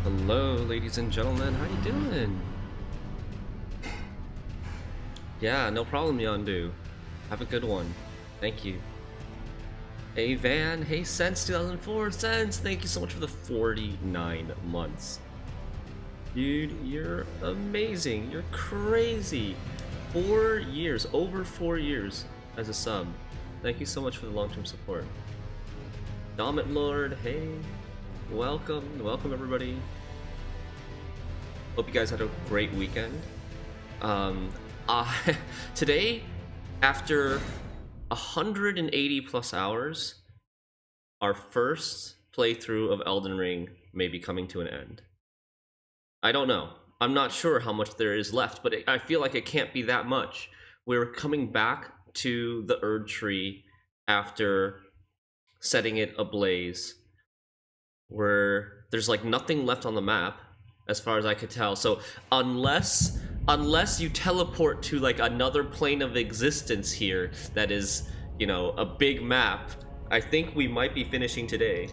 Hello, ladies and gentlemen. How you doing? Yeah, no problem, Yondu. Have a good one. Thank you. Hey, Van. Hey, Sense 2004. Sense, thank you so much for the 49 months. Dude, you're amazing. You're crazy. 4 years, over 4 years as a sub. Thank you so much for the long-term support. Domit Lord, hey. Welcome everybody. Hope you guys had a great weekend. Today, after 180 plus hours, our first playthrough of Elden Ring may be coming to an end. I don't know. I'm not sure how much there is left, but I feel like it can't be that much. We're coming back to the Erd Tree after setting it ablaze, where there's like nothing left on the map as far as I could tell. So unless you teleport to like another plane of existence here that is, you know, a big map, I think we might be finishing today.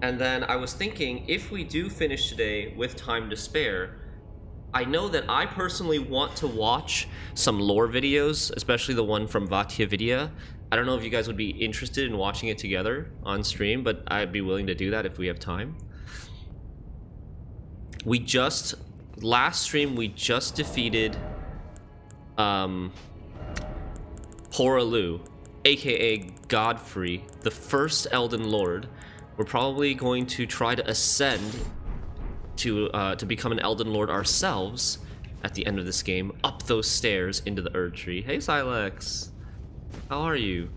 And then I was thinking, if we do finish today with time to spare, I know that I personally want to watch some lore videos, especially the one from Vatya Vidya. I don't know if you guys would be interested in watching it together on stream, but I'd be willing to do that if we have time. Last stream, we just defeated Horalu, aka Godfrey, the first Elden Lord. We're probably going to try to ascend to become an Elden Lord ourselves at the end of this game, up those stairs into the Erd Tree. Hey Silex, how are you?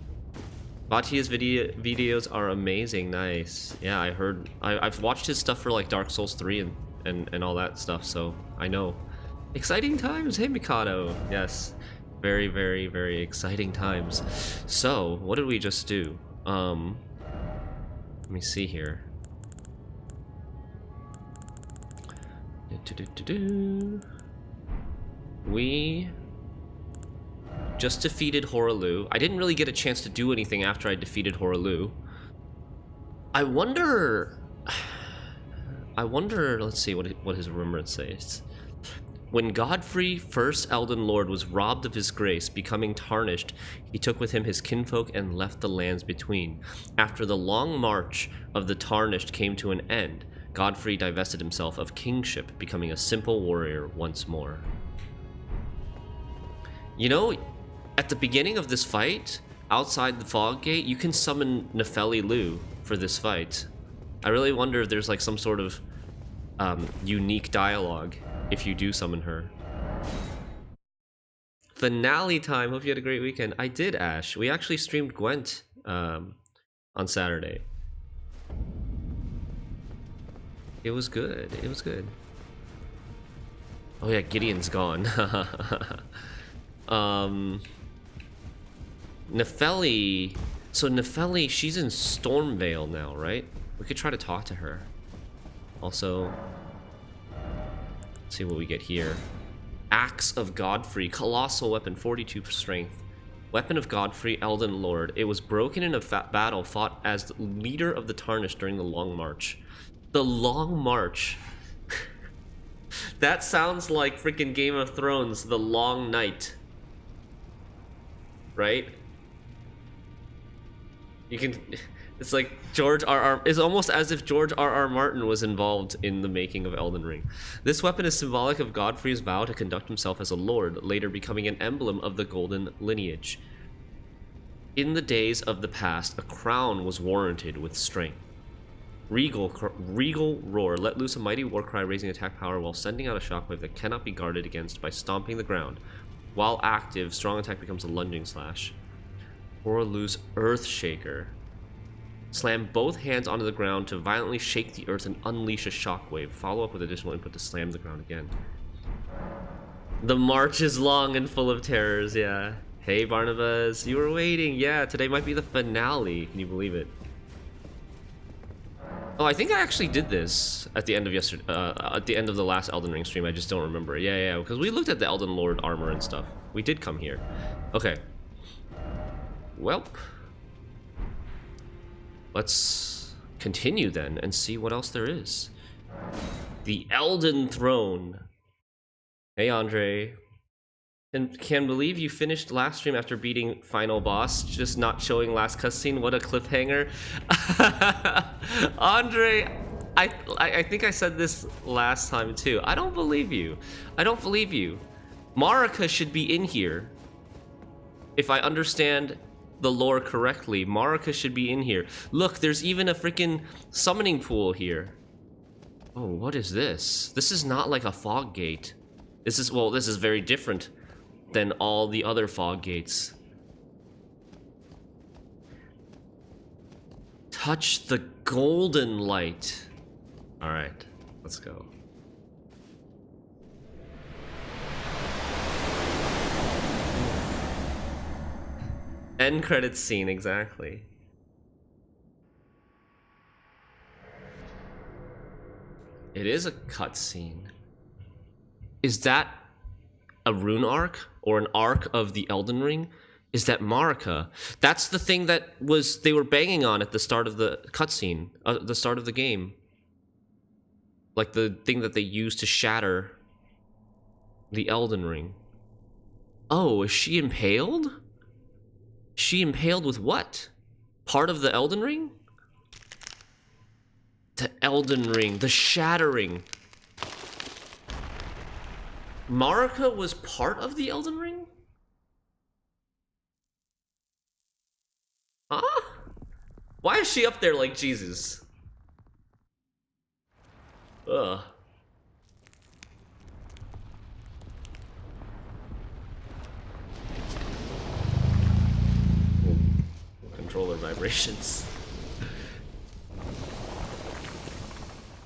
Vatya's videos are amazing. Nice. Yeah, I heard. I've watched his stuff for like Dark Souls 3 and all that stuff, so I know. Exciting times. Hey Mikado. Yes, very, very, very exciting times. So what did we just do? Let me see here. We just defeated Horalu. I didn't really get a chance to do anything after I defeated Horalu. I wonder, let's see what his remembrance says. When Godfrey, first Elden Lord, was robbed of his grace, becoming tarnished, he took with him his kinfolk and left the lands between. After the long march of the tarnished came to an end, Godfrey divested himself of kingship, becoming a simple warrior once more. You know, at the beginning of this fight, outside the fog gate, you can summon Nefeli Lu for this fight. I really wonder if there's like some sort of unique dialogue if you do summon her. Finale time. Hope you had a great weekend. I did, Ash. We actually streamed Gwent on Saturday. It was good. It was good. Oh yeah, Gideon's gone. Nefeli. So Nefeli, she's in Stormvale now, right? We could try to talk to her. Also, let's see what we get here. Axe of Godfrey, colossal weapon, 42 strength. Weapon of Godfrey, Elden Lord. It was broken in a battle fought as the leader of the Tarnished during the Long March. The Long March. That sounds like freaking Game of Thrones, The Long Night. Right? You can... It's like George R.R. It's almost as if George R.R. Martin was involved in the making of Elden Ring. This weapon is symbolic of Godfrey's vow to conduct himself as a lord, later becoming an emblem of the golden lineage. In the days of the past, a crown was warranted with strength. Regal roar, let loose a mighty war cry, raising attack power while sending out a shockwave that cannot be guarded against by stomping the ground. While active, strong attack becomes a lunging slash. Horalu's Earth Shaker. Slam both hands onto the ground to violently shake the earth and unleash a shockwave. Follow up with additional input to slam the ground again. The march is long and full of terrors, yeah. Hey Barnabas, you were waiting. Yeah, today might be the finale. Can you believe it? Oh, I think I actually did this at the end of at the end of the last Elden Ring stream. I just don't remember. Yeah, because we looked at the Elden Lord armor and stuff. We did come here. Okay. Welp. Let's continue then and see what else there is. The Elden Throne. Hey, Andre. Can believe you finished last stream after beating final boss, just not showing last cutscene. What a cliffhanger. Andre, I think I said this last time too. I don't believe you. I don't believe you. Marika should be in here. If I understand the lore correctly, Marika should be in here. Look, there's even a freaking summoning pool here. Oh, what is this? This is not like a fog gate. This is, well, this is very different than all the other fog gates. Touch the golden light. All right, let's go. End credits scene, exactly. It is a cutscene. Is that a rune arc or an arc of the Elden Ring? Is that Marika? That's the thing that they were banging on at the start of the cutscene, the start of the game. Like the thing that they used to shatter the Elden Ring. Oh, is she impaled? Is she impaled with what? Part of the Elden Ring? The Elden Ring, the shattering. Marika was part of the Elden Ring? Huh? Why is she up there like Jesus? Ugh. Controller vibrations.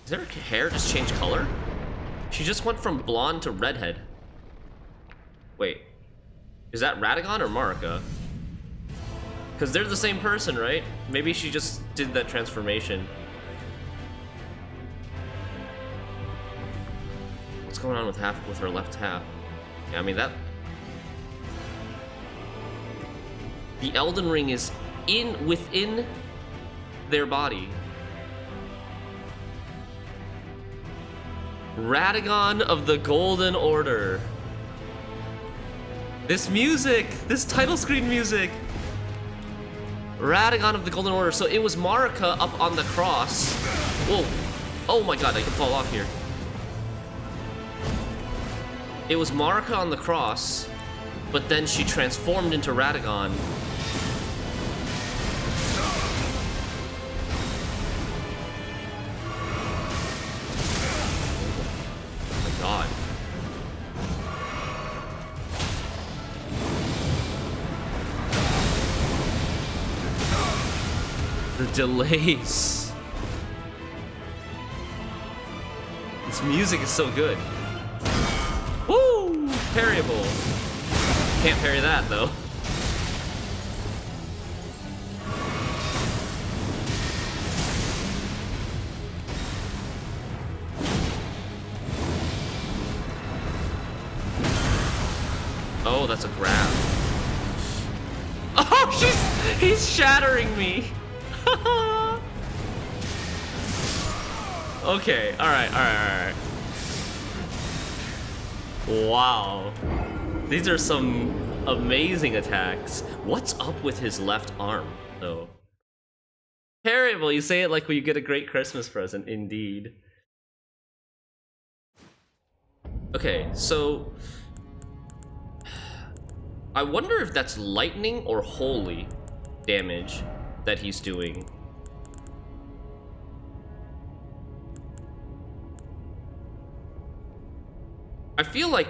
Did her hair just change color? She just went from blonde to redhead. Wait. Is that Radagon or Marika? Because they're the same person, right? Maybe she just did that transformation. What's going on with her left half? Yeah, I mean that... The Elden Ring is within their body. Radagon of the Golden Order. This music! This title screen music! Radagon of the Golden Order. So it was Marika up on the cross. Whoa. Oh my god, I can fall off here. It was Marika on the cross, but then she transformed into Radagon. Oh my god. The delays. This music is so good. Woo! Parryable. Can't parry that though. Oh, that's a grab. Oh, he's shattering me. Okay, alright. Wow. These are some amazing attacks. What's up with his left arm, though? Terrible, you say it like you get a great Christmas present, indeed. Okay, so... I wonder if that's lightning or holy damage that he's doing. I feel like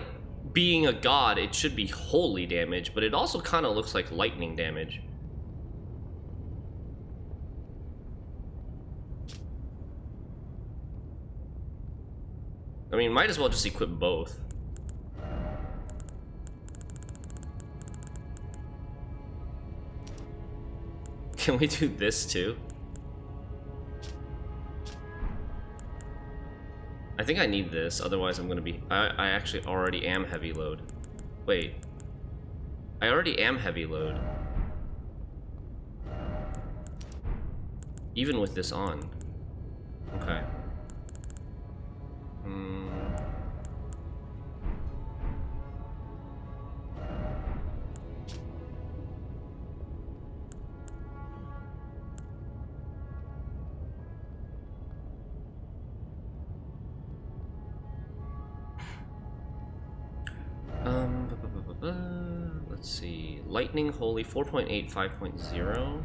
being a god, it should be holy damage, but it also kind of looks like lightning damage. I mean, might as well just equip both. Can we do this too? I think I need this, otherwise I'm gonna be... I actually already am heavy load. Wait. I already am heavy load. Even with this on. Okay. Let's see. Lightning Holy 4.8, 5.0.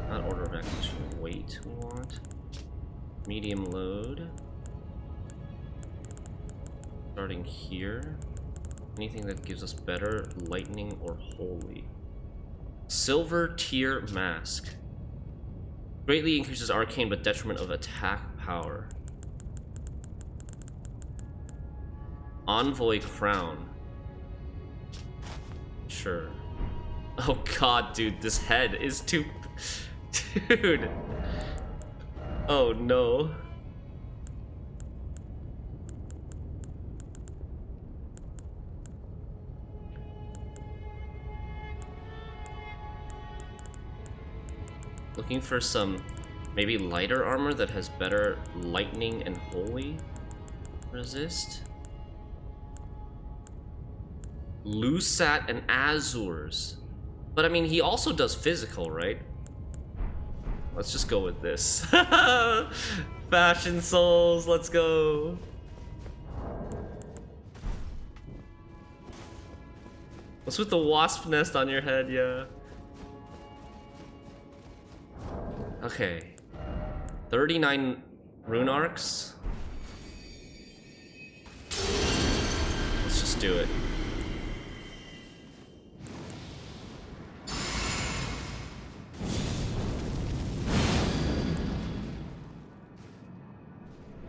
Not order of acquisition weight we want. Medium load. Starting here. Anything that gives us better lightning or holy. Silver tier mask. Greatly increases arcane but detriment of attack power. Envoy crown. Sure. Oh god, dude, this head is too... Dude. Oh no. Looking for some maybe lighter armor that has better lightning and holy resist. Lusat and Azures. But I mean, he also does physical, right? Let's just go with this. Fashion Souls, let's go. What's with the wasp nest on your head, yeah? Okay. 39 rune arcs. Let's just do it.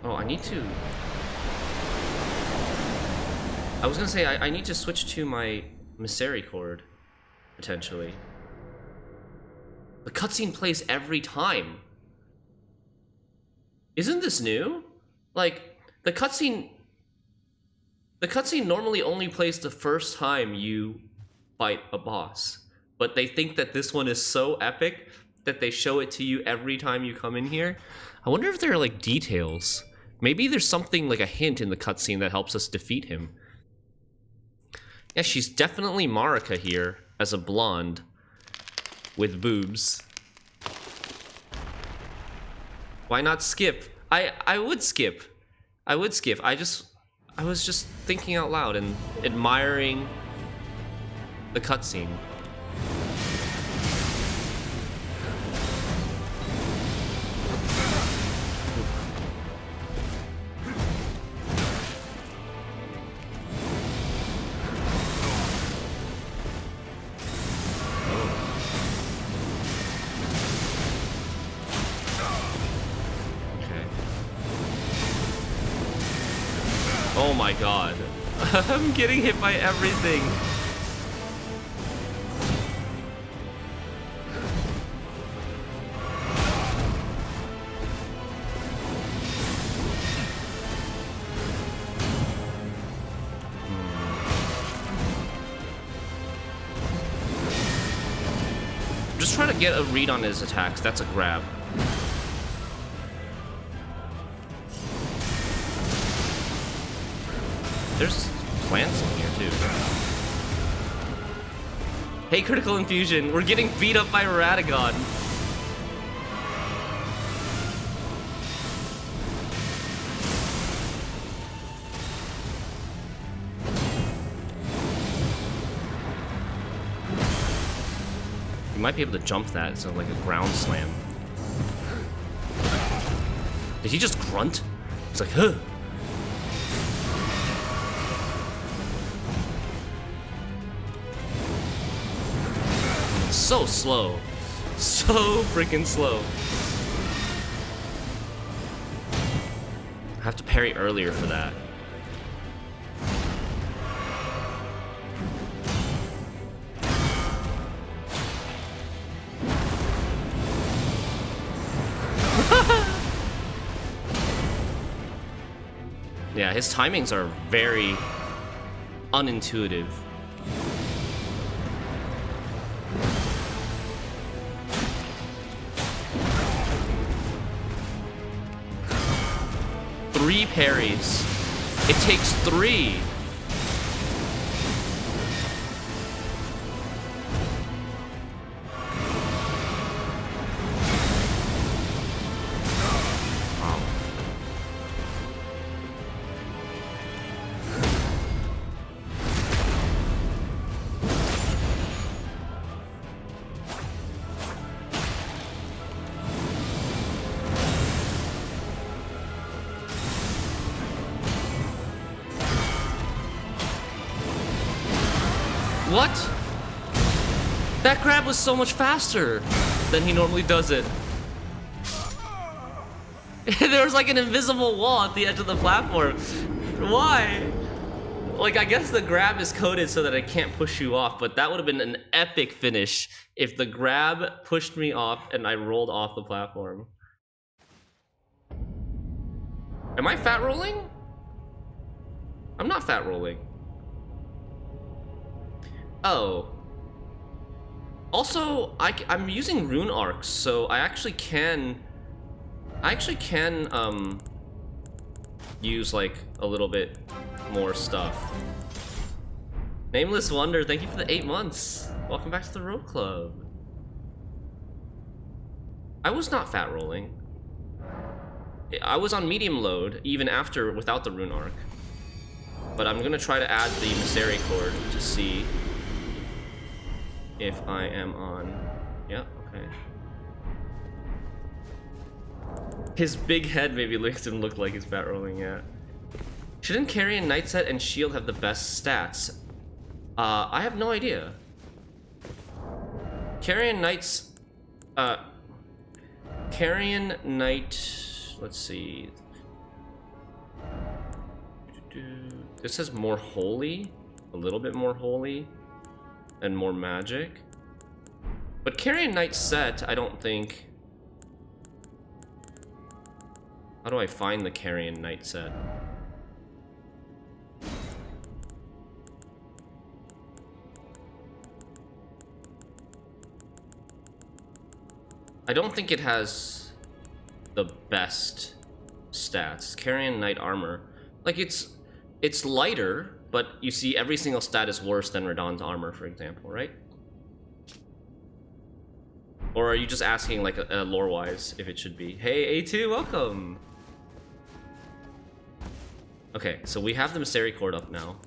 Oh, I need to... I was gonna say, I need to switch to my Misericord, potentially. The cutscene plays every time. Isn't this new? Like, the cutscene normally only plays the first time you fight a boss. But they think that this one is so epic that they show it to you every time you come in here. I wonder if there are, like, details. Maybe there's something, like a hint in the cutscene that helps us defeat him. Yeah, she's definitely Marika here, as a blonde. With boobs. Why not skip? I would skip. I would skip. I was just thinking out loud and admiring the cutscene. Oh my god. I'm getting hit by everything. I'm just trying to get a read on his attacks. That's a grab. There's plants in here, too. Hey, Critical Infusion, we're getting beat up by Radagon. You might be able to jump that, so like a ground slam. Did he just grunt? He's like, huh. So slow. So freaking slow. I have to parry earlier for that. Yeah, his timings are very unintuitive. 3 parries. It takes 3. What? That grab was so much faster than he normally does it. There was like an invisible wall at the edge of the platform. Why? Like, I guess the grab is coded so that it can't push you off, but that would have been an epic finish if the grab pushed me off and I rolled off the platform. Am I fat rolling? I'm not fat rolling. Oh. Also, I'm using rune arcs, so I actually can use like a little bit more stuff. Nameless Wonder, thank you for the 8 months. Welcome back to the Rope Club. I was not fat rolling. I was on medium load even after without the rune arc. But I'm gonna try to add the Misericord to see if I am on. Yeah, okay. His big head maybe makes him look like he's fat rolling, yeah. Shouldn't Carrion Knight set and Shield have the best stats? I have no idea. Carrion Knight's Carrion Knight, let's see. This says more holy, a little bit more holy, and more magic. But Carrion Knight set, I don't think. How do I find the Carrion Knight set? I don't think it has the best stats. Carrion Knight armor. Like, it's lighter, but you see every single stat is worse than Radahn's armor, for example, right? Or are you just asking, like, lore-wise, if it should be? Hey, A2, welcome! Okay, so we have the Misericord up now.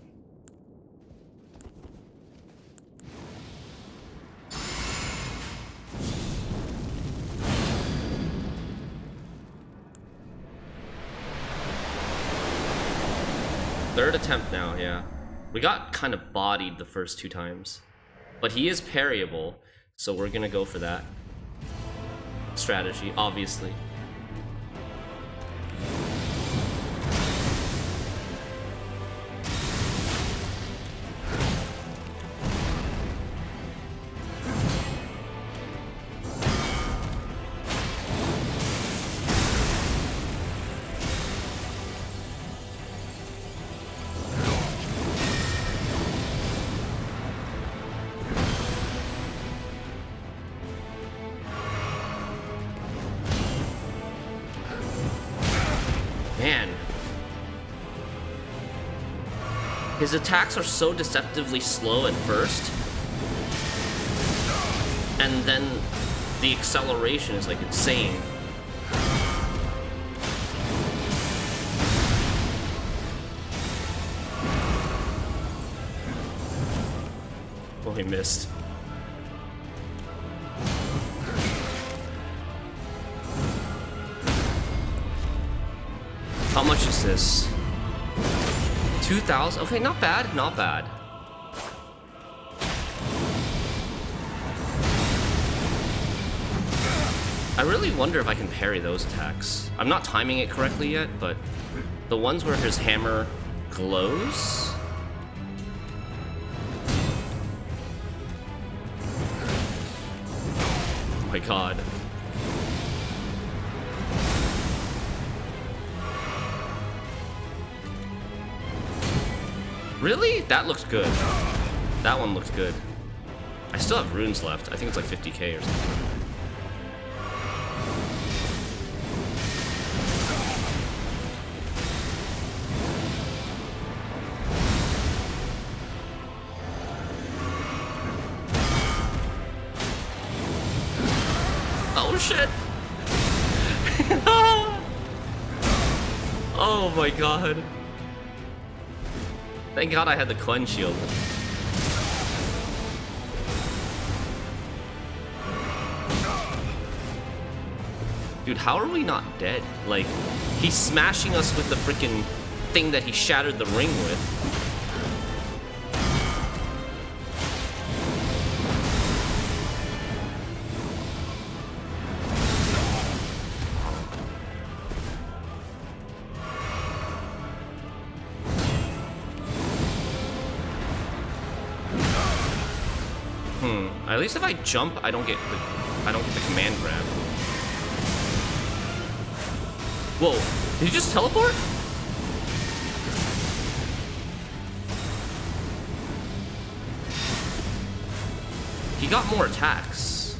Third attempt now, yeah. We got kind of bodied the first 2 times. But he is parryable, so we're gonna go for that strategy, obviously. Man. His attacks are so deceptively slow at first. And then the acceleration is like insane. Oh, he missed. How much is this? 2,000? Okay, not bad, not bad. I really wonder if I can parry those attacks. I'm not timing it correctly yet, but the ones where his hammer glows? Oh my god. Really? That looks good. That one looks good. I still have runes left. I think it's like 50k or something. Oh shit! Oh my god. Thank god I had the Quen shield. Dude, how are we not dead? Like, he's smashing us with the freaking thing that he shattered the ring with. At least if I jump, I don't get the command grab. Whoa, did he just teleport? He got more attacks.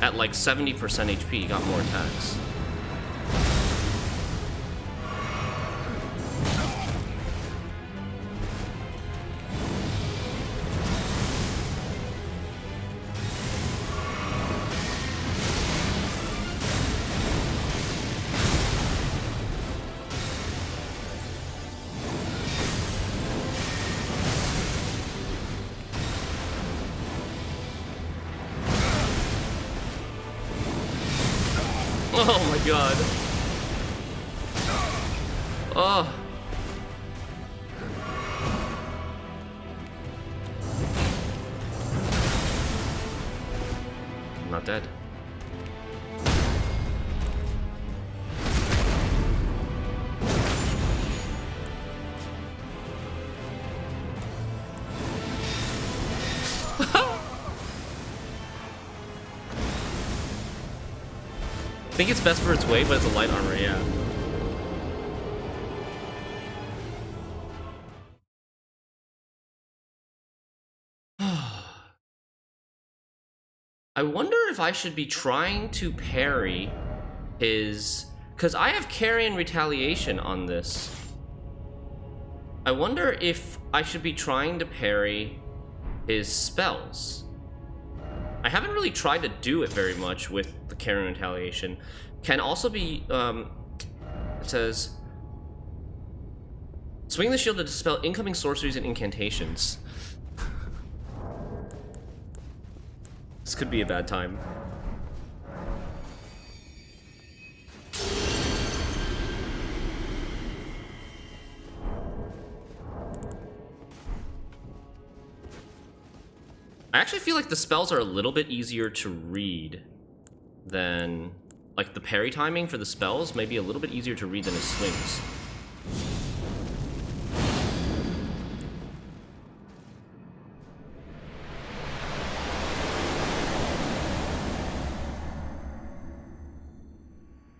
At like 70% HP, he got more attacks. Oh my god. Oh. I'm not dead. I think it's best for its weight, but it's a light armor, yeah. I wonder if I should be trying to parry his... Because I have carry and retaliation on this. I wonder if I should be trying to parry his spells. I haven't really tried to do it very much with the carry and retaliation. Can also be, it says, swing the shield to dispel incoming sorceries and incantations. This could be a bad time. I actually feel like the spells are a little bit easier to read than, like, the parry timing for the spells may be a little bit easier to read than his swings.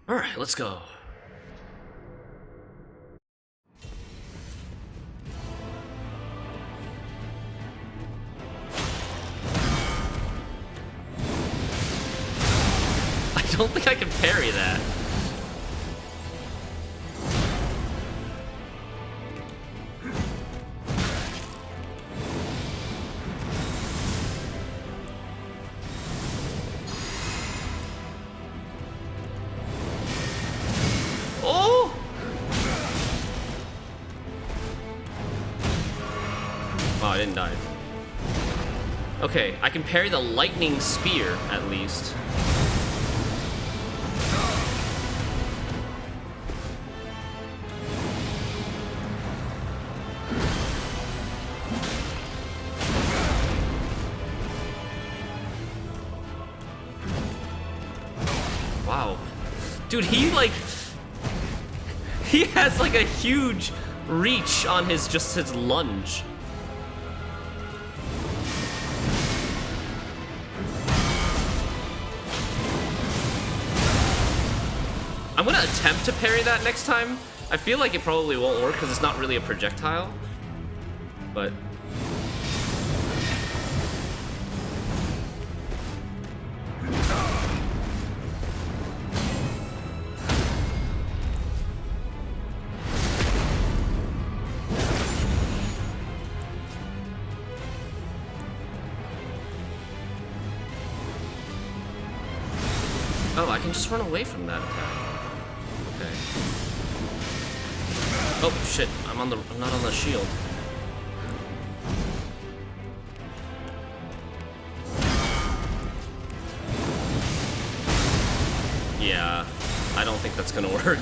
All right, let's go. I don't think I can parry that. Oh! Oh, I didn't die. Okay, I can parry the lightning spear at least. Wow. Dude, he has like a huge reach on his lunge. I'm gonna attempt to parry that next time. I feel like it probably won't work because it's not really a projectile, but Oh, I can just run away from that attack. Okay. Oh shit! I'm not on the shield. Yeah, I don't think that's gonna work.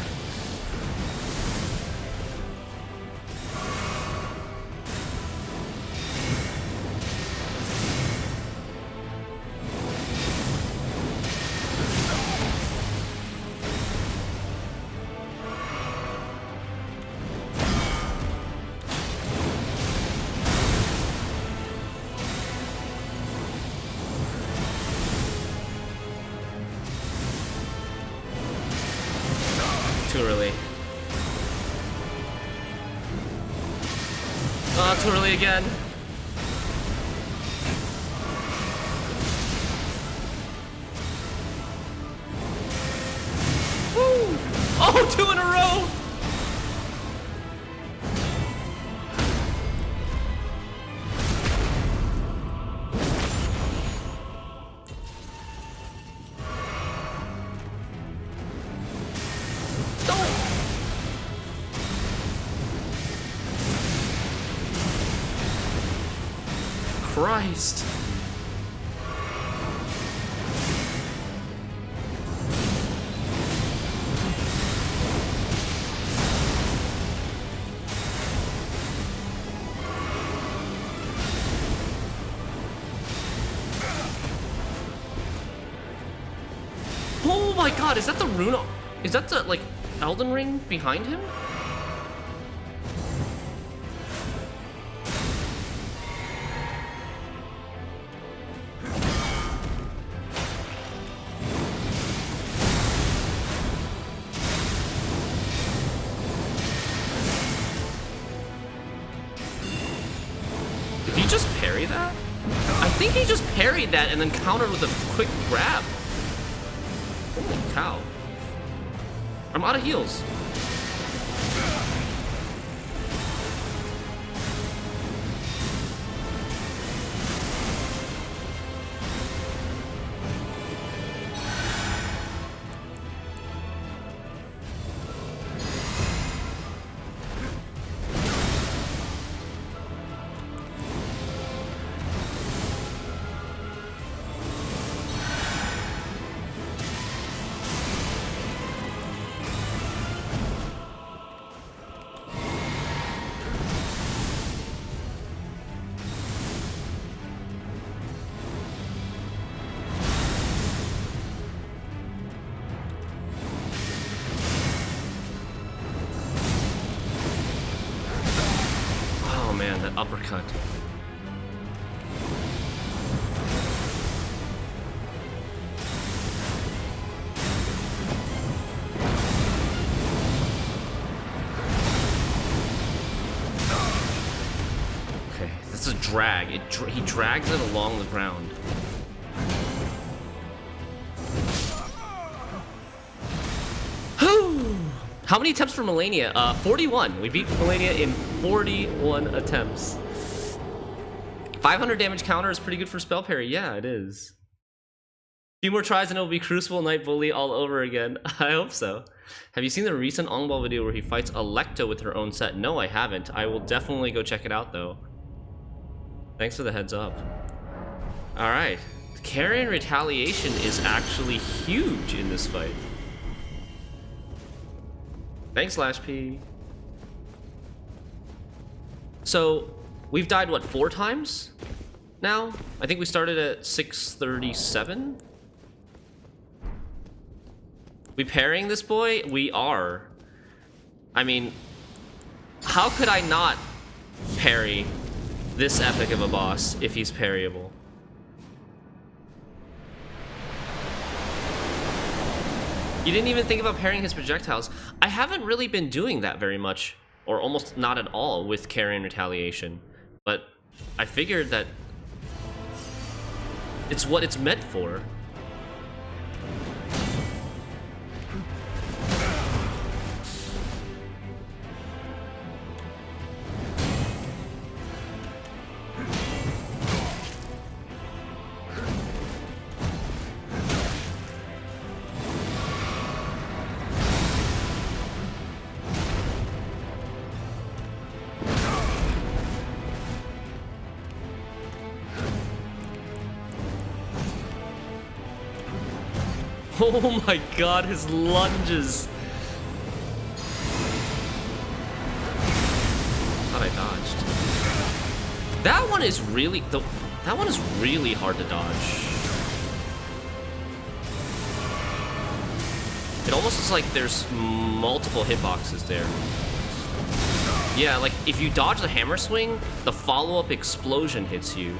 Too early. Oh, too early again. Woo! Oh, 2 in a row! Christ. Oh my god, is that the rune? Is that the, like, Elden Ring behind him? Did he just parry that? I think he just parried that and then countered with a quick grab. Holy cow. I'm out of heals. Man, that uppercut. Okay, this is a drag. He drags it along the ground. How many attempts for Melania? 41. We beat Melania in 41 attempts. 500 damage counter is pretty good for spell parry. Yeah, it is. A few more tries and it'll be Crucible Night Bully all over again. I hope so. Have you seen the recent Ongball video where he fights Electo with her own set? No, I haven't. I will definitely go check it out, though. Thanks for the heads up. Alright. Carrion Retaliation is actually huge in this fight. Thanks, Slash P. So, we've died, what, 4 times now? I think we started at 637. We parrying this boy? We are. I mean, how could I not parry this epic of a boss if he's parryable? You didn't even think about parrying his projectiles. I haven't really been doing that very much, or almost not at all, with Carrion Retaliation. But I figured that it's what it's meant for. Oh my god, his lunges. Thought I dodged. That one is really that one is really hard to dodge. It almost looks like there's multiple hitboxes there. Yeah, like if you dodge the hammer swing, the follow-up explosion hits you.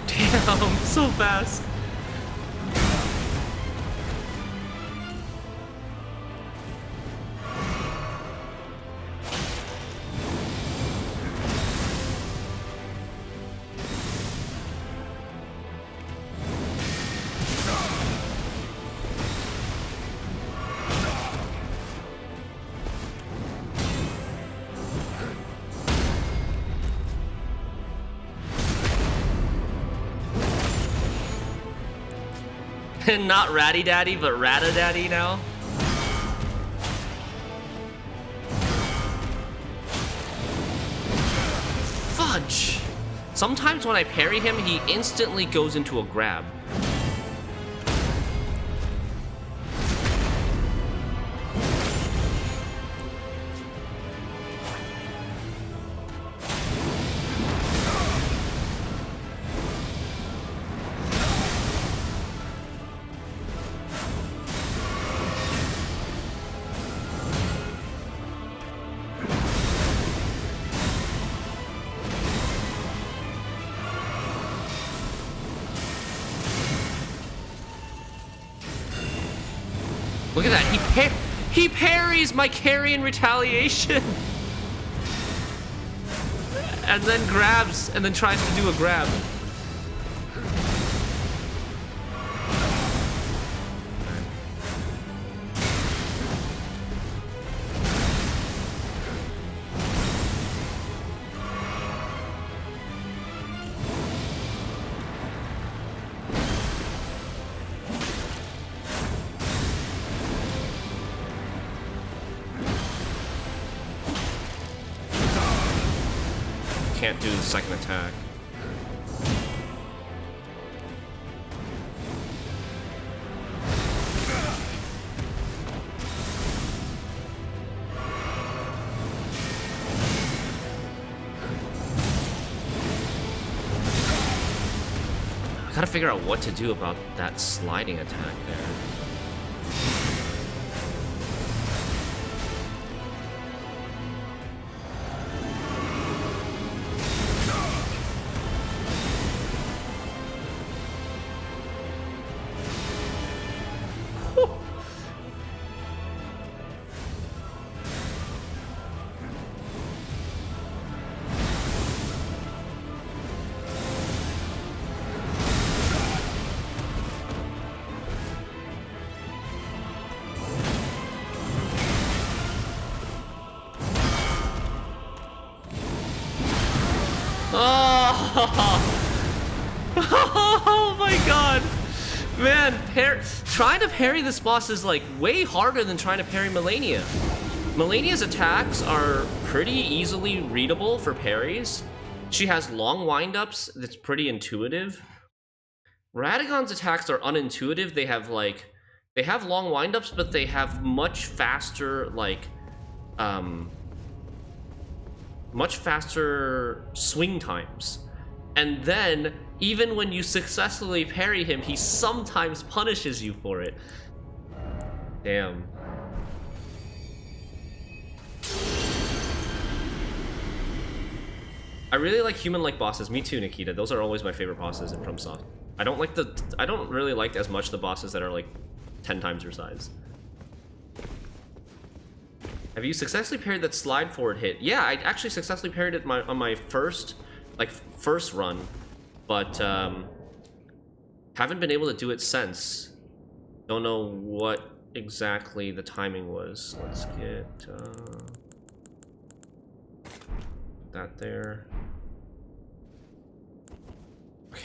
Damn, so fast. Not Ratty Daddy, but Rata Daddy now. Fudge! Sometimes when I parry him, he instantly goes into a grab. Look at that, he parries my carry in retaliation! And then grabs, and then tries to do a grab. Can't do the second attack. I gotta figure out what to do about that sliding attack there. Oh my god! Man, trying to parry this boss is like way harder than trying to parry Melania. Melania's attacks are pretty easily readable for parries. She has long windups that's pretty intuitive. Radagon's attacks are unintuitive. They have long windups, but they have much faster much faster swing times. And then, even when you successfully parry him, he sometimes punishes you for it. Damn. I really like human-like bosses. Me too, Nikita. Those are always my favorite bosses in FromSoft. I don't really like as much the bosses that are like 10 times your size. Have you successfully parried that slide forward hit? Yeah, I actually successfully parried it on my first run, but Haven't been able to do it since. Don't know what exactly the timing was. Let's get that there. Okay.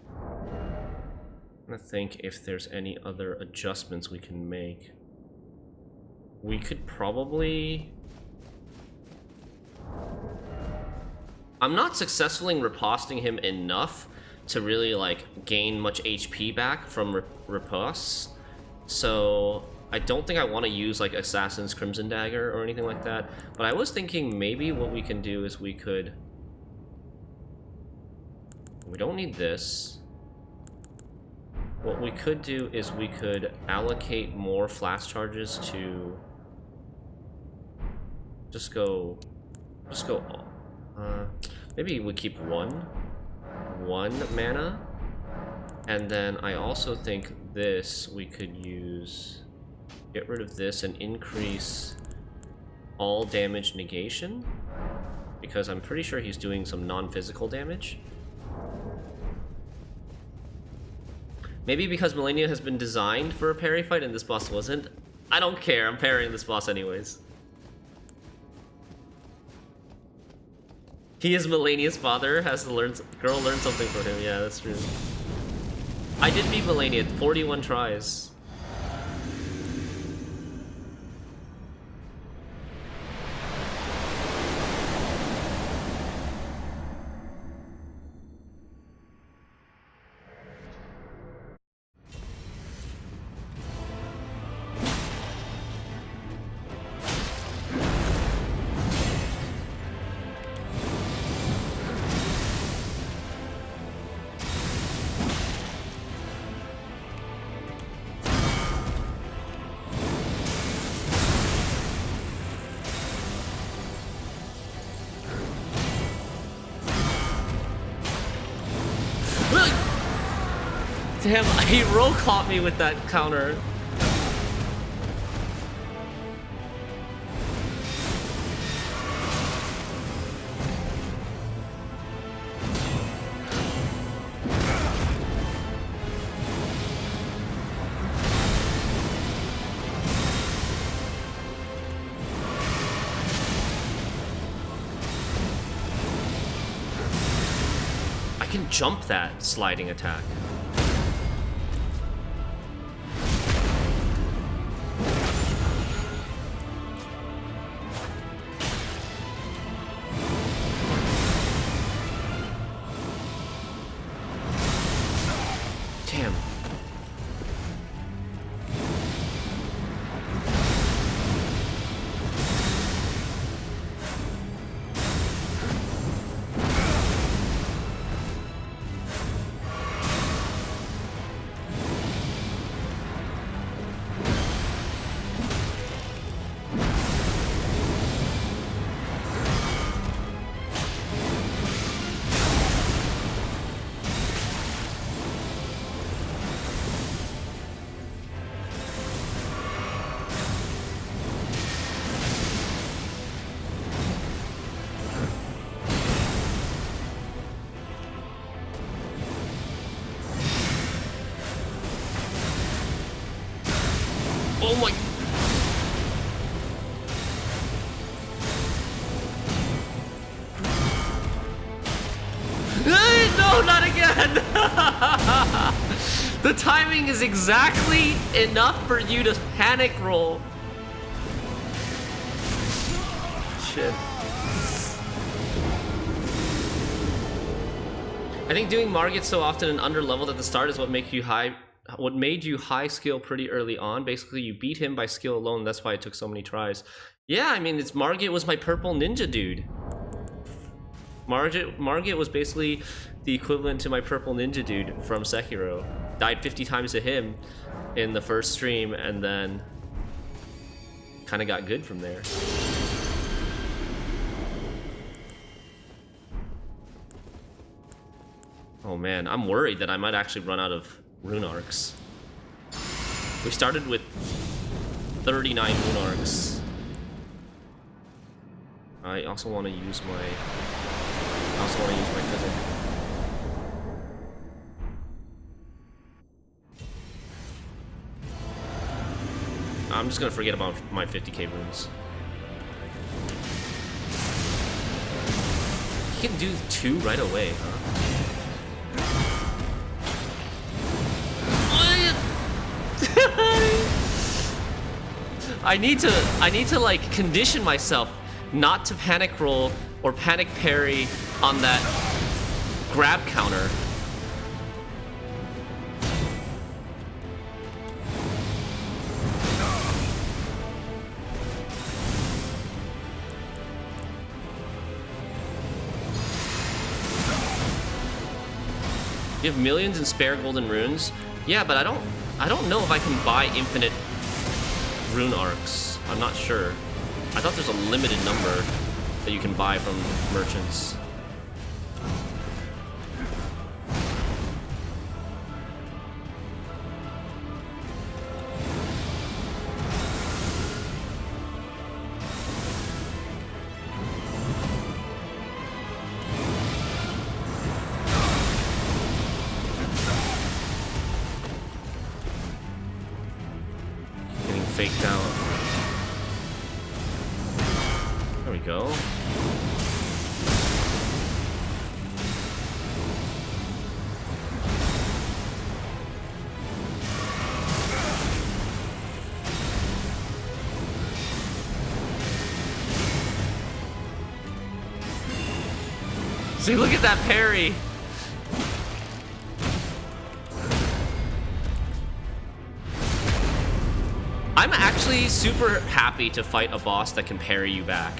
I'm gonna think if there's any other adjustments we can make. We could probably... I'm not successfully riposting him enough to really like gain much HP back from riposts, so I don't think I want to use like Assassin's Crimson Dagger or anything like that. But I was thinking maybe what we can do is we don't need this. What we could do is we could allocate more flash charges to just go maybe we keep one mana, and then I also think this we could use, get rid of this and increase all damage negation, because I'm pretty sure he's doing some non-physical damage. Maybe because Malenia has been designed for a parry fight and this boss wasn't. I don't care, I'm parrying this boss anyways. He is Malenia's father, has to learn, girl learn something from him. Yeah, that's true. I did beat Malenia, 41 tries. Damn, he roll caught me with that counter. I can jump that sliding attack. Oh my... No, not again! The timing is exactly enough for you to panic roll. Shit. I think doing Margit so often and under-leveled at the start is what made you high skill pretty early on. Basically, you beat him by skill alone. That's why it took so many tries. Yeah, I mean, Margit was my purple ninja dude. Margit was basically the equivalent to my purple ninja dude from Sekiro. Died 50 times to him in the first stream, and then kind of got good from there. Oh man, I'm worried that I might actually run out of rune arcs. We started with 39 rune arcs. I also want to use my cousin. I'm just gonna forget about my 50k runes. He can do 2 right away, huh? I need to like condition myself not to panic roll or panic parry on that grab counter. You have millions in spare golden runes? Yeah, but I don't know if I can buy infinite rune arcs. I'm not sure. I thought there's a limited number that you can buy from merchants. Faked out. There we go. See, look at that parry. I'm actually super happy to fight a boss that can parry you back.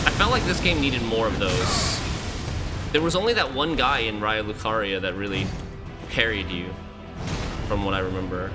I felt like this game needed more of those. There was only that one guy in Raya Lucaria that really parried you, from what I remember.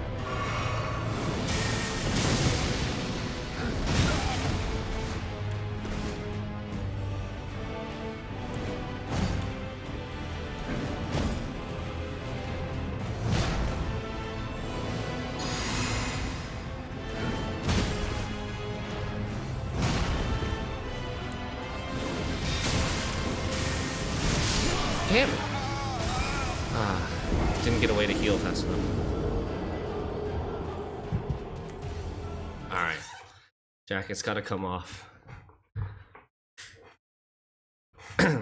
Damn it. Didn't get away to heal fast enough. Alright. Jacket's gotta come off. I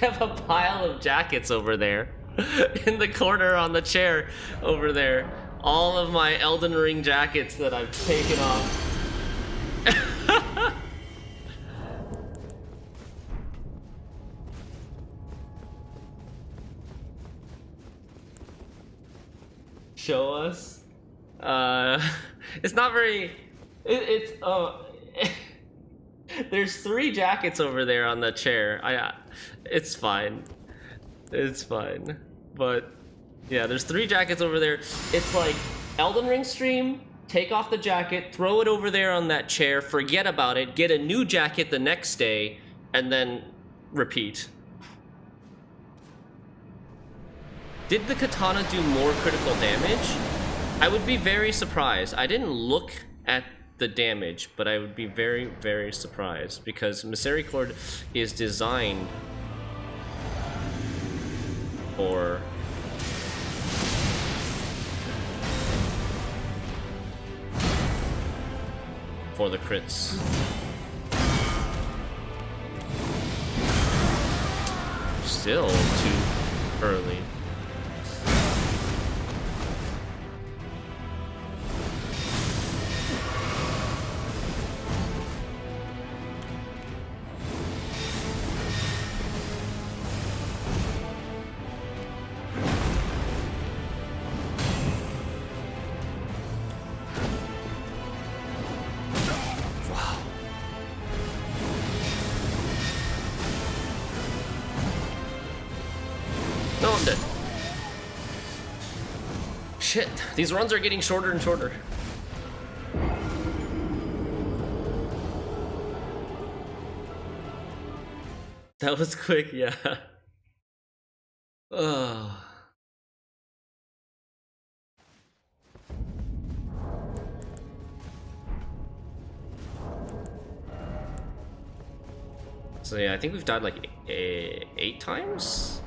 have a pile of jackets over there. In the corner on the chair over there. All of my Elden Ring jackets that I've taken off. Show us. It's not very. It's there's 3 jackets over there on the chair. It's fine. It's fine. But yeah, there's 3 jackets over there. It's like Elden Ring stream. Take off the jacket, throw it over there on that chair, forget about it, get a new jacket the next day, and then repeat. Did the katana do more critical damage? I would be very surprised. I didn't look at the damage, but I would be very, very surprised because Misericord is designed for the crits. Still too early. No, I'm dead. Shit, these runs are getting shorter and shorter. That was quick, yeah. Ugh. So yeah, I think we've died like 8 times?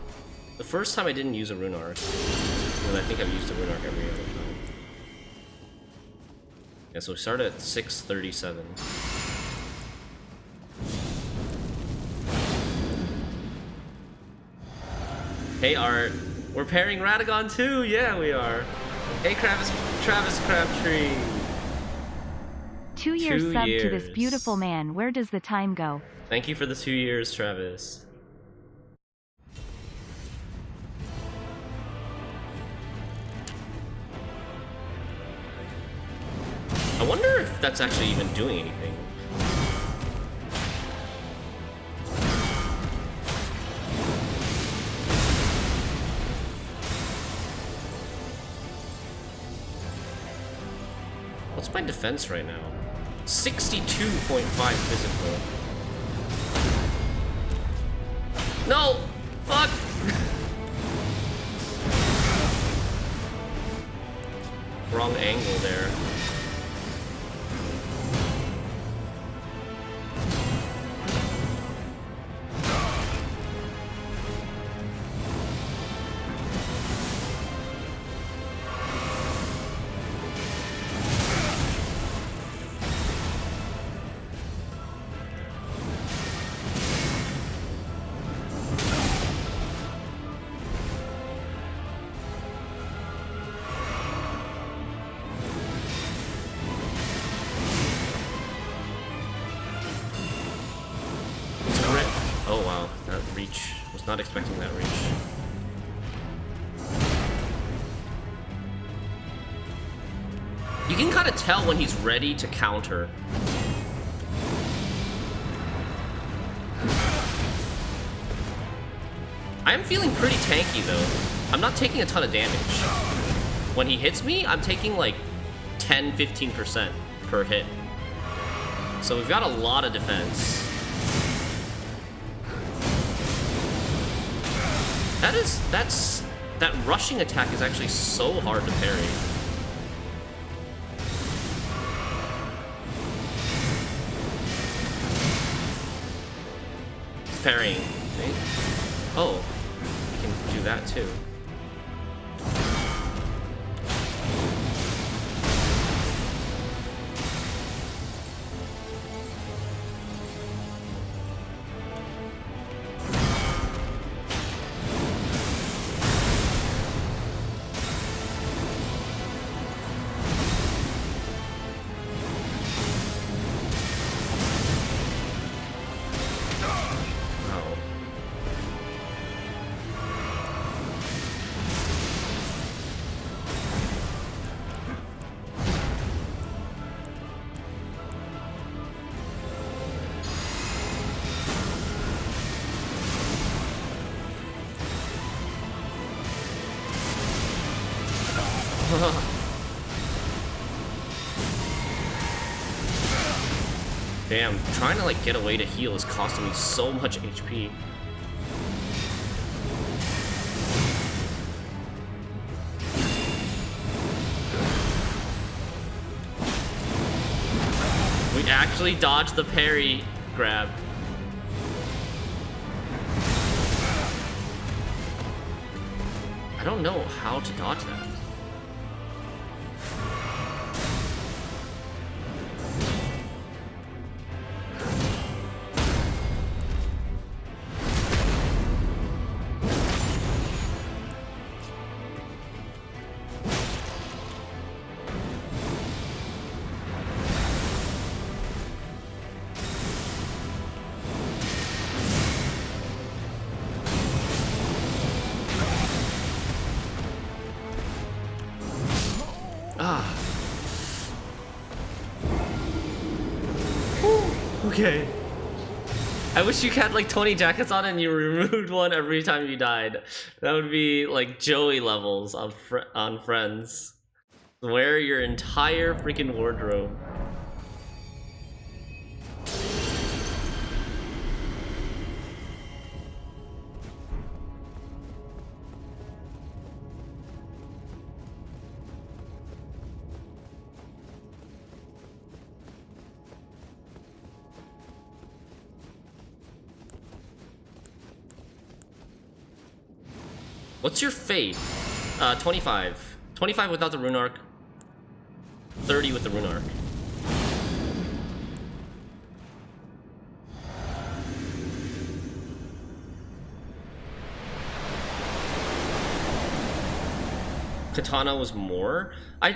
The first time I didn't use a rune arc. And I think I've used a rune arc every other time. Yeah, so we started at 637. Hey Art, we're pairing Radagon too! Yeah, we are. Hey Travis Crabtree! 2 years sub to this beautiful man. Where does the time go? Thank you for the 2 years, Travis. I wonder if that's actually even doing anything. What's my defense right now? 62.5 physical. No! Fuck! Wrong angle there. Oh wow, that reach. Was not expecting that reach. You can kind of tell when he's ready to counter. I am feeling pretty tanky though. I'm not taking a ton of damage. When he hits me, I'm taking like 10-15% per hit. So we've got a lot of defense. That rushing attack is actually so hard to parry. Parrying, right? Oh, you can do that too. Damn, trying to like get away to heal is costing me so much HP. We actually dodged the parry grab. I don't know how to dodge that. Okay. I wish you had like 20 jackets on and you removed one every time you died. That would be like Joey levels on Friends. Wear your entire freaking wardrobe. What's your faith? 25. 25 without the rune arc. 30 with the rune arc. Katana was more.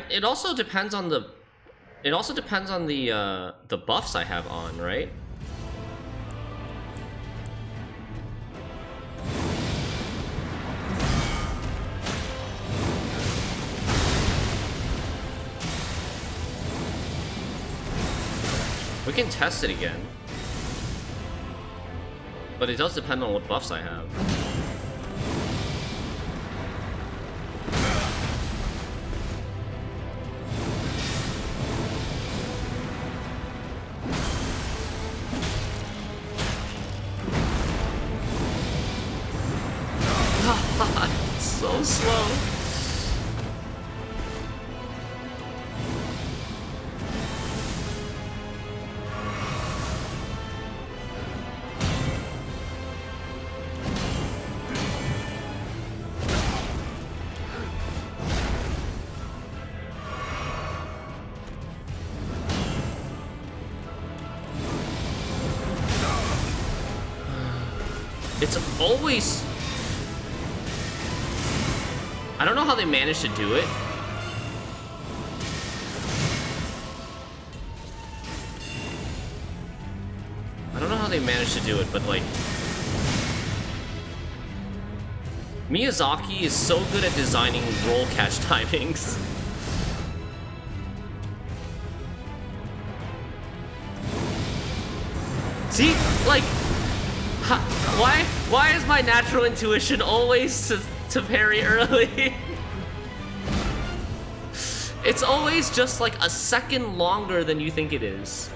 It also depends on the the buffs I have on, right? We can test it again. But it does depend on what buffs I have. God, it's so slow. It's always... I don't know how they managed to do it. I don't know how they managed to do it, but like... Miyazaki is so good at designing roll catch timings. See? Like... Why is my natural intuition always to parry early? It's always just like a second longer than you think it is.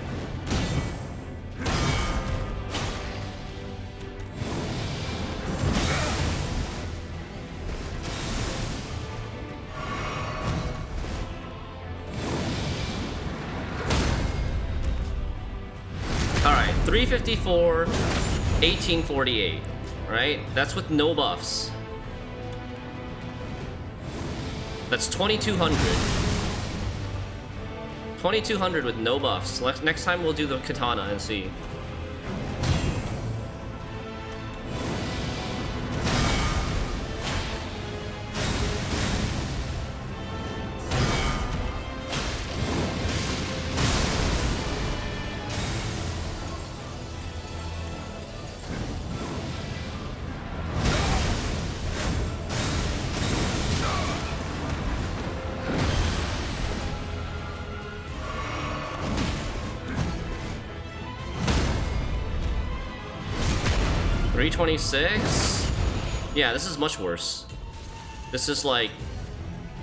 Alright, 354, 1848, right? That's with no buffs. That's 2200. 2200 with no buffs. Next time we'll do the katana and see. $326? Yeah, this is much worse. This is like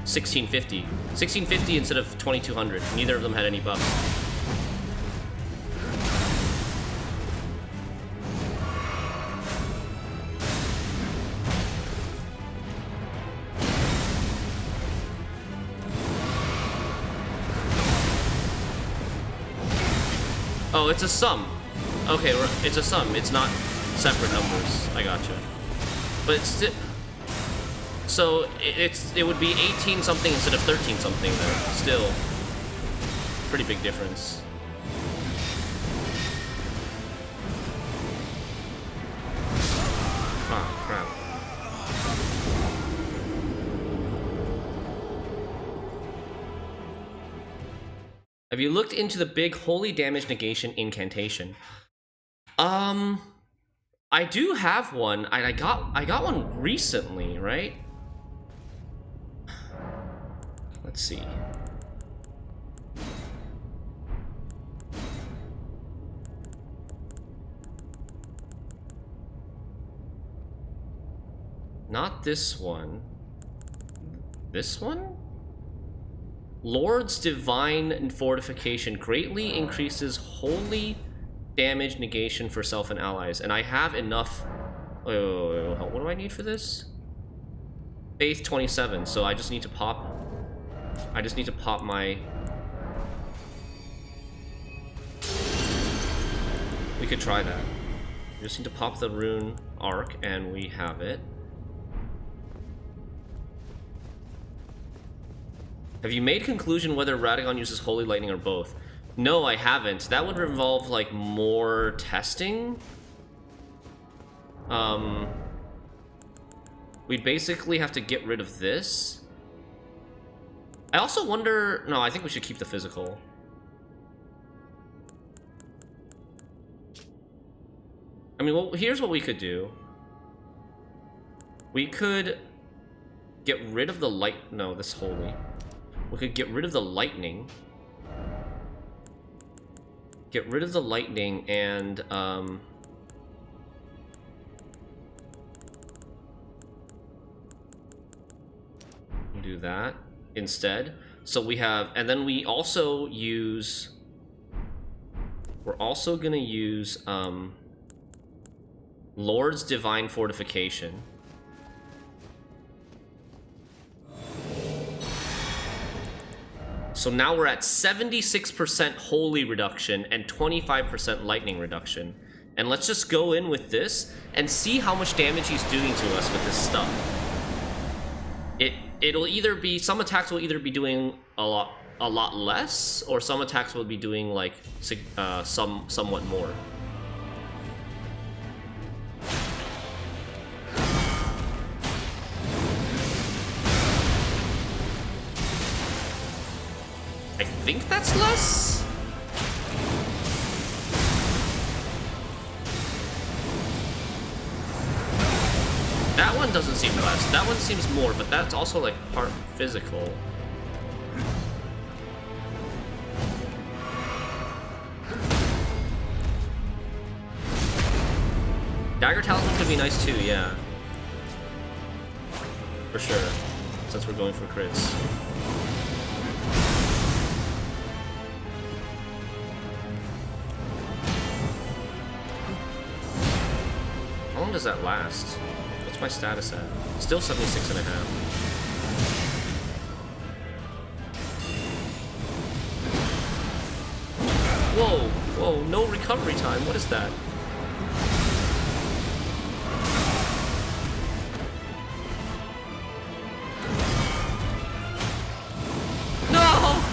1650. 1650 instead of 2200. Neither of them had any buffs. Oh, it's a sum. Okay, it's a sum. It's not separate numbers. I gotcha. But it's still... So, it would be 18 something instead of 13 something then. Still. Pretty big difference. Ah, crap. Have you looked into the big holy damage negation incantation? I do have one, and I got one recently, right? Let's see. Not this one. This one? Lord's Divine Fortification greatly increases holy damage negation for self and allies, and I have enough. Wait, what do I need for this? Faith 27, so I just need to pop. I just need to pop my. We could try that. We just need to pop the rune arc, and we have it. Have you made conclusion whether Radagon uses Holy Lightning or both? No, I haven't. That would involve, like, more testing. We'd basically have to get rid of this. I also wonder... No, I think we should keep the physical. I mean, well, here's what we could do. We could get rid of the light... No, this holy. We could get rid of the lightning. Get rid of the lightning and, do that instead. So we have... And then we also use... We're also gonna use, Lord's Divine Fortification. So now we're at 76% holy reduction and 25% lightning reduction. And let's just go in with this and see how much damage he's doing to us with this stuff. It'll either be... Some attacks will either be doing a lot less, or some attacks will be doing, like, somewhat more. I think that's less? That one doesn't seem less. That one seems more, but that's also, like, part physical. Dagger Talisman could be nice too, yeah. For sure. Since we're going for crits. How long does that last? What's my status at? Still 76.5. Whoa, whoa, no recovery time. What is that? No!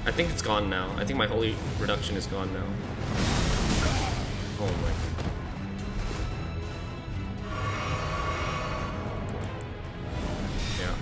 I think it's gone now. I think my holy reduction is gone now. Oh my. Yeah.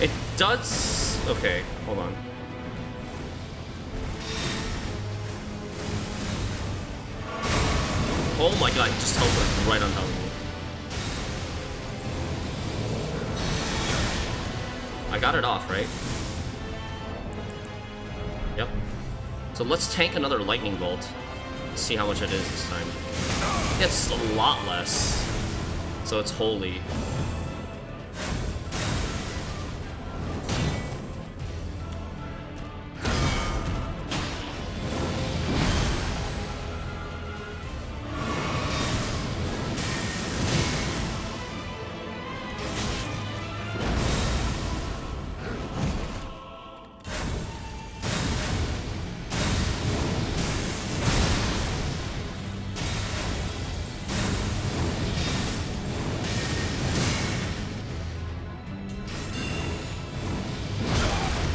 It does... Okay, hold on. Oh my god, it just teleported right on top of me. I got it off, right? Yep. So let's tank another lightning bolt. See how much it is this time. It's a lot less. So it's holy.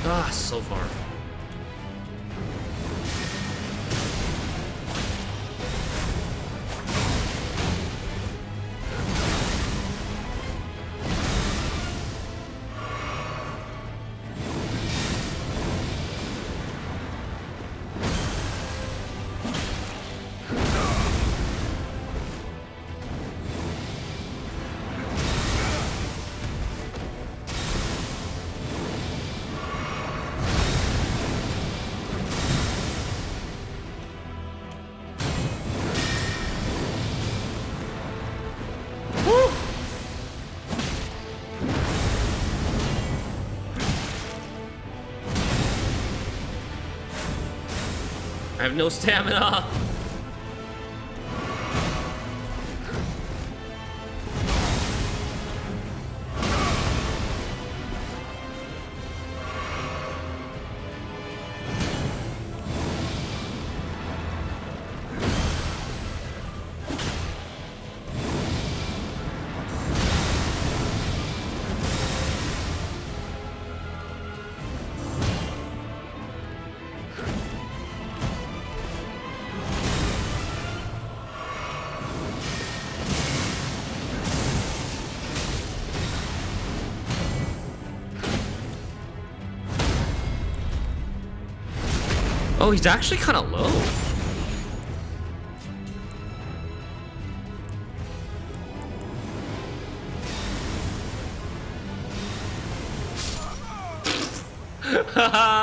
Ah, so far. have no stamina. Oh, he's actually kind of low.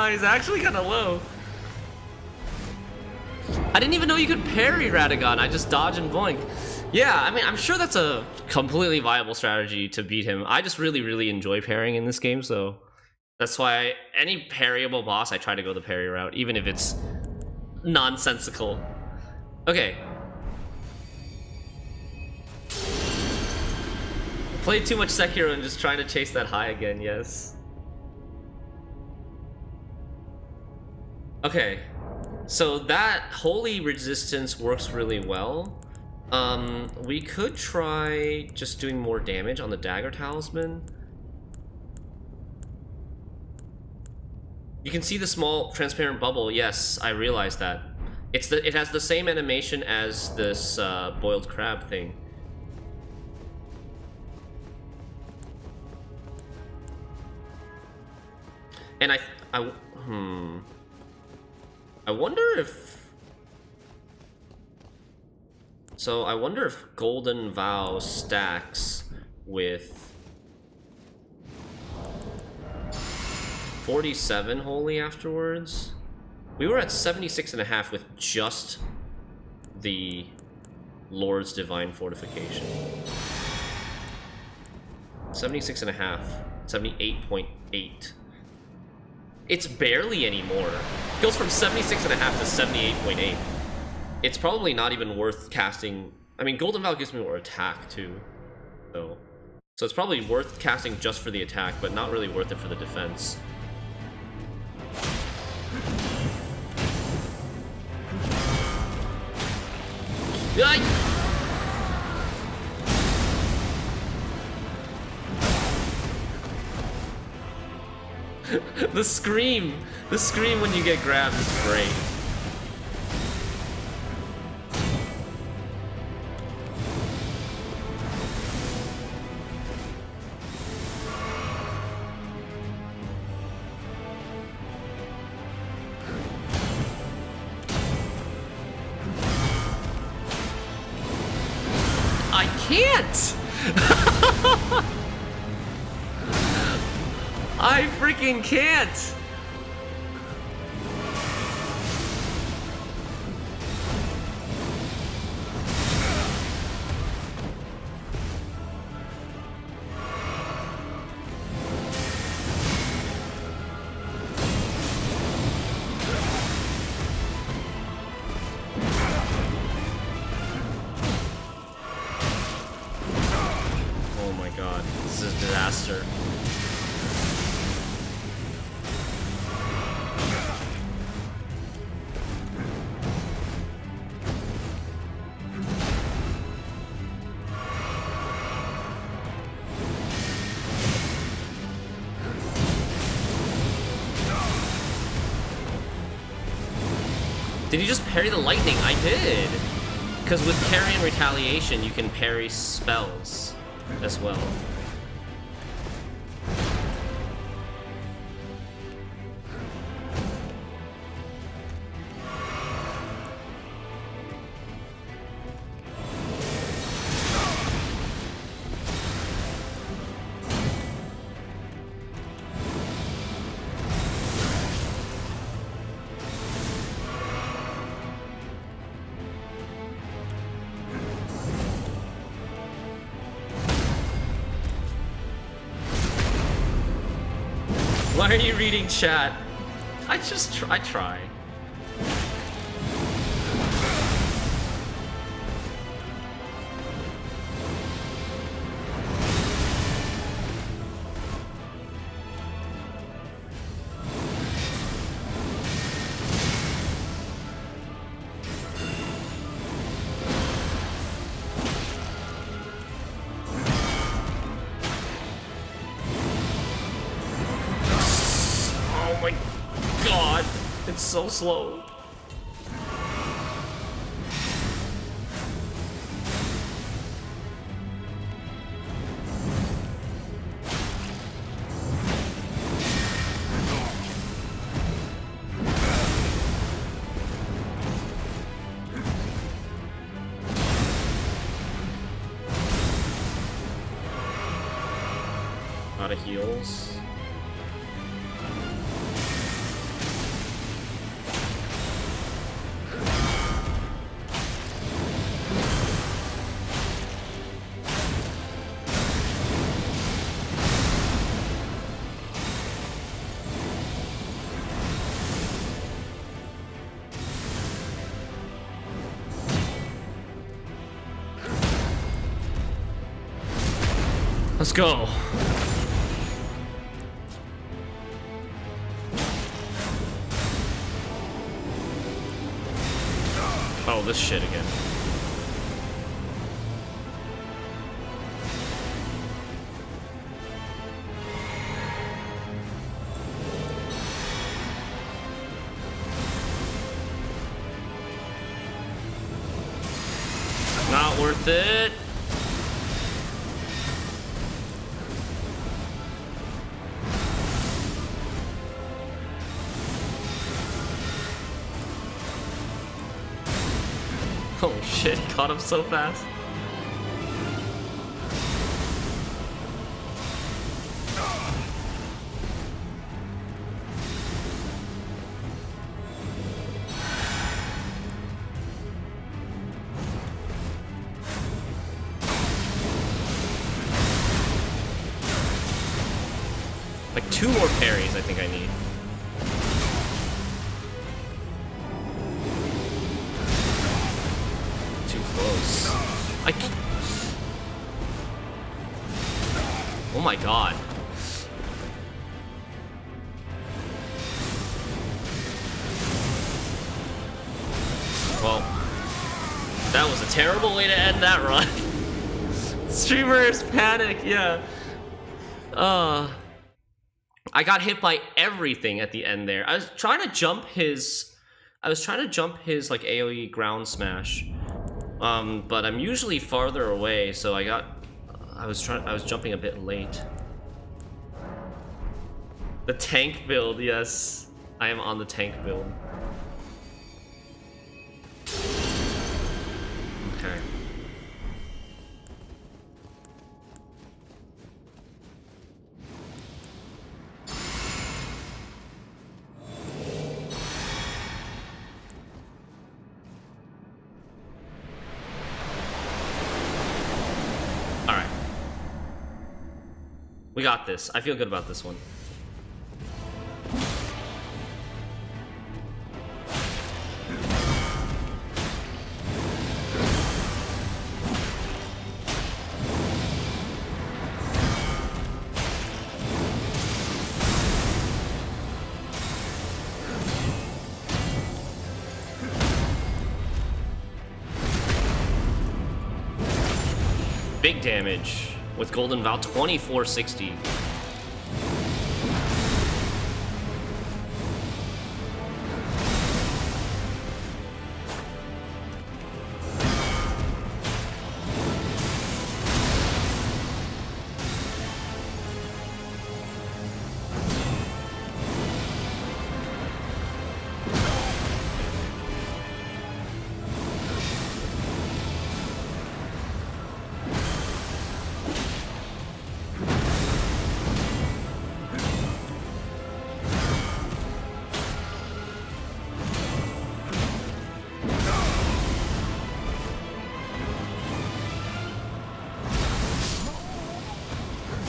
He's actually kind of low. I didn't even know you could parry Radagon. I just dodge and boink. Yeah, I mean, I'm sure that's a completely viable strategy to beat him. I just really enjoy parrying in this game, so that's why any parryable boss, I try to go the parry route, even if it's nonsensical. Okay. Played too much Sekiro and just trying to chase that high again, yes. Okay. So that holy resistance works really well. We could try just doing more damage on the dagger talisman. You can see the small transparent bubble. Yes, I realized that. It has the same animation as this boiled crab thing. And I wonder if... So I wonder if Golden Vow stacks with 47 holy afterwards. We were at 76.5 with just the Lord's Divine Fortification. 76.5, 78.8. It's barely anymore. It goes from 76.5 to 78.8. It's probably not even worth casting. I mean, Golden Vow gives me more attack too, so it's probably worth casting just for the attack, but not really worth it for the defense. The scream when you get grabbed is great. I can't! I freaking can't! Oh my god, this is a disaster. Did you just parry the lightning? I did! Because with parry and retaliation, you can parry spells as well. Why are you reading chat? I try. It's so slow. Out of heals. Let's go. Oh, this shit again. Not worth it. Oh shit, he caught him so fast. Like 2 more parries I think I need. Close. Oh my god. Well, that was a terrible way to end that run. Streamers panic, yeah. I got hit by everything at the end there. I was trying to jump his like AoE ground smash. But I'm usually farther away, so I was jumping a bit late. The tank build, yes. I am on the tank build. Okay. Alright. We got this. I feel good about this one. Big damage with Golden Vow, 2460.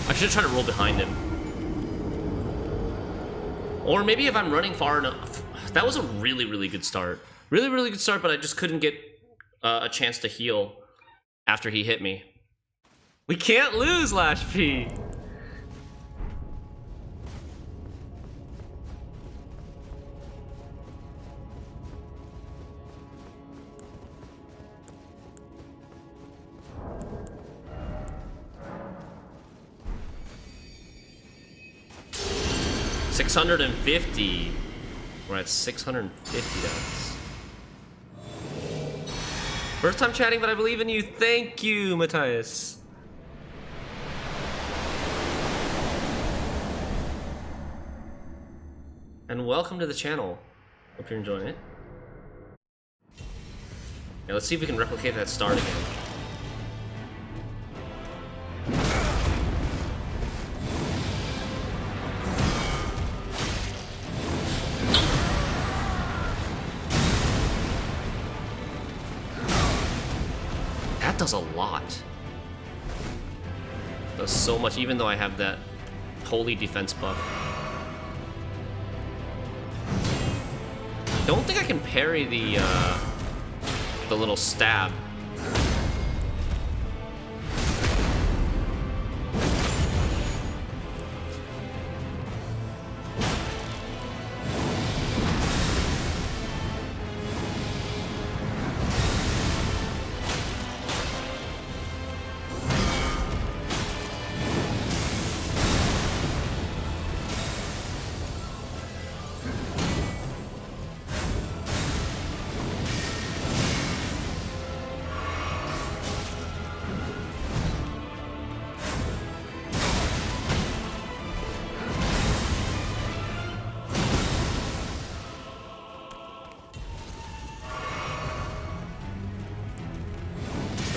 I should try to roll behind him. Or maybe if I'm running far enough. That was a really, really good start. Really, really good start, but I just couldn't get a chance to heal after he hit me. We can't lose, Lash P. $650. We're at 650 deaths. First time chatting, but I believe in you. Thank you, Matthias. And welcome to the channel. Hope you're enjoying it. Yeah, let's see if we can replicate that start again. That does a lot. Does so much, even though I have that holy defense buff. Don't think I can parry the little stab.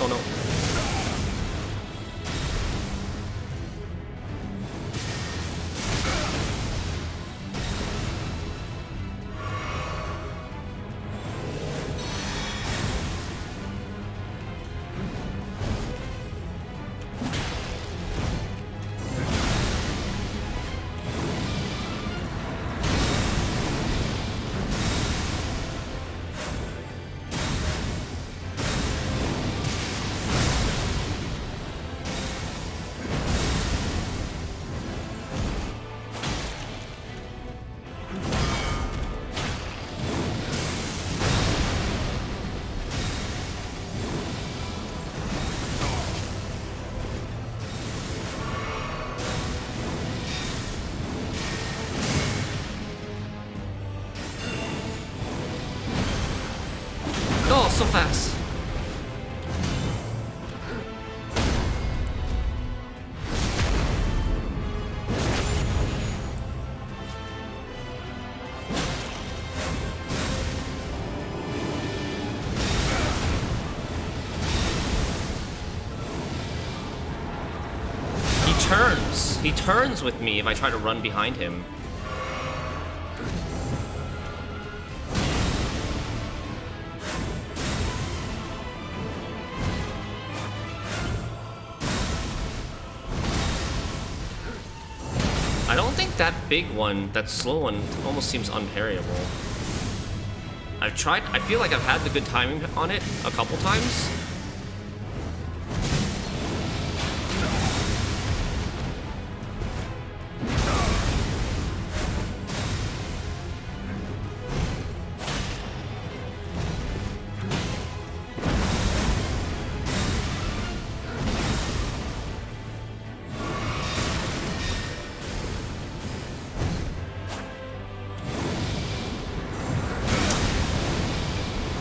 Oh no. Oh, so fast. He turns with me if I try to run behind him. I don't think that big one, that slow one, almost seems unparryable. I've tried, I feel like I've had the good timing on it a couple times.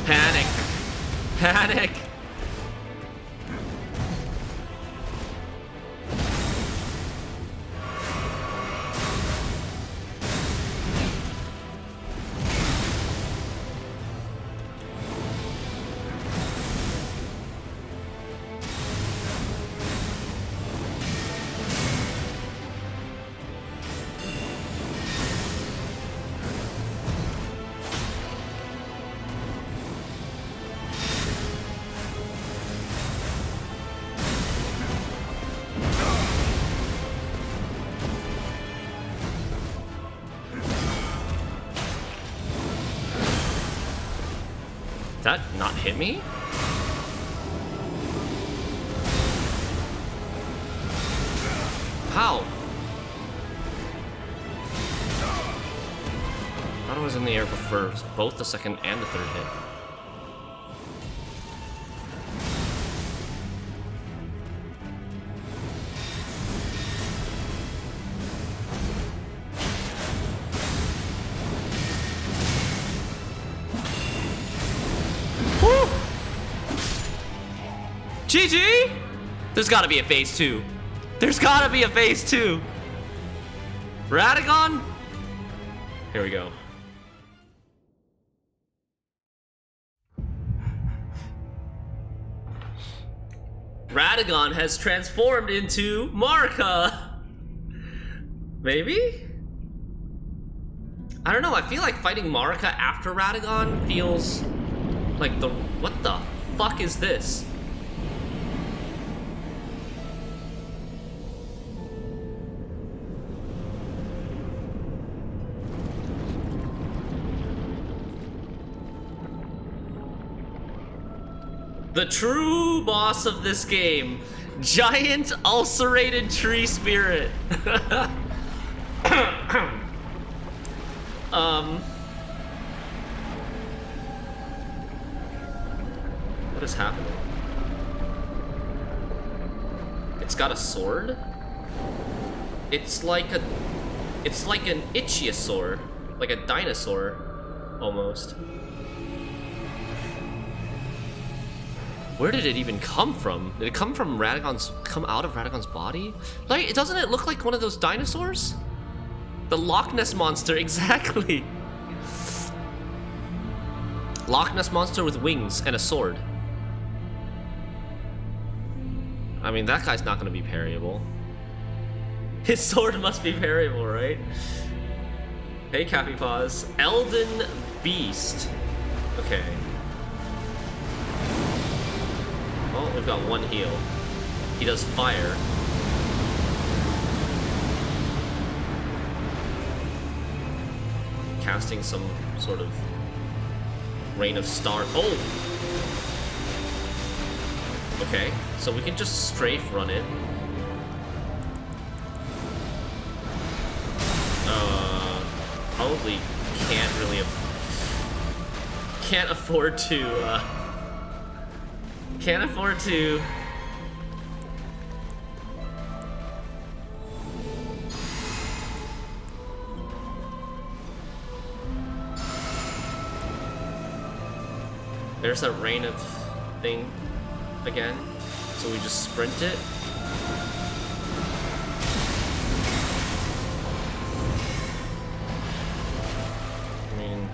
Panic! Panic! Did that not hit me? How? I thought I was in the air for both the second and the third hit. GG! There's gotta be a phase 2. There's gotta be a phase 2. Radagon? Here we go. Radagon has transformed into Marika. Maybe? I don't know, I feel like fighting Marika after Radagon feels like the... What the fuck is this? The true boss of this game, giant ulcerated tree spirit. What is happening? It's got a sword? It's like an ichthyosaur, like a dinosaur, almost. Where did it even come from? Did it come out of Radagon's body? Like, doesn't it look like one of those dinosaurs? The Loch Ness Monster, exactly. Loch Ness Monster with wings and a sword. I mean, that guy's not gonna be parryable. His sword must be parryable, right? Hey, Cappy Paws. Elden Beast. Okay. Oh, we've got one heal. He does fire. Casting some sort of rain of star. Oh! Okay, so we can just strafe run it. Probably can't afford to, Can't afford to... There's that rain of thing again. So we just sprint it. I mean,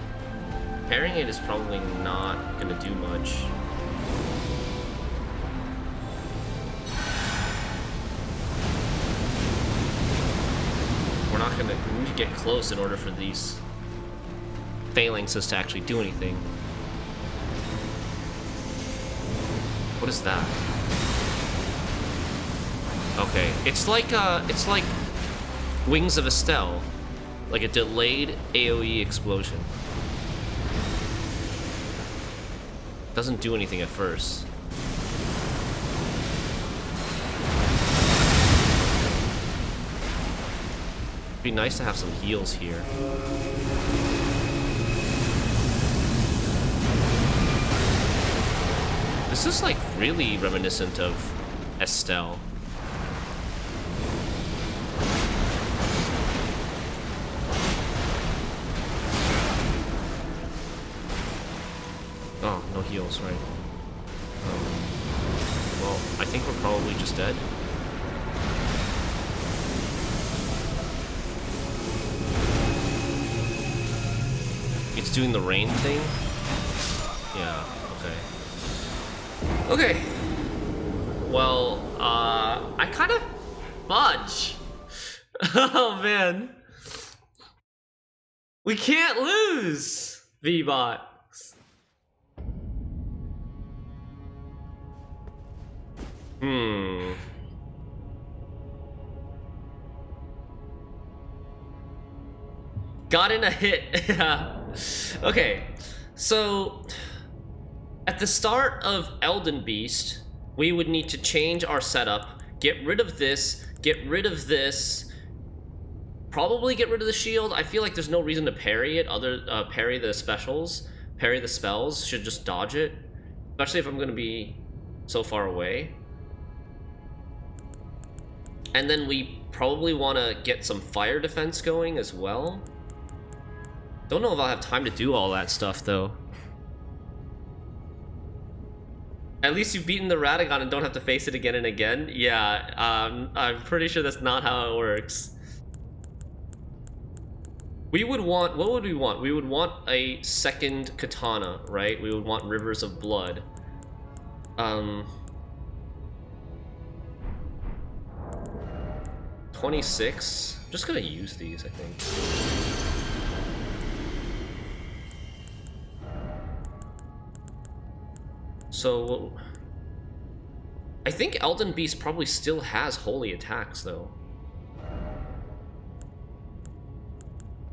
parrying it is probably not gonna do much. We need to get close in order for these phalanxes to actually do anything. What is that? Okay, it's like Wings of Estelle, like a delayed AoE explosion. Doesn't do anything at first. Be nice to have some heals here. This is like really reminiscent of Estelle. Oh, no heals, right? Well, I think we're probably just dead. It's doing the rain thing? Yeah, okay. Okay. Well, I kind of fudge. Oh, man. We can't lose, V-Bot. Got in a hit. Okay, so at the start of Elden Beast, we would need to change our setup, get rid of this, probably get rid of the shield. I feel like there's no reason to parry it, parry the specials, parry the spells, should just dodge it, especially if I'm gonna be so far away. And then we probably want to get some fire defense going as well. Don't know if I'll have time to do all that stuff, though. At least you've beaten the Radagon and don't have to face it again and again. Yeah, I'm pretty sure that's not how it works. We would want, what would we want? We would want a second katana, right? We would want Rivers of Blood. 26. I'm just gonna use these, I think. So, I think Elden Beast probably still has holy attacks, though.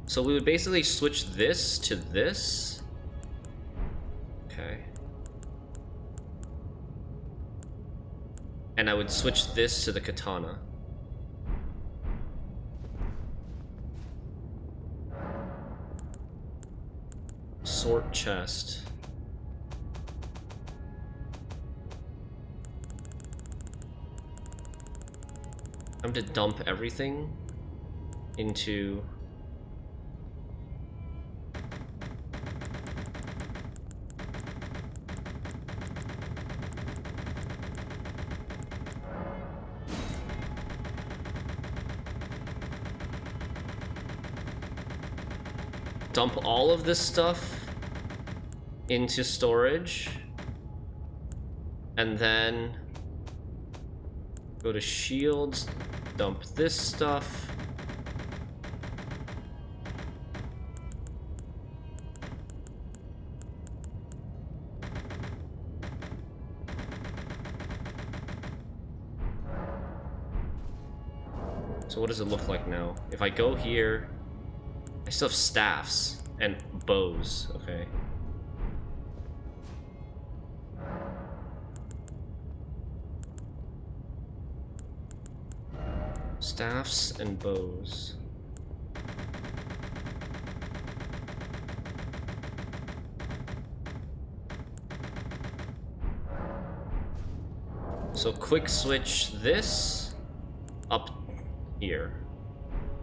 So we would basically switch this to this. Okay. And I would switch this to the katana. Sword chest. I'm to dump everything into... dump all of this stuff into storage, and then go to shields, dump this stuff. So what does it look like now? If I go here, I still have staffs and bows, okay. Staffs and bows. So quick switch this up here.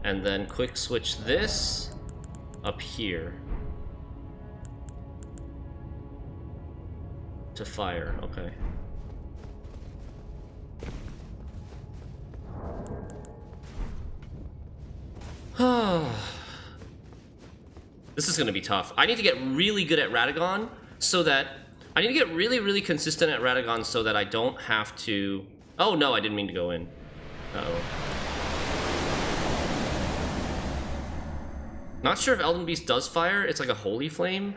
And then quick switch this up here. To fire, okay. This is gonna be tough. I need to get really good at Radagon so that... I need to get really, really consistent at Radagon so that I don't have to... Oh no, I didn't mean to go in. Uh-oh. Not sure if Elden Beast does fire. It's like a holy flame.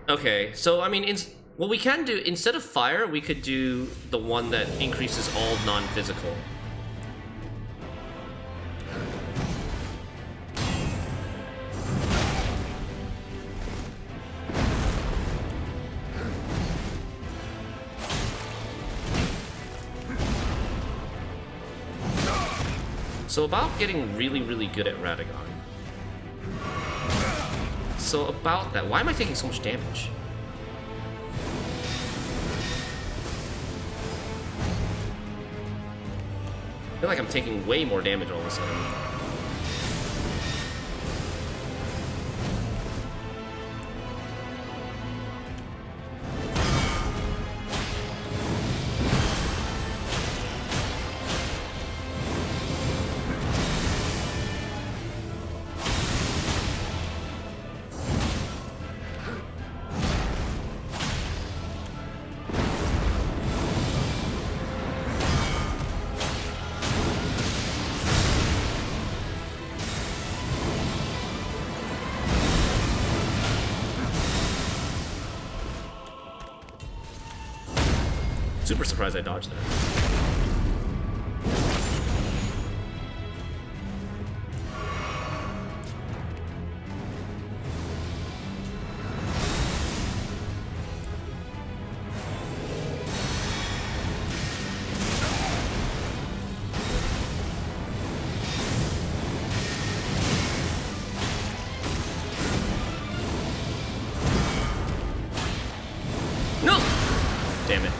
Okay, so I mean, what we can do, instead of fire, we could do the one that increases all non-physical. So about getting really, really good at Radagon. So about that, why am I taking so much damage? I feel like I'm taking way more damage all of a sudden. Super surprised I dodged that. No! Damn it.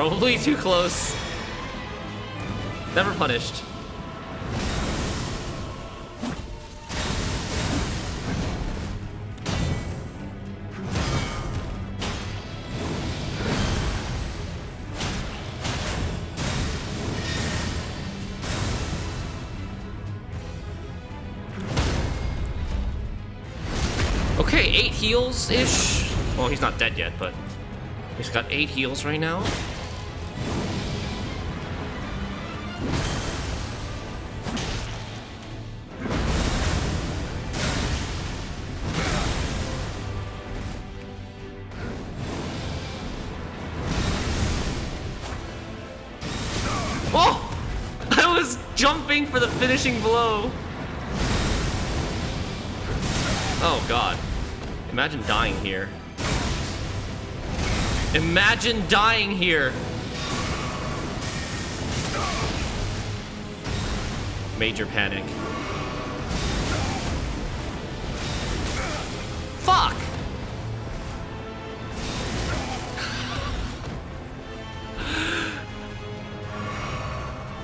Probably too close. Never punished. Okay, 8 heals-ish. Well, he's not dead yet, but he's got 8 heals right now. Oh! I was jumping for the finishing blow. Oh, God. Imagine dying here. Imagine dying here. Major panic. Fuck!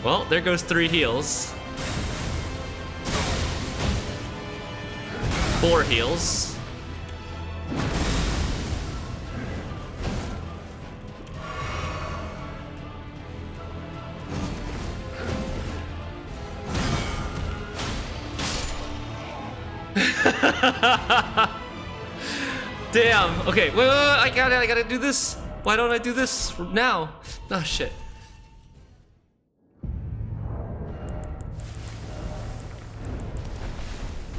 Well, there goes 3 heals. 4 heals. Damn. Okay, wait, I gotta do this. Why don't I do this now? Oh, shit.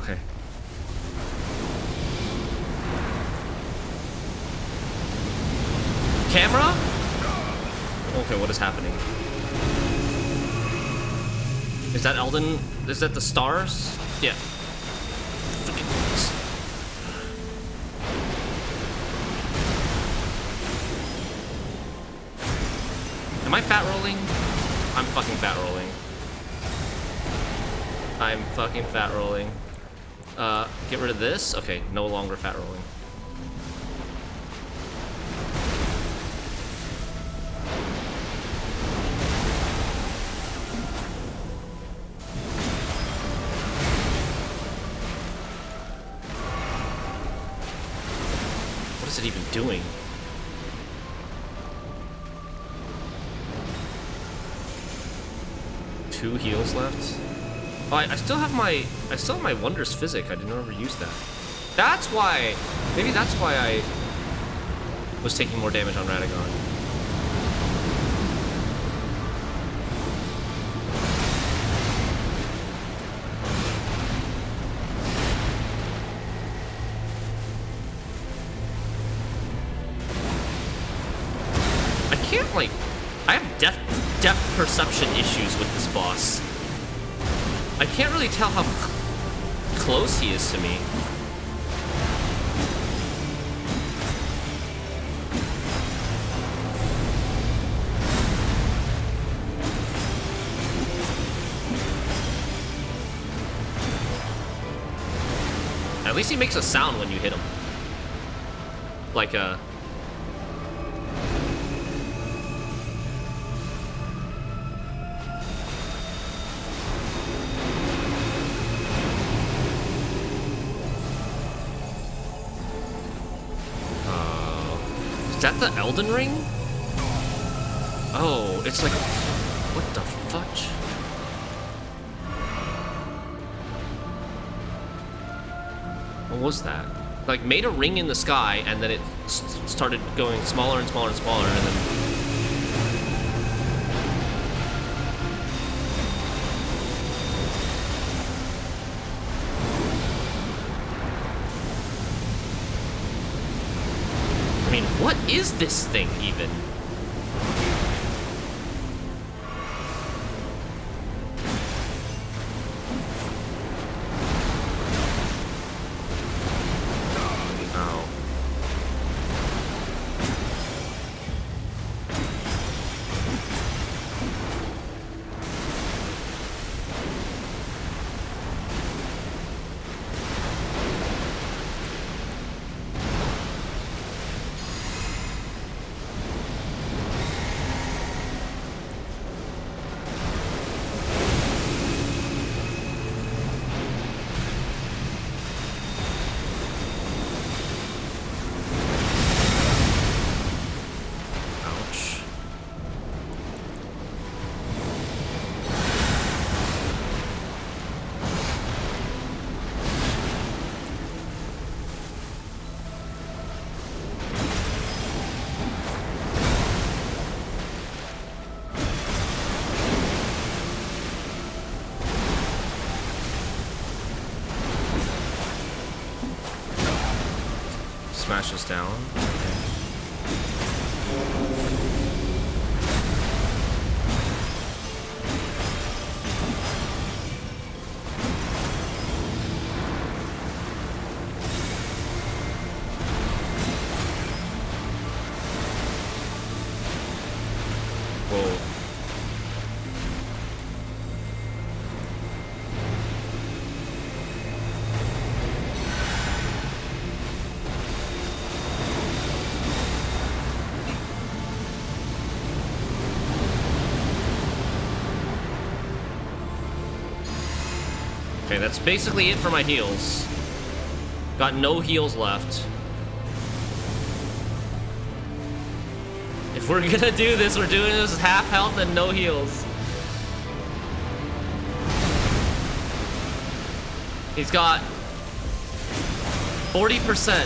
Okay. Camera? Okay, what is happening? Is that Elden? Is that the stars? Yeah. Am I fat rolling? I'm fucking fat rolling. I'm fucking fat rolling. Get rid of this? Okay, no longer fat rolling. What is it even doing? Two heals left. Oh, I still have my Wondrous Physic. I didn't ever use that. That's why. Maybe that's why I was taking more damage on Radagon. I can't like. I have depth perception issues with this boss. I can't really tell how close he is to me. At least he makes a sound when you hit him. Like a... Is that the Elden Ring? Oh, it's like... What the fudge? What was that? Like, made a ring in the sky, and then it started going smaller and smaller and smaller, and then... I mean, what is this thing, even? Oh. Smash this down. Whoa. Okay, that's basically it for my heals. Got no heals left. If we're gonna do this, we're doing this half health and no heals. He's got 40%.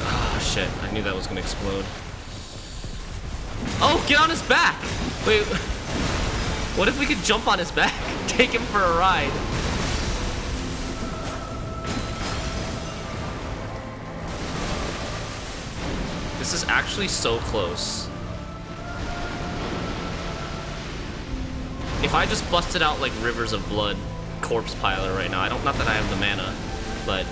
Ah, shit. I knew that was gonna explode. Oh, get on his back! Wait, what if we could jump on his back? Take him for a ride. This is actually so close. If I just busted out like rivers of blood corpse piler right now, not that I have the mana, but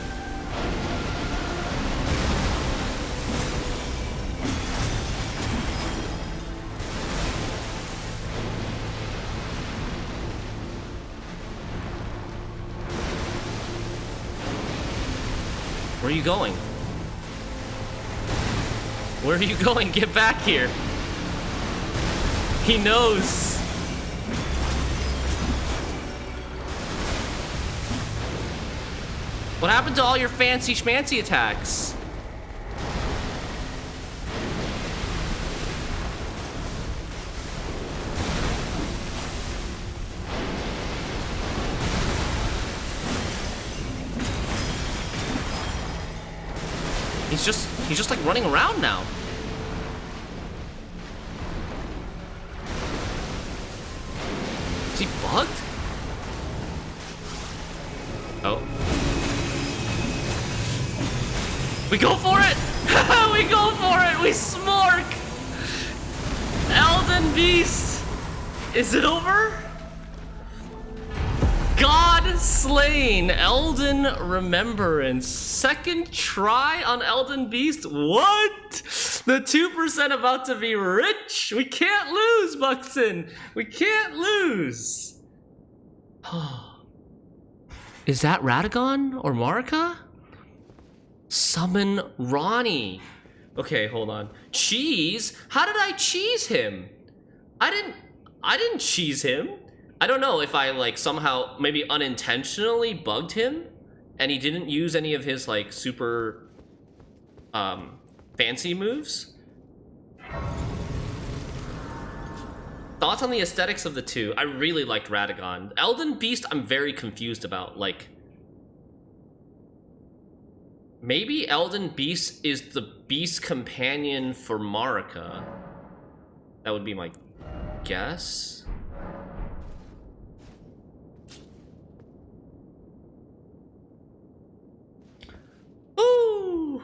where are you going? Where are you going? Get back here. He knows. What happened to all your fancy schmancy attacks? He's just like running around now. Is he bugged? Oh. We go for it! We go for it! We smork! Elden Beast! Is it over? God slain! Elden Remembrance. Second try on Elden Beast? What? The 2% about to be rich? We can't lose, Buxton! We can't lose! Is that Radagon or Marika? Summon Ronnie. Okay, hold on. Cheese? How did I cheese him? I didn't cheese him. I don't know if I like somehow maybe unintentionally bugged him and he didn't use any of his like super fancy moves. Thoughts on the aesthetics of the two? I really liked Radagon. Elden Beast I'm very confused about. Like, maybe Elden Beast is the beast companion for Marika. That would be my guess. Ooh!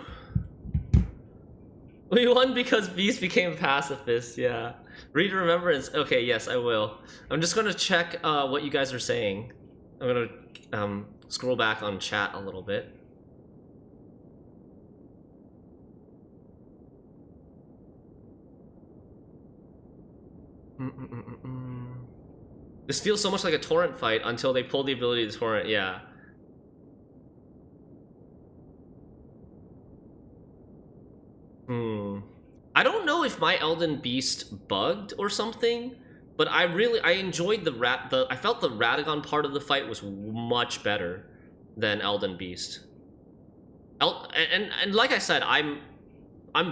We won because Beast became pacifist, yeah. Read Remembrance. Okay, yes, I will. I'm just gonna check what you guys are saying. I'm gonna scroll back on chat a little bit. This feels so much like a torrent fight until they pull the ability to torrent, yeah. I don't know if my Elden Beast bugged or something, but I enjoyed I felt the Radagon part of the fight was much better than Elden Beast. And like I said, I'm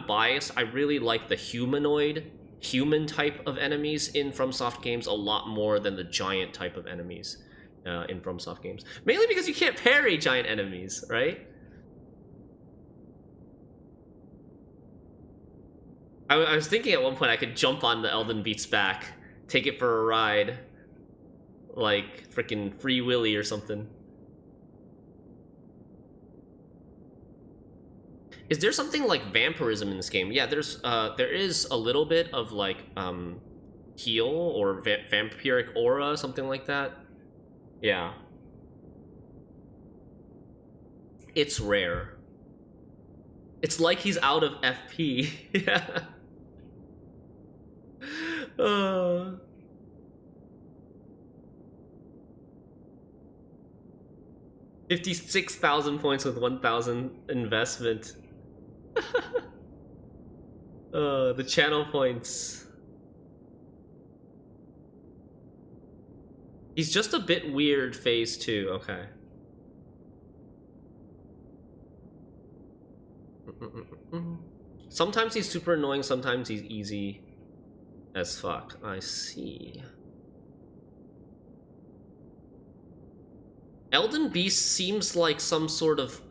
biased. I really like the human type of enemies in FromSoft games a lot more than the giant type of enemies in FromSoft games. Mainly because you can't parry giant enemies, right? I was thinking at one point I could jump on the Elden Beast's back, take it for a ride, like freaking Free Willy or something. Is there something like vampirism in this game? Yeah, there is a little bit of like heal or vampiric aura, something like that. Yeah. It's rare. It's like he's out of FP. Yeah. 56,000 points with 1,000 investment. The channel points. He's just a bit weird phase 2, okay. Sometimes he's super annoying, sometimes he's easy as fuck. I see. Elden Beast seems like some sort of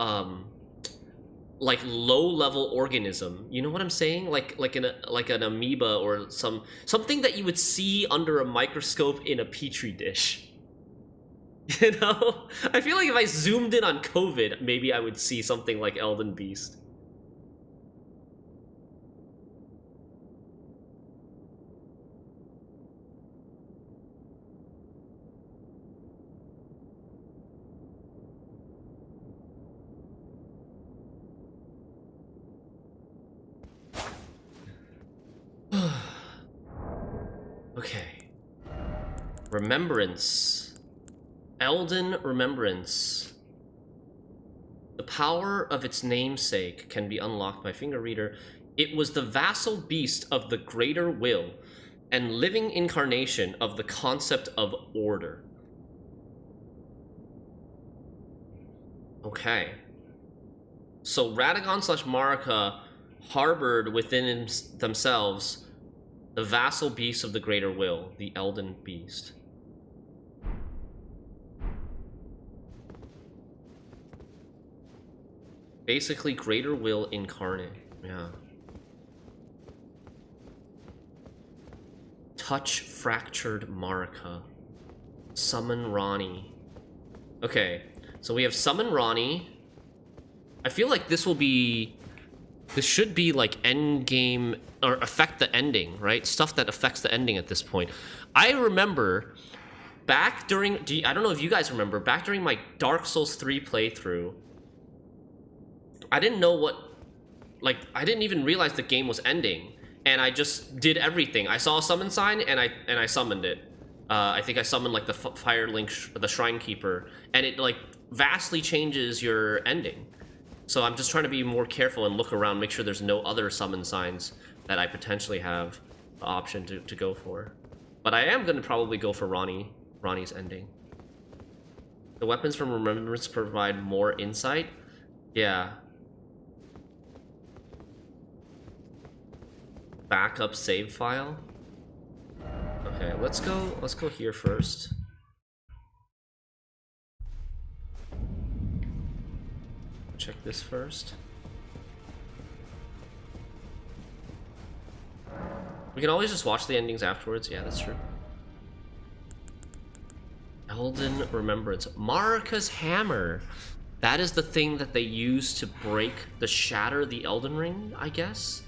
like low-level organism. You know what I'm saying? Like an amoeba or something that you would see under a microscope in a petri dish. You know? I feel like if I zoomed in on COVID, maybe I would see something like Elden Beast. Okay. Remembrance. Elden Remembrance. The power of its namesake can be unlocked by finger reader. It was the vassal beast of the greater will and living incarnation of the concept of order. Okay. So Radagon / Marika harbored within themselves the vassal beast of the greater will, the Elden Beast. Basically, greater will incarnate. Yeah. Touch fractured Marika. Summon Ronnie. Okay, so we have summon Ronnie. I feel like this should be like end game or affect the ending, right? Stuff that affects the ending at this point. I remember back during, I don't know if you guys remember, back during my Dark Souls 3 playthrough, I didn't know what, like, I didn't even realize the game was ending, and I just did everything. I saw a summon sign, and I summoned it. I think I summoned, like, the Fire Link, the Shrine Keeper, and it, like, vastly changes your ending. So I'm just trying to be more careful and look around, make sure there's no other summon signs that I potentially have the option to go for. But I am going to probably go for Ronnie's ending. The weapons from Remembrance provide more insight. Yeah. Backup save file. Okay, let's go here first. Check this first. We can always just watch the endings afterwards. Yeah, that's true. Elden Remembrance. Marika's hammer. That is the thing that they use to shatter the Elden Ring, I guess?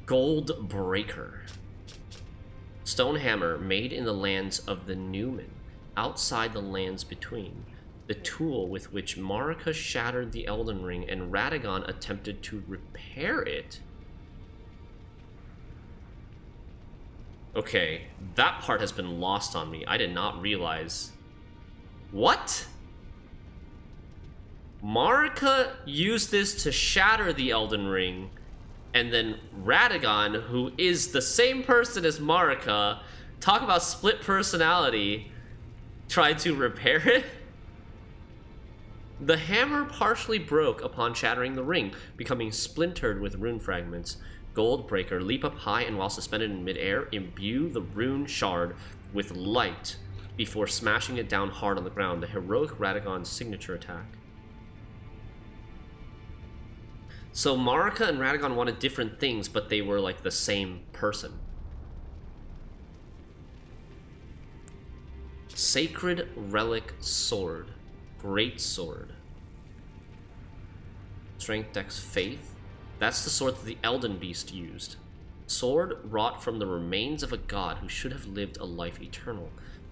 Gold Breaker. Stone hammer made in the lands of the Newman, outside the lands between. The tool with which Marika shattered the Elden Ring and Radagon attempted to repair it. Okay, that part has been lost on me. I did not realize. What? Marika used this to shatter the Elden Ring, and then Radagon, who is the same person as Marika, talk about split personality, tried to repair it? The hammer partially broke upon shattering the ring, becoming splintered with rune fragments. Gold Breaker, leap up high and while suspended in midair, imbue the rune shard with light before smashing it down hard on the ground. The heroic Radagon's signature attack. So Marika and Radagon wanted different things, but they were like the same person. Sacred Relic Sword. Great Sword. strength, dex, faith. That's the sword that the Elden beast used. Sword wrought from the remains of a god who should have lived a life eternal.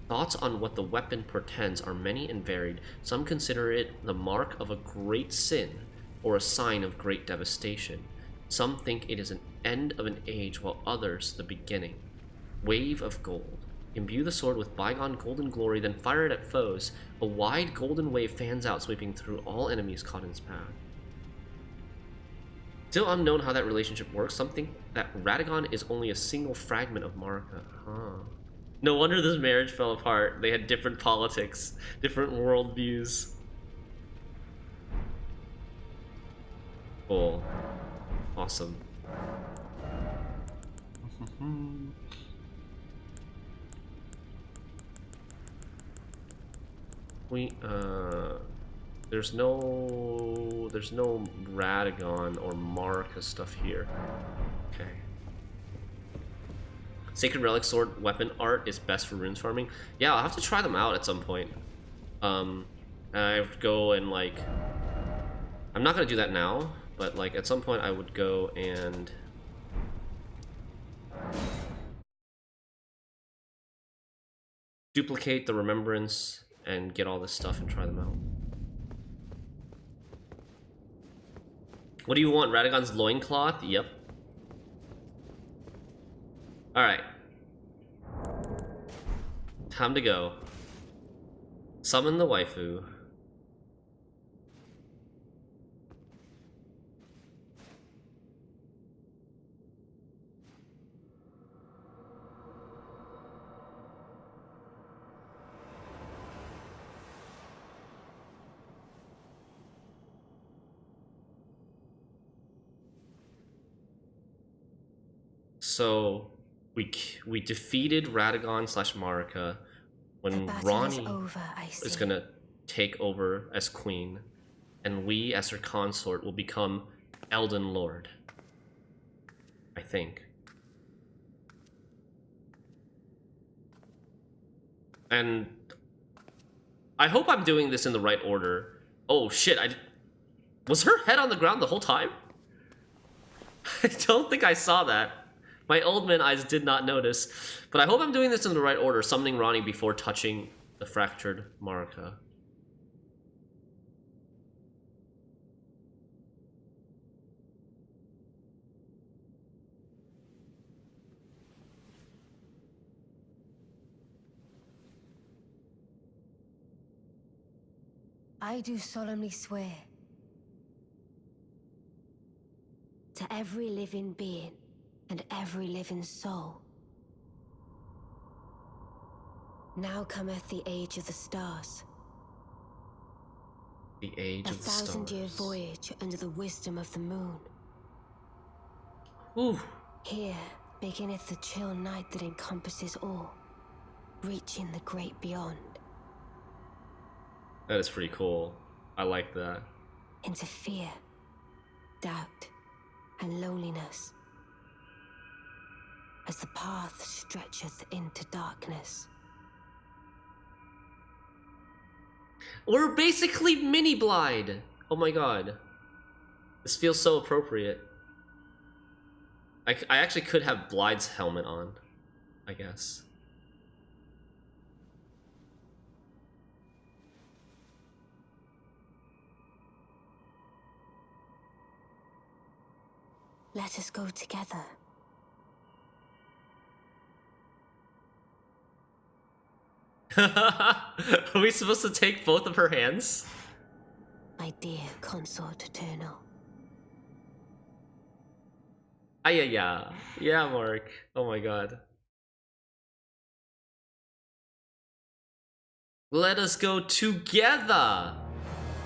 Thoughts on what the weapon portends are many and varied. Some consider it the mark of a great sin or a sign of great devastation. Some think it is an end of an age, while others the beginning. Wave of gold. Imbue the sword with bygone golden glory, then fire it at foes. A wide golden wave fans out, sweeping through all enemies caught in its path. Still unknown how that relationship works. Something that Radagon is only a single fragment of Marika. Huh. No wonder this marriage fell apart. They had different politics, different worldviews. Cool. Awesome. There's no Radagon or Marika stuff here. Okay. Sacred Relic sword weapon art is best for runes farming. Yeah, I'll have to try them out at some point. I would go and like, I'm not gonna do that now, but like at some point I would go and duplicate the remembrance and get all this stuff and try them out. What do you want? Radagon's loincloth? Yep. Alright. Time to go. Summon the waifu. So we defeated Radagon / Marika when Ronnie is gonna take over as queen, and we as her consort will become Elden Lord. I think. And I hope I'm doing this in the right order. Oh shit, was her head on the ground the whole time? I don't think I saw that. My old man eyes did not notice, but I hope I'm doing this in the right order, summoning Ronnie before touching the fractured Marika. I do solemnly swear to every living being and every living soul. Now cometh the age of the stars. The age of the stars. A 1,000-year voyage under the wisdom of the moon. Ooh. Here beginneth the chill night that encompasses all, reaching the great beyond. That is pretty cool. I like that. Into fear, doubt, and loneliness. As the path stretcheth into darkness. We're basically mini Blide. Oh my god. This feels so appropriate. I actually could have Blide's helmet on, I guess. Let us go together. Are we supposed to take both of her hands? My dear consort eternal. Yeah. Yeah, Mark. Oh my god. Let us go together!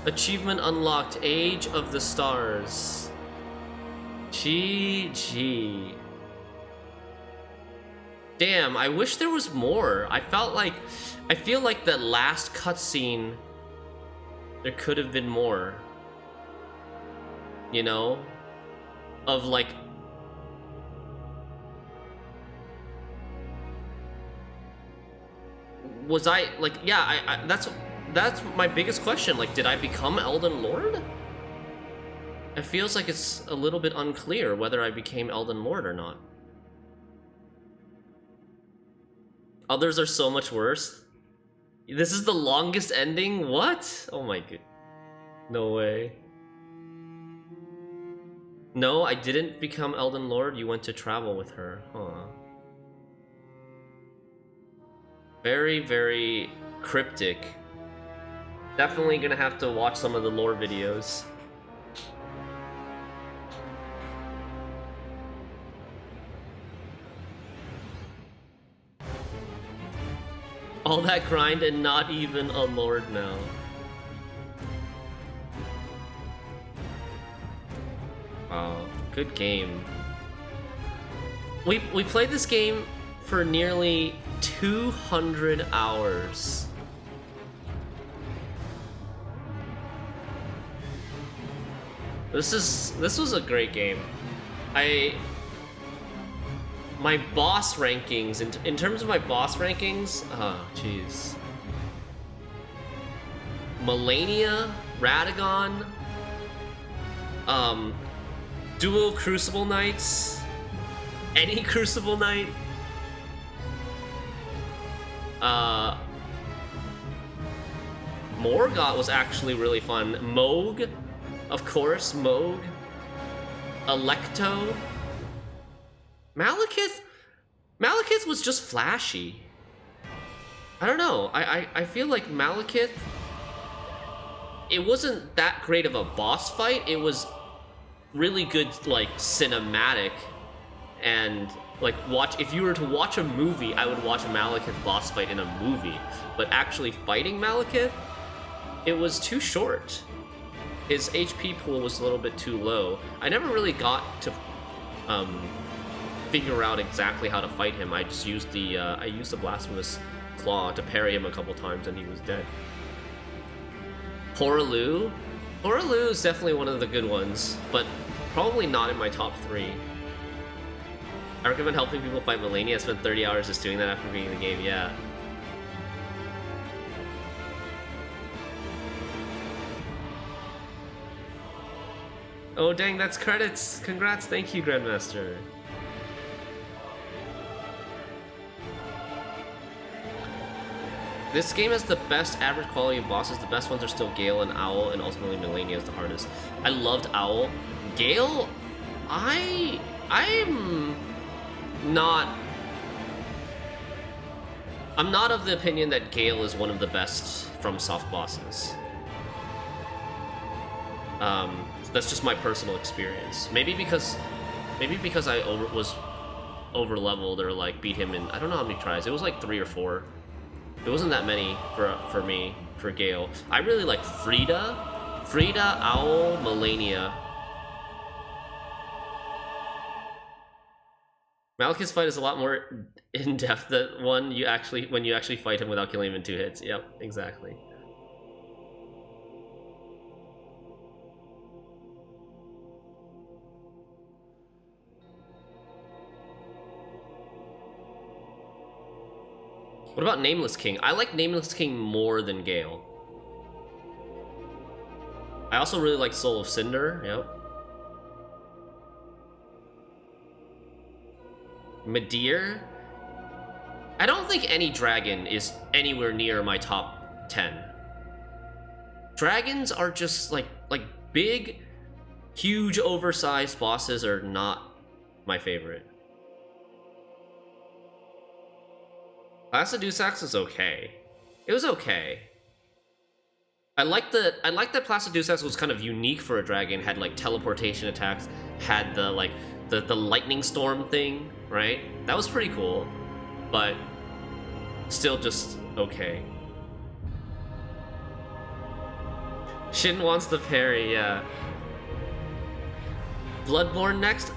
Achievement unlocked. Age of the Stars. GG. Damn, I wish there was more. I feel like that last cutscene, there could have been more. You know? Of like... Was I, like, yeah, that's my biggest question. Like, did I become Elden Lord? it feels like it's a little bit unclear whether I became Elden Lord or not. Others are so much worse. This is the longest ending? What? Oh my god. No way. No, I didn't become Elden Lord. You went to travel with her. Huh. Very, very cryptic. Definitely gonna have to watch some of the lore videos. All that grind and not even a lord now. Wow, good game. We played this game for nearly 200 hours. This was a great game. My boss rankings, in terms of my boss rankings, jeez. Melania, Radagon, Dual Crucible Knights, any Crucible Knight, Morgott was actually really fun. Moog, of course, Moog, Electo. Malekith was just flashy. I don't know. I feel like Malekith, it wasn't that great of a boss fight. It was really good, like, cinematic, and like, if you were to watch a movie, I would watch a Malekith boss fight in a movie. But actually fighting Malekith, it was too short. His HP pool was a little bit too low. I never really got to figure out exactly how to fight him. I just used the Blasphemous Claw to parry him a couple times and he was dead. Horaloo? Horaloo is definitely one of the good ones, but probably not in my top 3. I recommend helping people fight Melania. I spent 30 hours just doing that after beating the game, yeah. Oh dang, that's credits! Congrats, thank you, Grandmaster. This game has the best average quality of bosses. The best ones are still Gale and Owl, and ultimately Melania is the hardest. I loved Owl. Gale, I'm not of the opinion that Gale is one of the best FromSoft bosses. That's just my personal experience. Maybe because I was over leveled or like beat him in, I don't know how many tries. It was like 3 or 4. It wasn't that many for me, for Gale. I really like Frida, Owl, Melania. Malekith's fight is a lot more in-depth than when you actually fight him without killing him in 2 hits. Yep, exactly. What about Nameless King? I like Nameless King more than Gale. I also really like Soul of Cinder, yep. Midir? I don't think any dragon is anywhere near my top 10. Dragons are just like big, huge, oversized bosses are not my favorite. Placidusax is okay. It was okay. I like that Placidusax was kind of unique for a dragon, had like teleportation attacks, had the like the lightning storm thing, right? That was pretty cool, but still just okay. Shin wants the parry, yeah. Bloodborne next?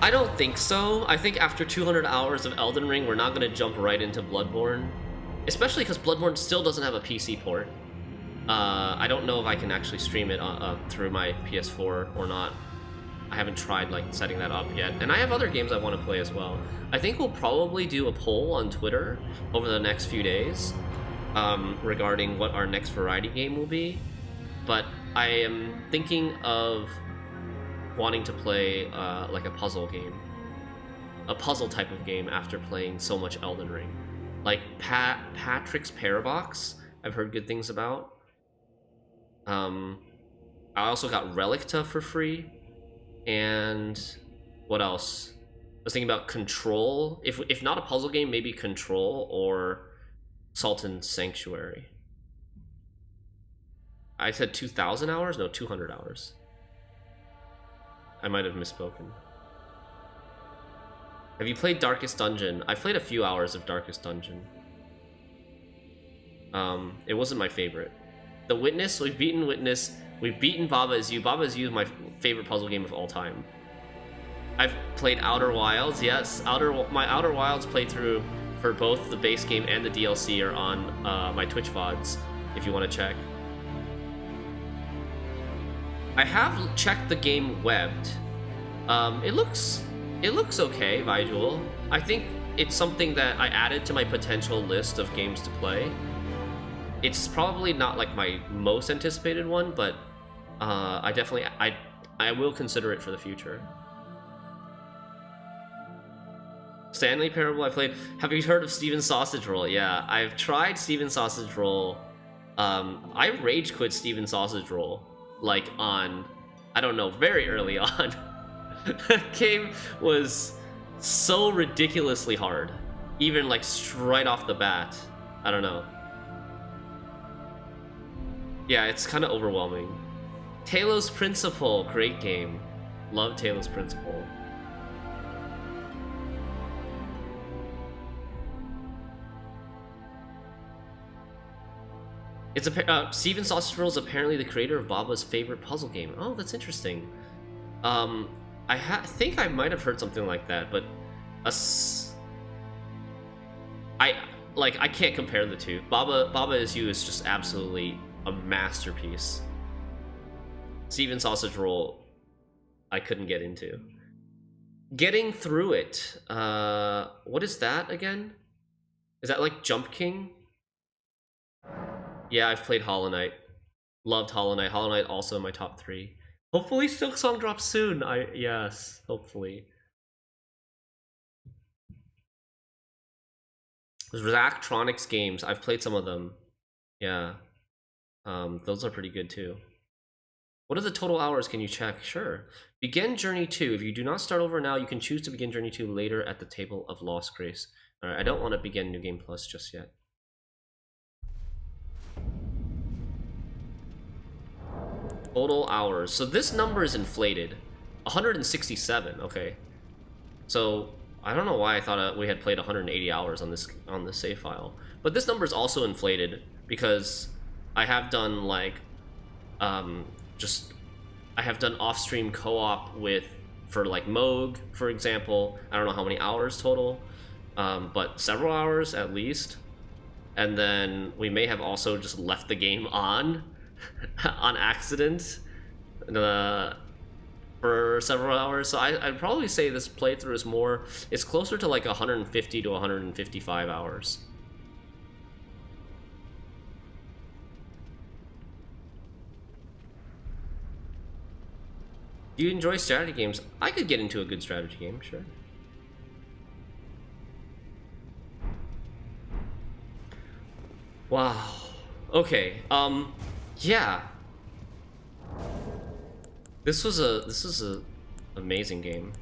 I don't think so. I think after 200 hours of Elden Ring, we're not going to jump right into Bloodborne. Especially because Bloodborne still doesn't have a PC port. I don't know if I can actually stream it through my PS4 or not. I haven't tried like setting that up yet. And I have other games I want to play as well. I think we'll probably do a poll on Twitter over the next few days regarding what our next variety game will be. but I am thinking of wanting to play like a puzzle game, a puzzle type of game after playing so much Elden Ring, like Patrick's Parabox. I've heard good things about. I also got Relicta for free, and what else? I was thinking about Control. If not a puzzle game, maybe Control or Sultan Sanctuary. I said 2,000 hours? No, 200 hours. I might have misspoken. Have you played Darkest Dungeon? I've played a few hours of Darkest Dungeon. It wasn't my favorite. The Witness, we've beaten Witness. We've beaten Baba Is You. Baba Is You is my favorite puzzle game of all time. I've played Outer Wilds, yes. My Outer Wilds playthrough for both the base game and the DLC are on my Twitch VODs, if you want to check. I have checked the game webbed. It looks okay, Vigil. I think it's something that I added to my potential list of games to play. It's probably not like my most anticipated one, but I definitely I will consider it for the future. Stanley Parable I played. Have you heard of Steven's Sausage Roll? Yeah, I've tried Steven's Sausage Roll. I rage quit Steven's Sausage Roll like on, I don't know, very early on. That game was so ridiculously hard, even like right off the bat. I don't know. Yeah, it's kind of overwhelming. Talos Principle, great game. Love Talos Principle. It's Steven Sausage Roll is apparently the creator of Baba's favorite puzzle game. Oh, that's interesting. I think I might have heard something like that, but I can't compare the two. Baba Is You is just absolutely a masterpiece. Steven Sausage Roll, I couldn't get into. Getting Through It. What is that again? Is that like Jump King? Yeah, I've played Hollow Knight. Loved Hollow Knight. Hollow Knight also in my top 3. Hopefully Silksong drops soon. Yes, hopefully. There's Zachtronics games. I've played some of them. Yeah. Those are pretty good too. What are the total hours? Can you check? Sure. Begin Journey 2. If you do not start over now, you can choose to begin Journey 2 later at the Table of Lost Grace. Alright, I don't want to begin New Game Plus just yet. Total hours. So this number is inflated. 167. Okay. So I don't know why I thought we had played 180 hours on this save file, but this number is also inflated because I have done like I have done off-stream co-op for like Moog, for example. I don't know how many hours total, but several hours at least. And then we may have also just left the game on accident for several hours. So I'd probably say this playthrough is it's closer to like 150 to 155 hours. Do you enjoy strategy games? I could get into a good strategy game, sure. Wow. Okay. Yeah. This is a amazing game.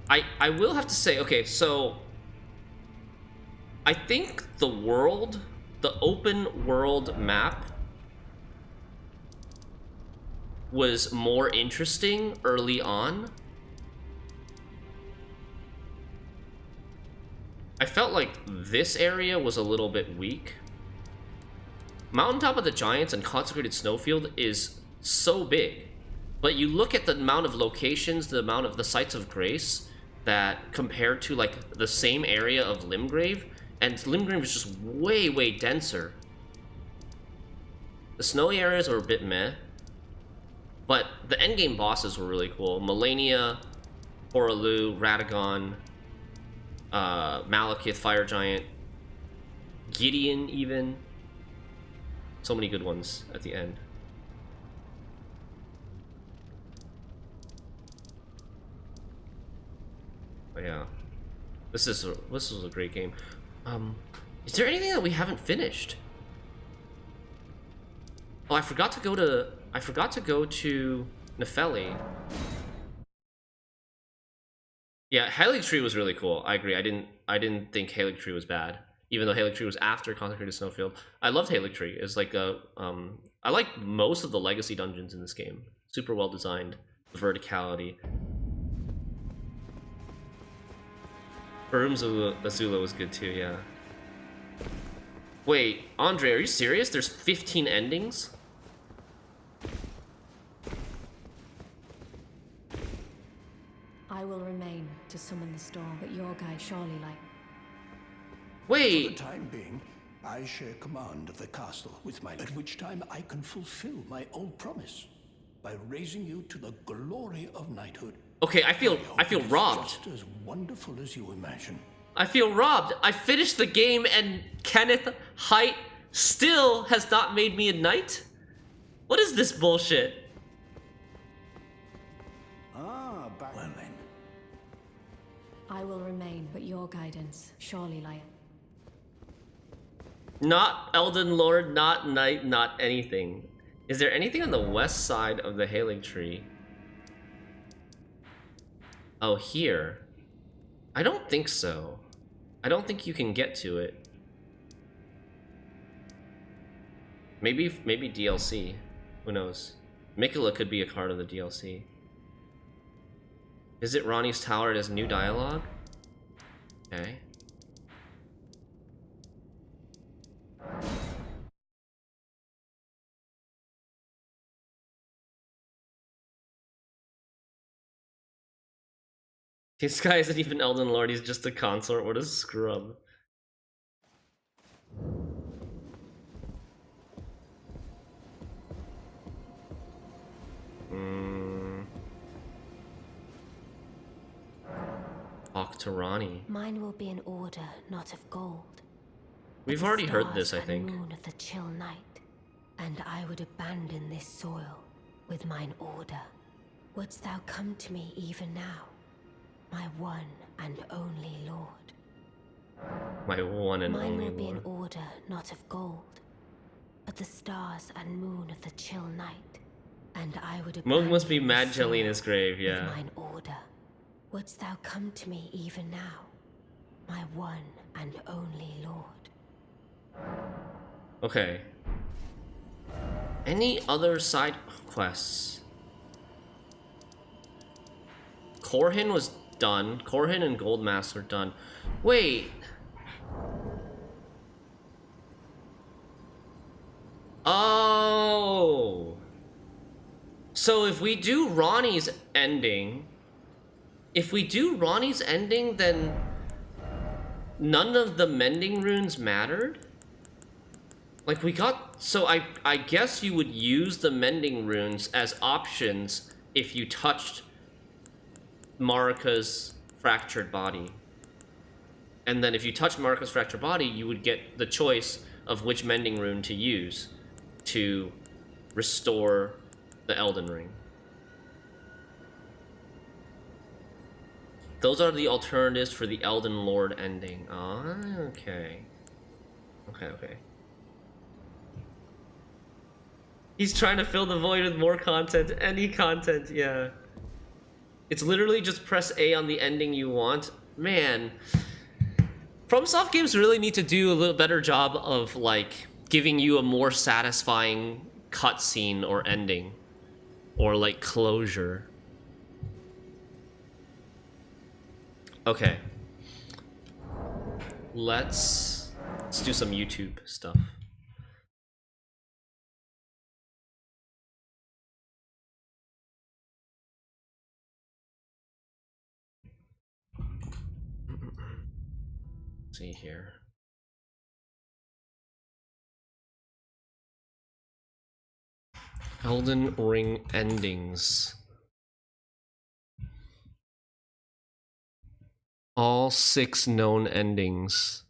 I will have to say, okay, so I think the open world map was more interesting early on. I felt like this area was a little bit weak. Mountaintop of the Giants and Consecrated Snowfield is so big, but you look at the amount of locations, the amount of the sites of grace that compared to like the same area of Limgrave, and Limgrave is just way denser. The snowy areas are a bit meh, but the endgame bosses were really cool. Melania, Horalu, Radagon, Malekith, Fire Giant. Gideon, even. So many good ones at the end. But yeah, this was a great game. Is there anything that we haven't finished? Oh, I forgot to go to Nefeli. Yeah, Haligtree was really cool. I agree. I didn't think Haligtree was bad, even though Haligtree was after Consecrated Snowfield. I loved Haligtree. It's like a I like most of the legacy dungeons in this game. Super well designed, the verticality. Farum Azula was good too. Yeah. Wait, Andre, are you serious? There's 15 endings? I will remain to summon the storm, but your guide surely light. Wait. For the time being, I share command of the castle with my, at which time I can fulfill my old promise by raising you to the glory of knighthood. Okay, I feel robbed. Just as wonderful as you imagine. I feel robbed. I finished the game and Kenneth Height still has not made me a knight? What is this bullshit? Well then. I will remain, but your guidance surely light. Not Elden Lord, not knight, not anything. Is there anything on the west side of the Haligtree? Oh, here. I don't think so. I don't think you can get to it. Maybe DLC. Who knows? Mikula could be a part of the DLC. Visit Ronnie's Tower. It has new dialogue. Okay. This guy isn't even Elden Lord, he's just a consort. What a scrub. Talk to Ronnie. Mine will be an order, not of gold. We've already heard this, I think. Moon of the chill night, and I would abandon this soil with mine order. Wouldst thou come to me even now, my one and only lord? My one and Mine only will be an lord. order, not of gold, but the stars and moon of the chill night, and I would abandon Moog must be mad this jelly in soil his grave, with yeah. mine order. Wouldst thou come to me even now, my one and only lord? Okay. Any other side quests? Korhin was done. Korhin and Goldmask are done. Wait. Oh. So if we do Ronnie's ending, then none of the mending runes mattered? Like we got, so I guess you would use the mending runes as options if you touched Marika's fractured body. And then if you touch Marika's fractured body, you would get the choice of which mending rune to use to restore the Elden Ring. Those are the alternatives for the Elden Lord ending. Ah, okay. Okay. He's trying to fill the void with more content, any content, yeah. It's literally just press A on the ending you want. Man, FromSoft games really need to do a little better job of like giving you a more satisfying cutscene or ending, or like closure. Okay. Let's do some YouTube stuff. See here. Elden Ring endings. All 6 known endings.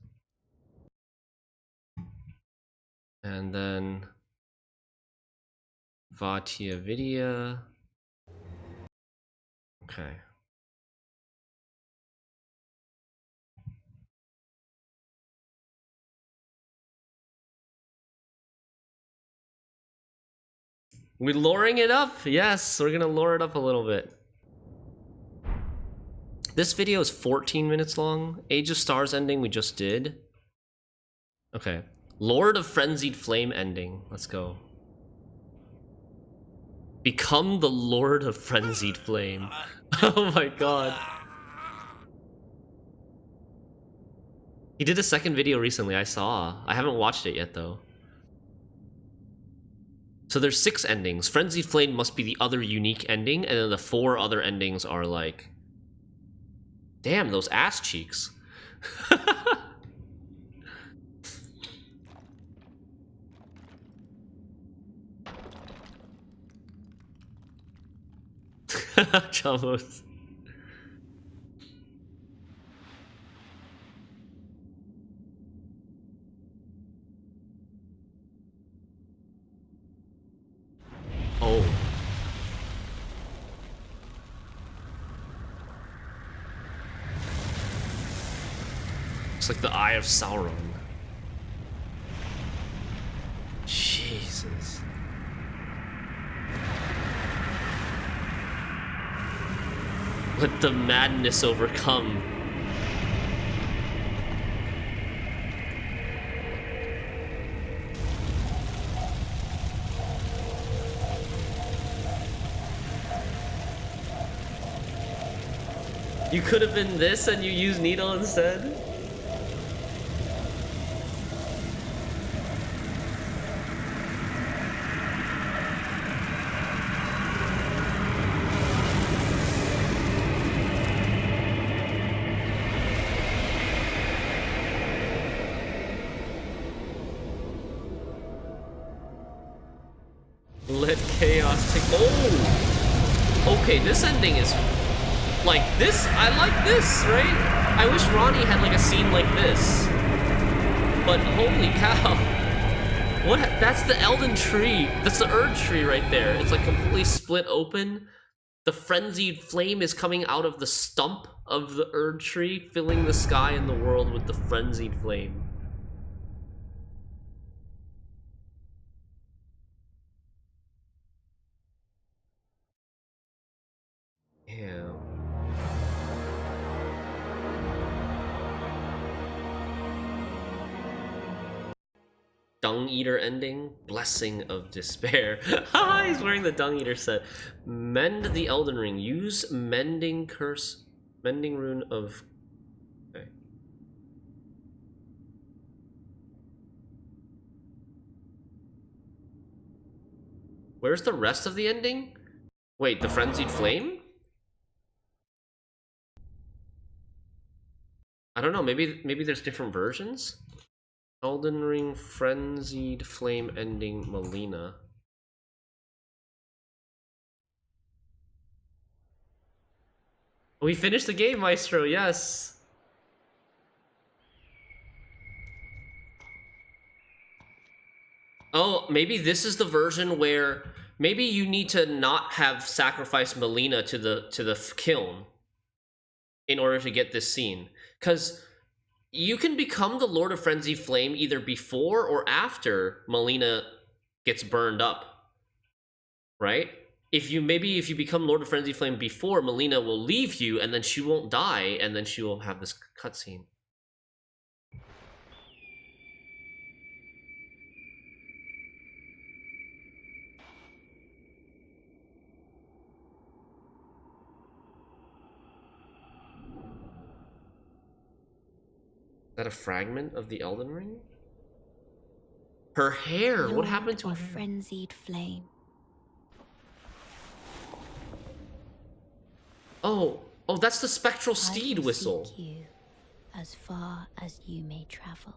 And then Vatia Vidya. Okay. We're lowering it up. Yes, we're gonna lower it up a little bit. This video is 14 minutes long. Age of Stars ending we just did. Okay. Lord of Frenzied Flame ending. Let's go. Become the Lord of Frenzied Flame. Oh my god. He did a second video recently, I saw. I haven't watched it yet though. So there's 6 endings. Frenzied Flame must be the other unique ending, and then the 4 other endings are like... Damn, those ass cheeks. Chavos. Oh. It's like the Eye of Sauron. Jesus. Let the madness overcome. You could have been this and you used Needle instead? Let chaos take... Oh! Okay, this ending is... Like this? I like this, right? I wish Ronnie had like a scene like this. But holy cow. What? That's the Elden tree. That's the Erd tree right there. It's like completely split open. The frenzied flame is coming out of the stump of the Erd tree, filling the sky and the world with the frenzied flame. Yeah. Dung Eater ending, Blessing of Despair. Haha, he's wearing the Dung Eater set. Mend the Elden Ring. Use Mending Curse, Mending Rune of... Okay. Where's the rest of the ending? Wait, the Frenzied Flame? I don't know, maybe there's different versions? Elden Ring Frenzied Flame ending Melina. We finished the game, Maestro, yes! Oh, maybe this is the version where maybe you need to not have sacrificed Melina to the kiln in order to get this scene. Because you can become the Lord of Frenzy Flame either before or after Melina gets burned up, right? If you become Lord of Frenzy Flame before, Melina will leave you, and then she won't die, and then she will have this cutscene. Is that a fragment of the Elden Ring? Her hair! Lord What happened to her of hair? frenzied flame. Oh, that's the spectral I steed will whistle. seek you as far as you may travel.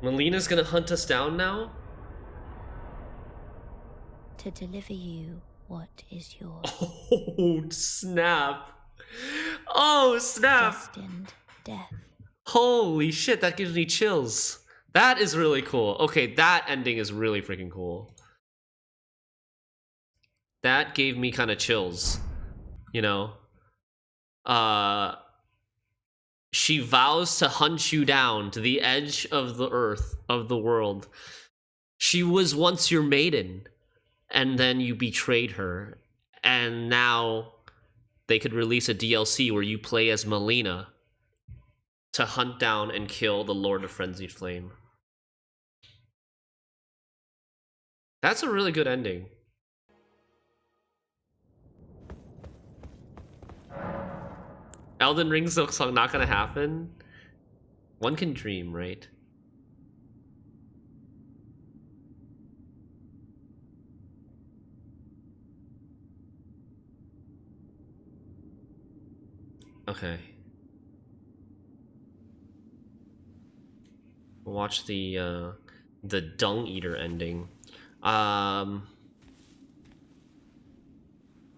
Melina's gonna hunt us down now? To deliver you what is yours. Oh, snap. Oh, snap. Destined death. Holy shit, that gives me chills. That is really cool. Okay, that ending is really freaking cool. That gave me kind of chills, you know? She vows to hunt you down to the edge of the earth, of the world. She was once your maiden, and then you betrayed her. And now they could release a DLC where you play as Melina to hunt down and kill the Lord of Frenzied Flame. That's a really good ending. Elden Ring's song not gonna happen? One can dream, right? Okay. We'll watch the Dung Eater ending.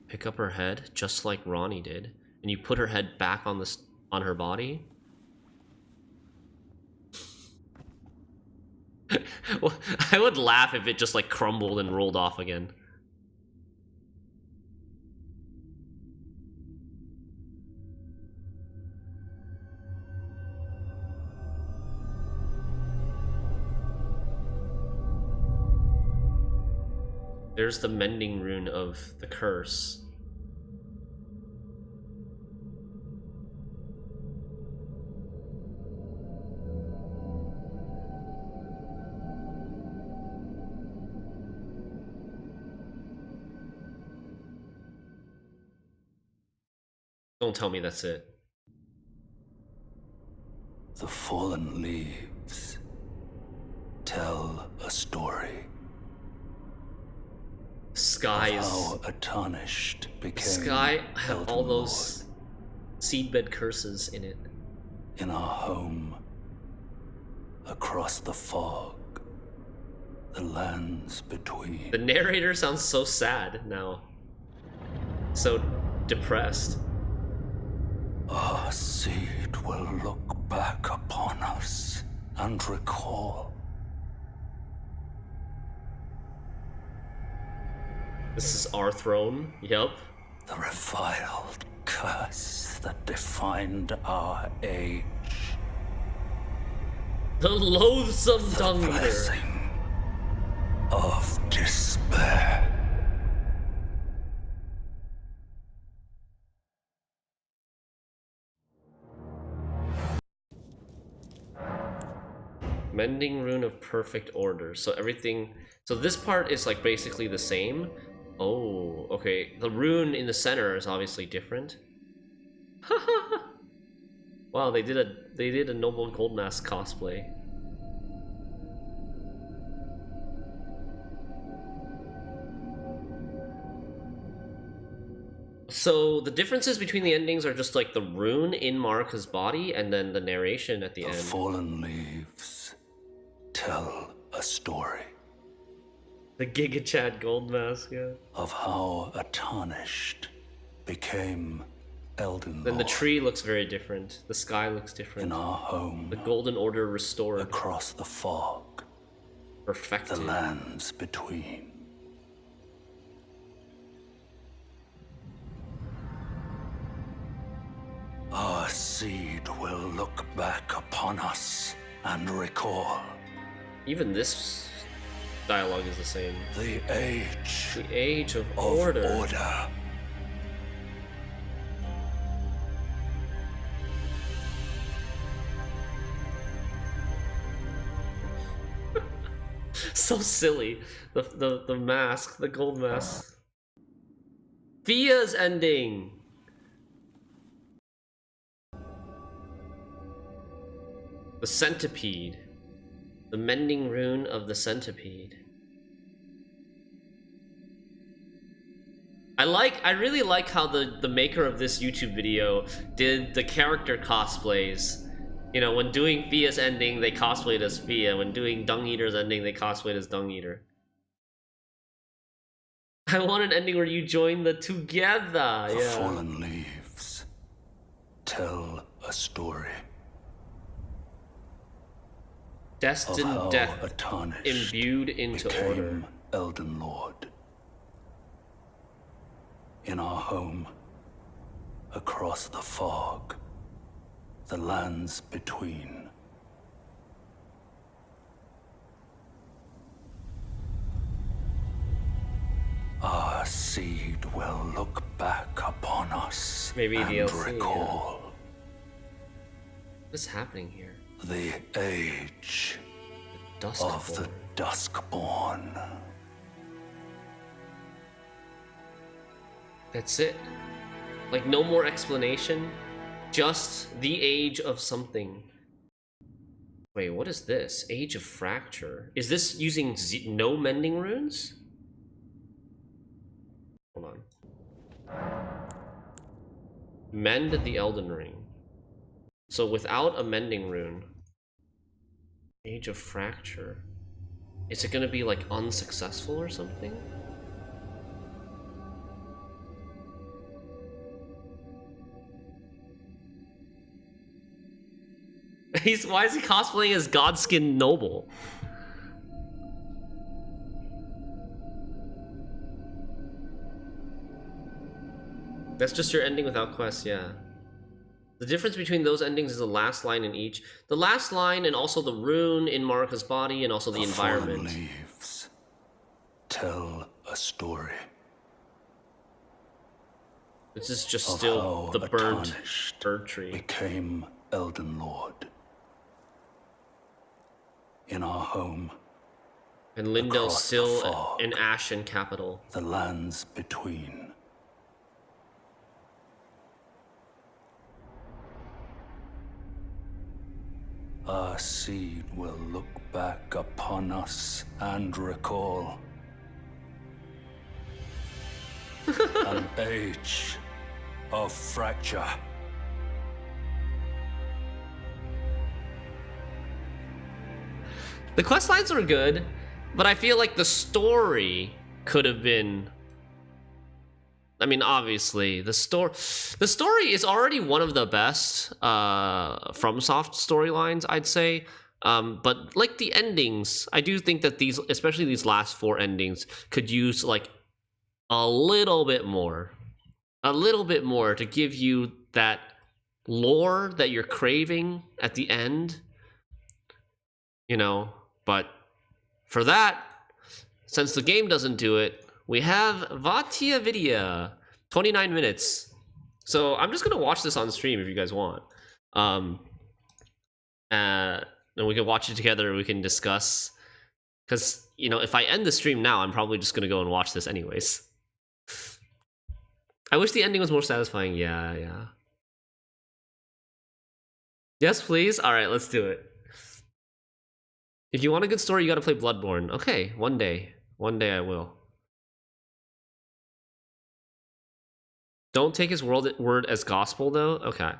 Pick up her head, just like Ronnie did. And you put her head back on her body. Well, I would laugh if it just like crumbled and rolled off again. There's the mending rune of the curse. Don't tell me that's it. The fallen leaves tell a story. Sky is... How a tarnished became Sky have Elden all those Lord. seedbed curses in it. In our home, across the fog, the lands between. The narrator sounds so sad now. So depressed. Our seed will look back upon us and recall. This is our throne. Yep. The reviled curse that defined our age. The loathsome The Dung Eater. blessing of despair. Mending rune of perfect order. So everything... So this part is like basically the same. Oh, okay. The rune in the center is obviously different. Wow, they did a Noble Gold Mask cosplay. So the differences between the endings are just like the rune in Marika's body and then the narration at the end. The fallen leaves tell a story. The Giga Chad Gold Mask, yeah. Of how a tarnished became Elden Then the Lord. tree looks very different. The sky looks different. In our home, The Golden Order restored. across the fog, Perfected. the lands between. Our seed will look back upon us and recall. Even this dialogue is the same. The age The Age of of Order. order. So silly. The mask, the gold mask. Fia's ending. The centipede. The mending rune of the centipede. I really like how the maker of this YouTube video did the character cosplays. You know, when doing Fia's ending, they cosplayed as Fia. When doing Dung Eater's ending, they cosplayed as Dung Eater. I want an ending where you join the together. The Yeah. fallen leaves tell a story. Destined how death a tarnished imbued into became order. Elden Lord. In our home, across the fog, the lands between. Our seed will look back upon us Maybe and DLC, recall What's happening here? the age of the Duskborn. Duskborn. That's it. Like, no more explanation. Just the age of something. Wait, what is this? Age of Fracture. Is this using no mending runes? Hold on. Mend the Elden Ring. So without a mending rune. Age of Fracture. Is it gonna be like unsuccessful or something? Why is he cosplaying as Godskin Noble? That's just your ending without quests, yeah. The difference between those endings is the last line in each. The last line and also the rune in Marika's body and also the environment. Fallen leaves tell a story. This is just Of still how the a burnt tarnished bird tree. became Elden Lord. In our home, And Lindell's across the still fog, an ashen capital. the lands between. Our seed will look back upon us and recall an age of fracture. The quest lines were good, but I feel like the story could have been. I mean, obviously, the story is already one of the best FromSoft storylines, I'd say. But like the endings, I do think that these, especially these last 4 endings, could use like a little bit more to give you that lore that you're craving at the end. You know, but for that, since the game doesn't do it, we have Vatia Vidya, 29 minutes. So I'm just gonna watch this on stream if you guys want. And we can watch it together. We can discuss. Because, you know, if I end the stream now, I'm probably just gonna go and watch this anyways. I wish the ending was more satisfying. Yeah. Yes, please. All right, let's do it. If you want a good story, you gotta play Bloodborne. Okay, one day. One day I will. Don't take his word as gospel, though? Okay.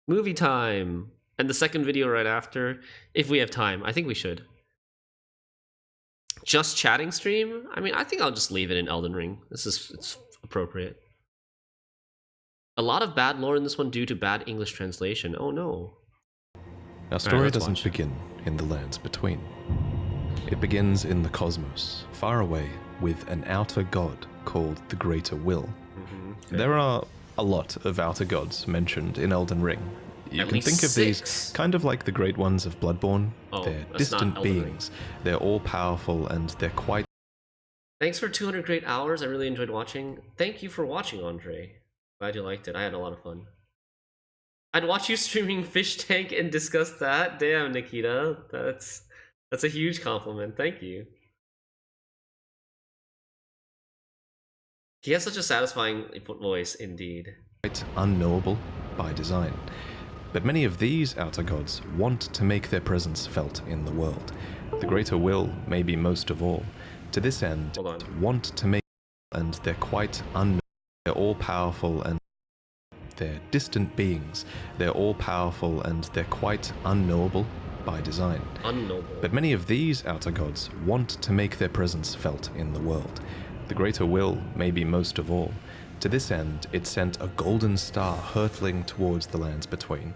Movie time! And the second video right after, if we have time. I think we should. Just chatting stream? I mean, I think I'll just leave it in Elden Ring. It's appropriate. A lot of bad lore in this one due to bad English translation. Oh no. Our story doesn't begin in the lands between. It begins in the cosmos, far away, with an outer god called the Greater Will. Mm-hmm. There are a lot of outer gods mentioned in Elden Ring. You can think of 6. these kind of like the great ones of Bloodborne. Oh, they're that's distant not Elden Ring. beings. They're all powerful and they're quite... Thanks for 200 great hours. I really enjoyed watching. Thank you for watching, Andre. Glad you liked it. I had a lot of fun. I'd watch you streaming Fish Tank and discuss that. Damn, Nikita. That's a huge compliment. Thank you. He has such a satisfying voice, indeed. quite unknowable by design. But many of these outer gods want to make their presence felt in the world. The Greater Will, maybe most of all. To this end, Hold on. want to make, and they're quite unknown. They're all powerful and they're distant beings. They're all powerful and they're quite unknowable by design. Unknowable. But many of these outer gods want to make their presence felt in the world. The Greater Will, maybe most of all. To this end, it sent a golden star hurtling towards the lands between.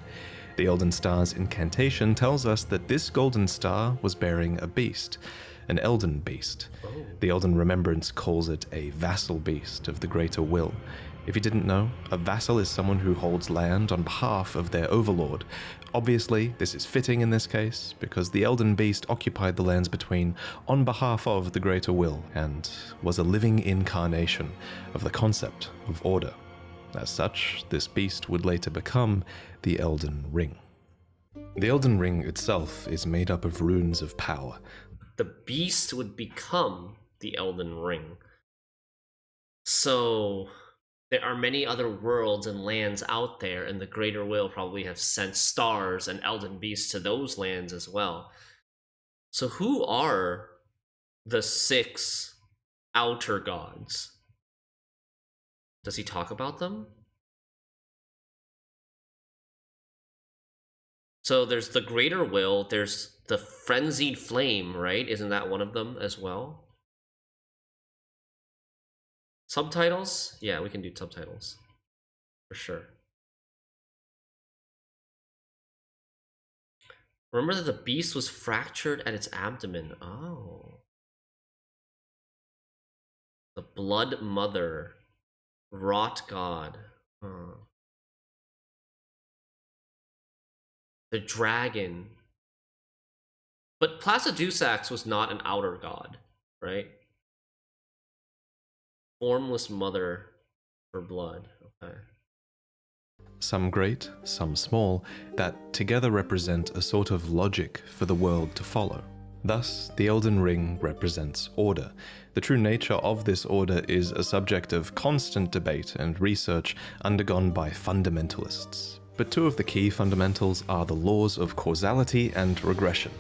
The Elden Star's incantation tells us that this golden star was bearing a beast, an Elden beast. The Elden Remembrance calls it a vassal beast of the greater will. If you didn't know, a vassal is someone who holds land on behalf of their overlord. Obviously, this is fitting in this case, because the Elden beast occupied the lands between on behalf of the greater will, and was a living incarnation of the concept of order. As such, this beast would later become the Elden Ring. The Elden Ring itself is made up of runes of power. The beast would become the Elden Ring. So there are many other worlds and lands out there, and the Greater Will probably have sent stars and Elden Beasts to those lands as well. So who are the 6 outer gods? Does he talk about them? So there's the Greater Will, there's the Frenzied Flame, right? Isn't that one of them as well? Subtitles? Yeah, we can do subtitles. For sure. Remember that the beast was fractured at its abdomen. Oh. The Blood Mother. Wrought God. The dragon. But Placidusax was not an outer god, right? Formless mother for blood. Okay. Some great, some small, that together represent a sort of logic for the world to follow. Thus, the Elden Ring represents order. The true nature of this order is a subject of constant debate and research undergone by fundamentalists. But 2 of the key fundamentals are the laws of causality and regression.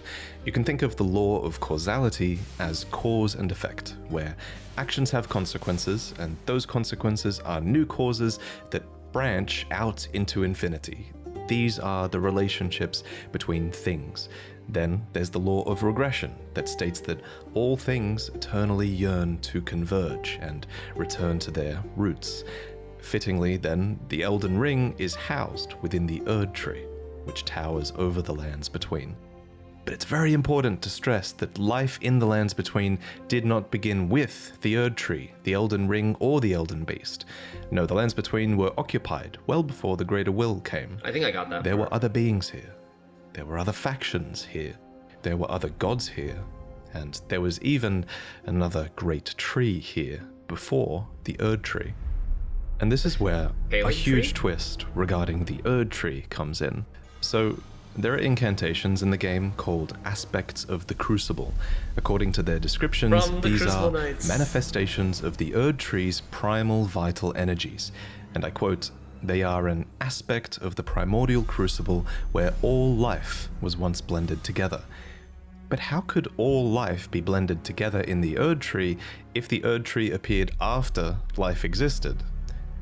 You can think of the law of causality as cause and effect, where actions have consequences, and those consequences are new causes that branch out into infinity. These are the relationships between things. Then there's the law of regression that states that all things eternally yearn to converge and return to their roots. Fittingly, then, the Elden Ring is housed within the Erd Tree, which towers over the lands between. But it's very important to stress that life in the lands between did not begin with the Erd Tree, the Elden Ring, or the Elden Beast. No, the lands between were occupied well before the Greater Will came. I think I got that. There were other beings here. There were other factions here. There were other gods here. And there was even another great tree here before the Erd Tree. And this is where a huge twist regarding the Erd Tree comes in. So, there are incantations in the game called Aspects of the Crucible. According to their descriptions, these are manifestations of the Erd Tree's primal vital energies. And I quote, "They are an aspect of the primordial crucible where all life was once blended together." But how could all life be blended together in the Erd Tree if the Erd Tree appeared after life existed?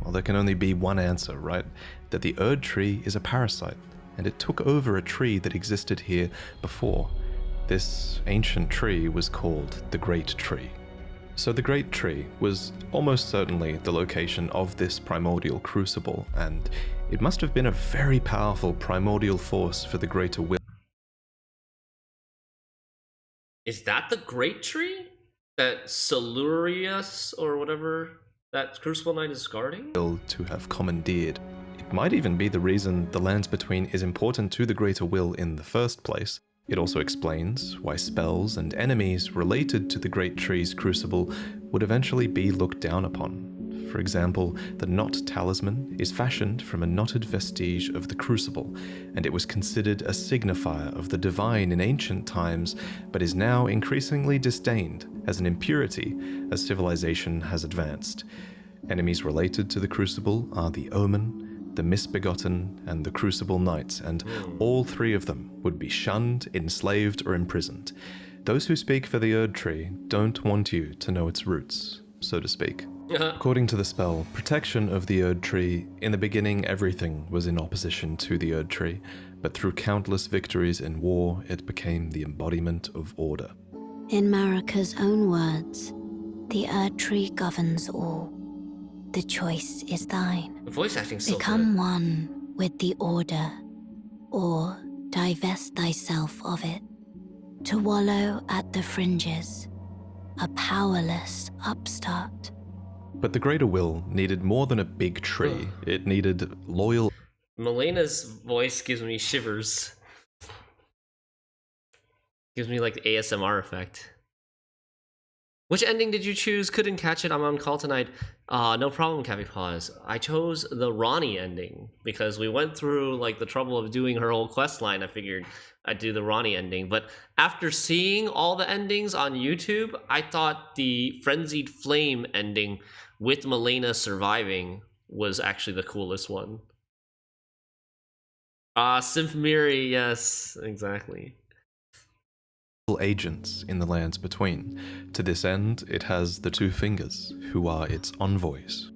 Well, there can only be one answer, right? That the Erd Tree is a parasite, and it took over a tree that existed here before. This ancient tree was called the Great Tree. So the Great Tree was almost certainly the location of this primordial crucible, and it must have been a very powerful primordial force for the Greater Will. Is that the Great Tree? That Silurius or whatever that Crucible Knight is guarding? To have commandeered. It might even be the reason the lands between is important to the Greater Will in the first place. It also explains why spells and enemies related to the Great Tree's crucible would eventually be looked down upon. For example, the Knot Talisman is fashioned from a knotted vestige of the crucible, and it was considered a signifier of the divine in ancient times, but is now increasingly disdained as an impurity as civilization has advanced. Enemies related to the crucible are the Omen, the Misbegotten, and the Crucible Knights, and all 3 of them would be shunned, enslaved, or imprisoned. Those who speak for the Erd Tree don't want you to know its roots, so to speak. According to the spell, Protection of the Erd Tree, in the beginning everything was in opposition to the Erd Tree, but through countless victories in war, it became the embodiment of order. In Marika's own words, the Erd Tree governs all. The choice is thine. The voice acting so Become good. one with the order, or divest thyself of it, to wallow at the fringes, a powerless upstart. But the greater will needed more than a big tree. It needed loyal Melena's voice gives me shivers. Gives me like the ASMR effect. Which ending did you choose? Couldn't catch it. I'm on call tonight. No problem, Cappy Paws. I chose the Ronnie ending because we went through like the trouble of doing her whole quest line. I figured I'd do the Ronnie ending. But after seeing all the endings on YouTube, I thought the Frenzied Flame ending with Melena surviving was actually the coolest one. Symphmiri, yes, exactly. agents in the lands between. To this end, it has the two fingers, who are its envoys.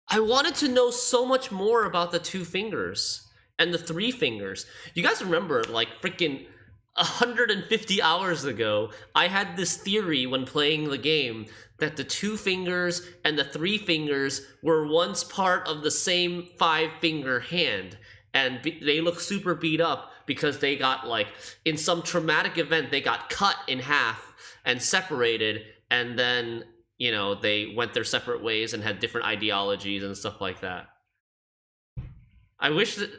I wanted to know so much more about the two fingers and the three fingers. You guys remember, like, freaking 150 hours ago, I had this theory when playing the game that the two fingers and the three fingers were once part of the same five-finger hand, and they look super beat up because they got, like, in some traumatic event, they got cut in half and separated, and then, you know, they went their separate ways and had different ideologies and stuff like that. I wish that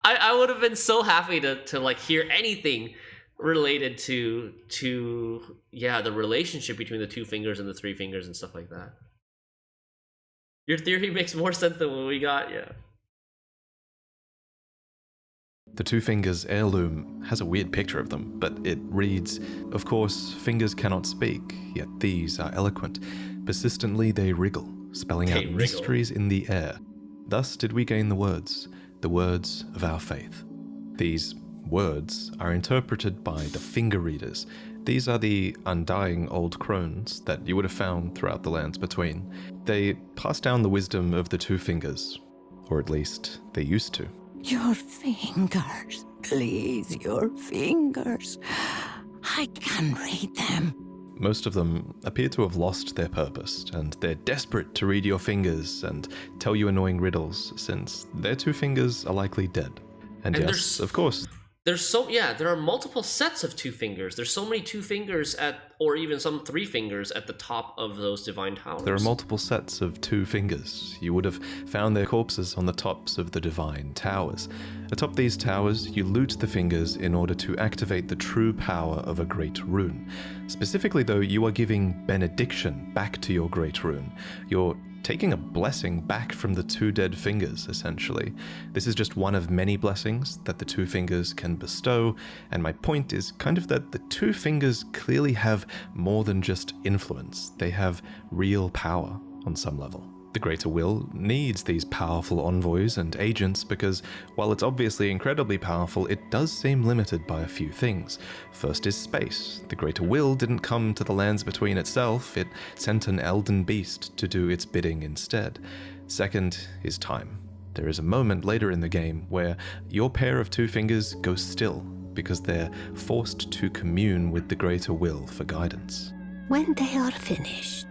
I would have been so happy to like hear anything related to yeah, the relationship between the two fingers and the three fingers and stuff like that. Your theory makes more sense than what we got, yeah. The two fingers heirloom has a weird picture of them, but it reads, "Of course, fingers cannot speak, yet these are eloquent. Persistently they wriggle, spelling out mysteries in the air. Thus did we gain the words of our faith." These words are interpreted by the finger readers. These are the undying old crones that you would have found throughout the lands between. They pass down the wisdom of the two fingers, or at least they used to. Your fingers, please, your fingers. I can read them. Most of them appear to have lost their purpose, and they're desperate to read your fingers and tell you annoying riddles, since their two fingers are likely dead. And yes, of course. There are multiple sets of two fingers. There's so many two fingers or even some three fingers at the top of those divine towers. There are multiple sets of two fingers. You would have found their corpses on the tops of the divine towers. Atop these towers, you loot the fingers in order to activate the true power of a great rune. Specifically though, you are giving benediction back to your great rune. You're taking a blessing back from the two dead fingers, essentially. This is just one of many blessings that the two fingers can bestow, and my point is kind of that the two fingers clearly have more than just influence. They have real power on some level. The Greater Will needs these powerful envoys and agents because, while it's obviously incredibly powerful, it does seem limited by a few things. First is space. The Greater Will didn't come to the lands between itself, it sent an Elden beast to do its bidding instead. Second is time. There is a moment later in the game where your pair of two fingers go still because they're forced to commune with the Greater Will for guidance. When they are finished,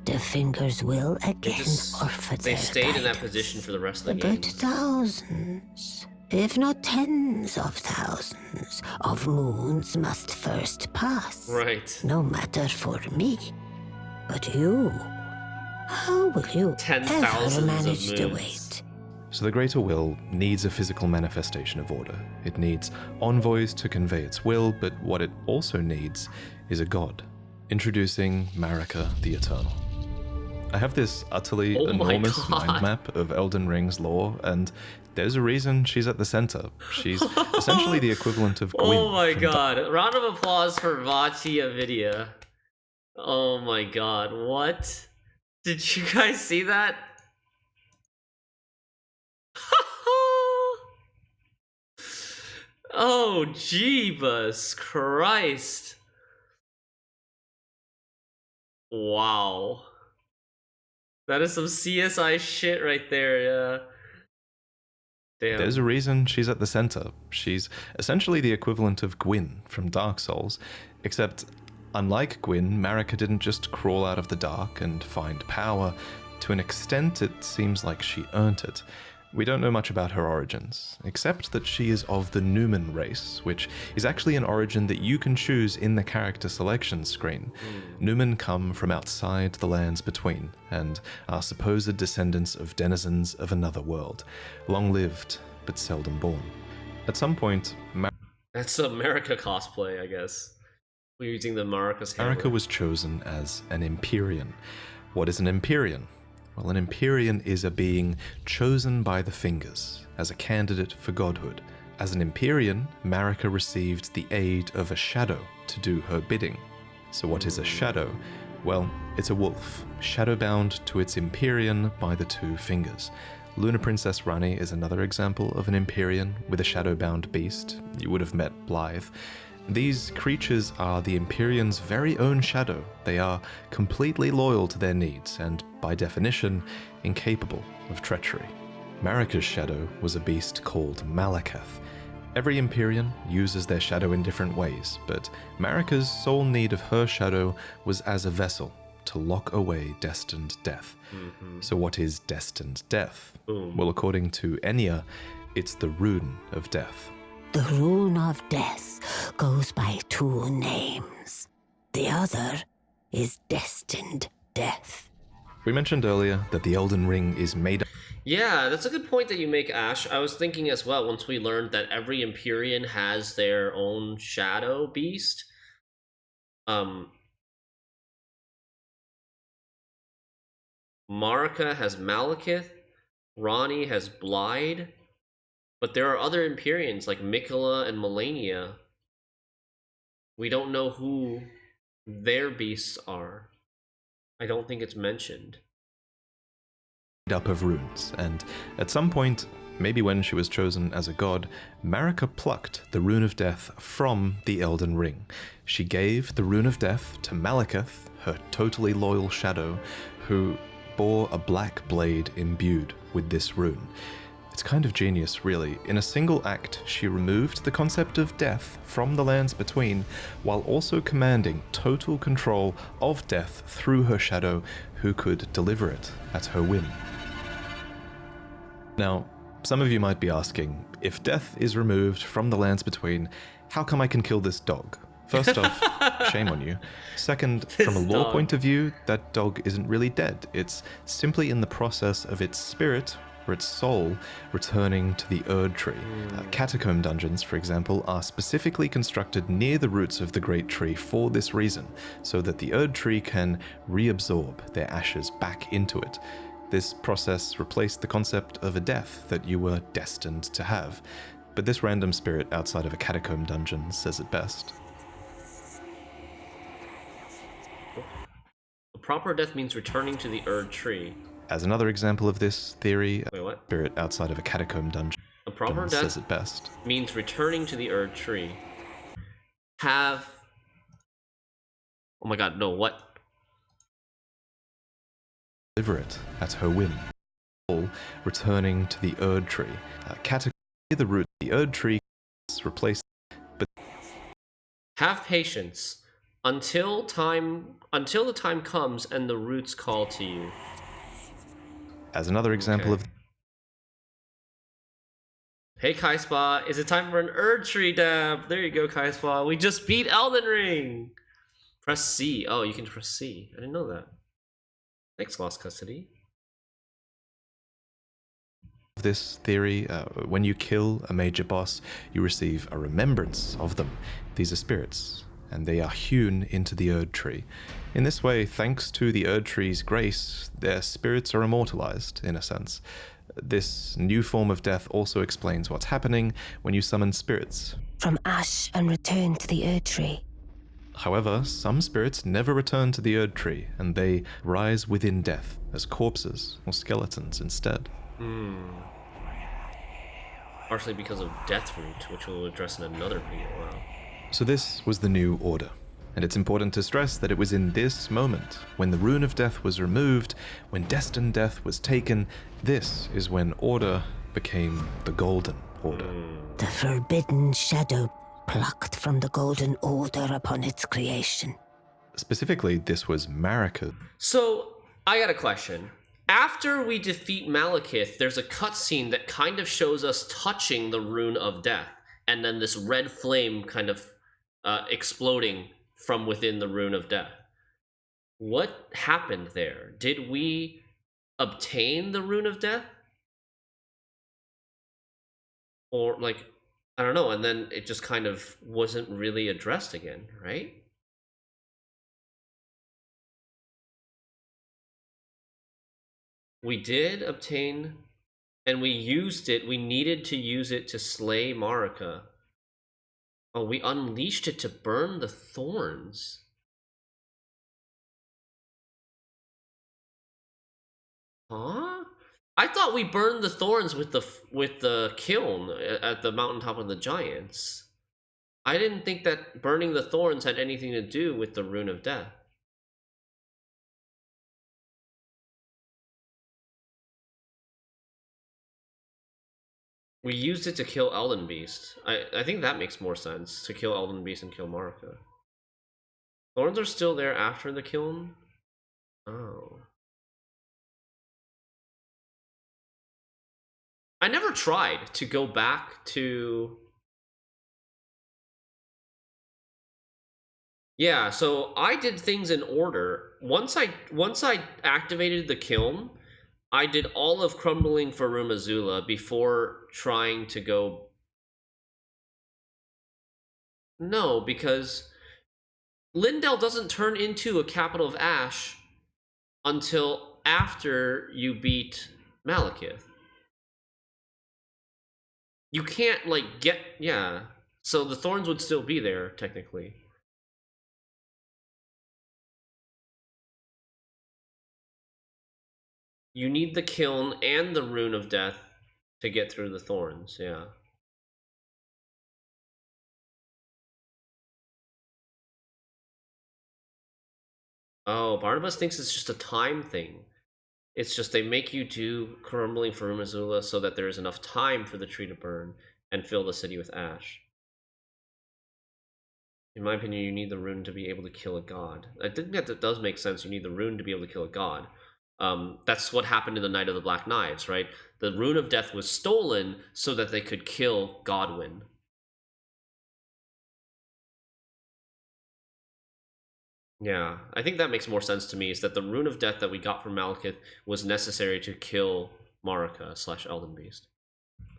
the fingers will again offer They their stayed in that guidance. position for the rest of the game. But thousands, if not tens of thousands, of moons must first pass. Right. No matter for me. But you, how will you 10,000s ever of manage to moons. wait? So the Greater Will needs a physical manifestation of order. It needs envoys to convey its will, but what it also needs is a god. Introducing Marika the Eternal. I have this utterly enormous mind map of Elden Ring's lore, and there's a reason she's at the center. She's essentially the equivalent of Gwyn. Oh my god. Round of applause for Vachia Vidya. Oh my god. What? Did you guys see that? Oh, Jeebus Christ. Wow. That is some CSI shit right there, yeah. Damn. There's a reason she's at the center. She's essentially the equivalent of Gwyn from Dark Souls, except unlike Gwyn, Marika didn't just crawl out of the dark and find power. To an extent, it seems like she earned it. We don't know much about her origins, except that she is of the Numen race, which is actually an origin that you can choose in the character selection screen. Numen come from outside the lands between, and are supposed descendants of denizens of another world, long-lived but seldom born. At some point, That's America cosplay, I guess. We're using the Marika's hammer. Marika was chosen as an Empyrean. What is an Empyrean? Well, an Empyrean is a being chosen by the Fingers as a candidate for godhood. As an Empyrean, Marika received the aid of a shadow to do her bidding. So what is a shadow? Well, it's a wolf, shadowbound to its Empyrean by the two Fingers. Lunar Princess Rani is another example of an Empyrean with a shadowbound beast. You would have met Blythe. These creatures are the Empyrean's very own shadow. They are completely loyal to their needs and, by definition, incapable of treachery. Marika's shadow was a beast called Malakath. Every Empyrean uses their shadow in different ways, but Marika's sole need of her shadow was as a vessel to lock away destined death. So what is destined death? Well, according to Enya, it's the rune of death. The rune of death goes by two names. The other is destined death. We mentioned earlier that the Elden Ring is made up. Yeah, that's a good point that you make, Ash. I was thinking as well, once we learned that every Empyrean has their own shadow beast. Marika has Malekith, Rani has Blythe, but there are other Empyreans like Mikola and Melania. We don't know who their beasts are. I don't think it's mentioned. Up of runes, and at some point, maybe when she was chosen as a god, Marika plucked the rune of death from the Elden Ring. She gave the rune of death to Malekith, her totally loyal shadow, who bore a black blade imbued with this rune. It's kind of genius, really. In a single act, she removed the concept of death from the lands between, while also commanding total control of death through her shadow, who could deliver it at her whim. Now, some of you might be asking, if death is removed from the lands between, how come I can kill this dog? First off, shame on you. Second, from a lore point of view, that dog isn't really dead. It's simply in the process of its spirit, or its soul, returning to the Erd Tree. Catacomb dungeons, for example, are specifically constructed near the roots of the Great Tree for this reason, so that the Erd Tree can reabsorb their ashes back into it. This process replaced the concept of a death that you were destined to have, but this random spirit outside of a catacomb dungeon says it best. A proper death means returning to the Erd Tree. As another example of this theory, Wait, what? a spirit outside of a catacomb dungeon A proper says death it best. means returning to the Erd Tree. Have... Oh my god, no, what? Deliver it at her whim. Returning to the Erd Tree. Catacomb near the root. The Erd Tree is replaced. But Have patience until the time comes and the roots call to you. as another example Okay. Hey Kaispa, is it time for an Erd Tree dab? There you go, Kaispa. We just beat Elden Ring. Press C. Oh, you can press C. I didn't know that. Thanks, Lost Custody. of this theory, when you kill a major boss, you receive a remembrance of them. These are spirits, and they are hewn into the Erd Tree. In this way, thanks to the Erd Tree's grace, their spirits are immortalized, in a sense. This new form of death also explains what's happening when you summon spirits. From ash and return to the Erd Tree. However, some spirits never return to the Erd Tree, and they rise within death as corpses or skeletons instead. Partially because of Deathroot, which we'll address in another video. Wow. So this was the new order. And it's important to stress that it was in this moment, when the rune of death was removed, when destined death was taken, this is when order became the Golden Order. The forbidden shadow plucked from the Golden Order upon its creation. Specifically, this was Marika. So, I got a question. after we defeat Malekith, there's a cutscene that kind of shows us touching the Rune of Death, and then this red flame kind of exploding from within the Rune of Death. What happened there? Did we obtain the Rune of Death? Or, like, I don't know, and then it just kind of wasn't really addressed again, right? We did obtain, and we used it. We needed to use it to slay Marika. Oh, we unleashed it to burn the thorns. Huh? I thought we burned the thorns with the kiln at the mountaintop of the giants. I didn't think that burning the thorns had anything to do with the Rune of Death. We used it to kill Elden Beast. I think that makes more sense, to kill Elden Beast and kill Marika. Thorns are still there after the kiln? Oh. I never tried to go back to... Yeah, so I did things in order. Once I activated the kiln, I did all of Crumbling for Rumazula before trying to go... No, because Lindell doesn't turn into a Capital of Ash until after you beat Malekith. You can't, like, get... Yeah. So the thorns would still be there, technically. You need the kiln and the Rune of Death to get through the thorns, yeah. Oh, Barnabas thinks it's just a time thing. It's just they make you do Crumbling for Rumazula so that there is enough time for the tree to burn and fill the city with ash. In my opinion, you need the rune to be able to kill a god. I think that does make sense. You need the rune to be able to kill a god. That's what happened in the Night of the Black Knives, right? The Rune of Death was stolen so that they could kill Godwyn. Yeah, I think that makes more sense to me, is that the Rune of Death that we got from Malekith was necessary to kill Marika / Elden Beast.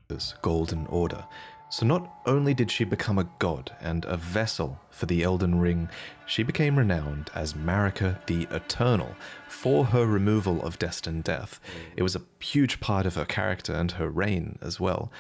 This Golden Order. So not only did she become a god and a vessel for the Elden Ring, she became renowned as Marika the Eternal for her removal of destined death. It was a huge part of her character and her reign as well.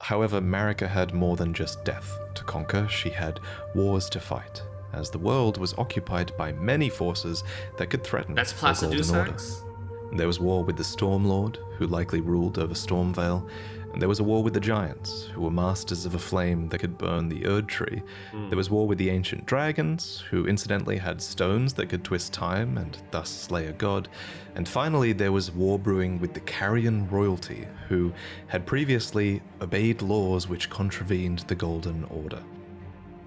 However, Marika had more than just death to conquer. She had wars to fight, as the world was occupied by many forces that could threaten That's the Golden Order. Placidusax? There was war with the Stormlord, who likely ruled over Stormvale, and there was a war with the Giants, who were masters of a flame that could burn the Erd Tree. There was war with the Ancient Dragons, who incidentally had stones that could twist time and thus slay a god. And finally, there was war brewing with the Carrion Royalty, who had previously obeyed laws which contravened the Golden Order.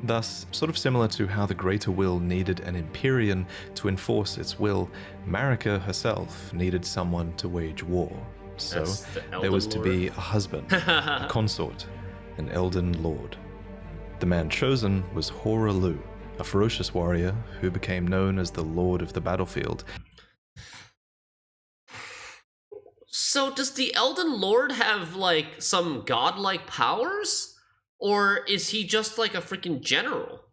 Thus, sort of similar to how the Greater Will needed an Empyrean to enforce its will, Marika herself needed someone to wage war. So there was to be a husband, a consort, an Elden Lord. The man chosen was Horalu, a ferocious warrior who became known as the Lord of the Battlefield. So does the Elden Lord have, like, some godlike powers? Or is he just like a freaking general?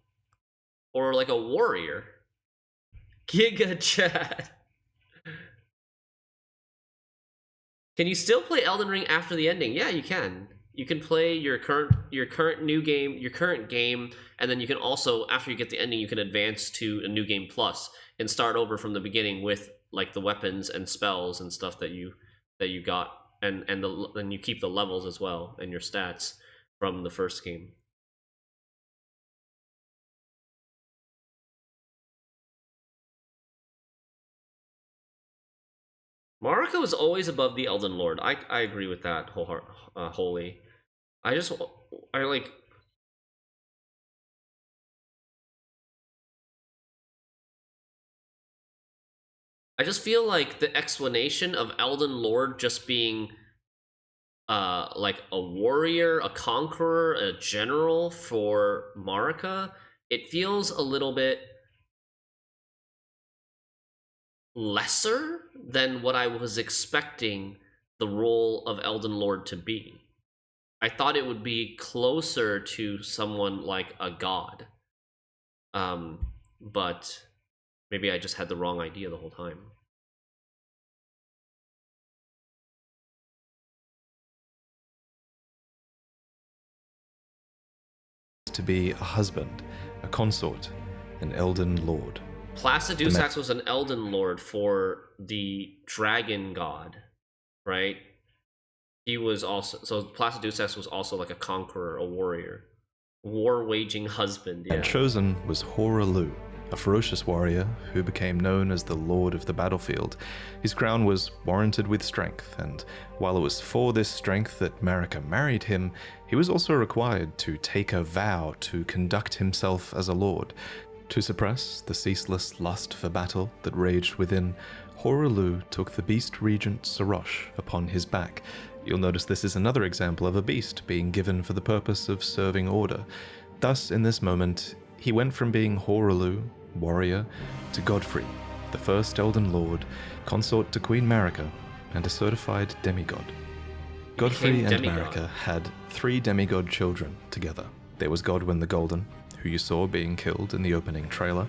Or like a warrior? Giga chat. Can you still play Elden Ring after the ending? Yeah, you can. You can play your current new game, your current game, and then you can also, after you get the ending, you can advance to a new game plus and start over from the beginning with, like, the weapons and spells and stuff that you got, and you keep the levels as well and your stats from the first game. Marika was always above the Elden Lord. I agree with that wholly. I like... I just feel like the explanation of Elden Lord just being like a warrior, a conqueror, a general for Marika, it feels a little bit lesser than what I was expecting the role of Elden Lord to be. I thought it would be closer to someone like a god. But maybe I just had the wrong idea the whole time. To be a husband, a consort, an Elden Lord. Placidusax was an Elden Lord for the dragon god, right? He was also, so Placidusax was also like a conqueror, a warrior, war-waging husband, yeah. And chosen was Hoarah, a ferocious warrior who became known as the Lord of the Battlefield. His crown was warranted with strength, and while it was for this strength that Marika married him, he was also required to take a vow to conduct himself as a lord. To suppress the ceaseless lust for battle that raged within, Hoarah took the beast regent Sarosh upon his back. You'll notice this is another example of a beast being given for the purpose of serving order. Thus, in this moment, he went from being Hoarah, warrior, to Godfrey, the first Elden Lord, consort to Queen Marika, and a certified demigod. Godfrey and Marika had 3 demigod children together. There was Godwyn the Golden, who you saw being killed in the opening trailer,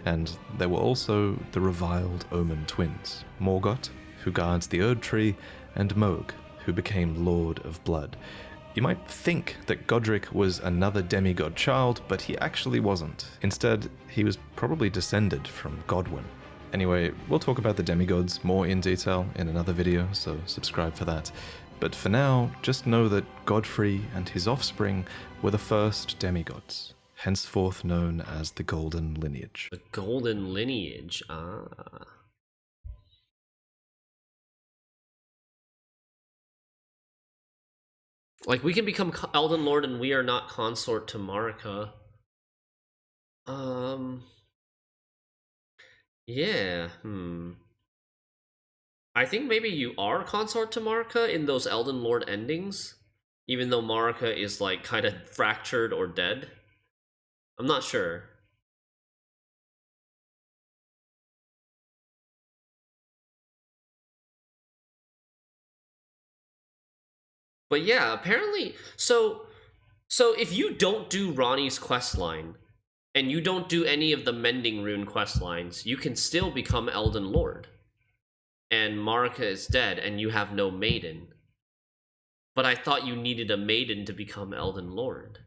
and there were also the reviled Omen twins, Morgoth, who guards the Erd Tree, and Mohg, who became Lord of Blood. You might think that Godric was another demigod child, but he actually wasn't. Instead, he was probably descended from Godwyn. Anyway, we'll talk about the demigods more in detail in another video, so subscribe for that. But for now, just know that Godfrey and his offspring were the first demigods, henceforth known as the Golden Lineage. The Golden Lineage, ah. Like, we can become Elden Lord and we are not consort to Marika. Yeah, I think maybe you are consort to Marika in those Elden Lord endings, even though Marika is, like, kind of fractured or dead. I'm not sure. But yeah, apparently, so if you don't do Ronnie's questline, and you don't do any of the Mending Rune questlines, you can still become Elden Lord. And Marika is dead, and you have no maiden. But I thought you needed a maiden to become Elden Lord.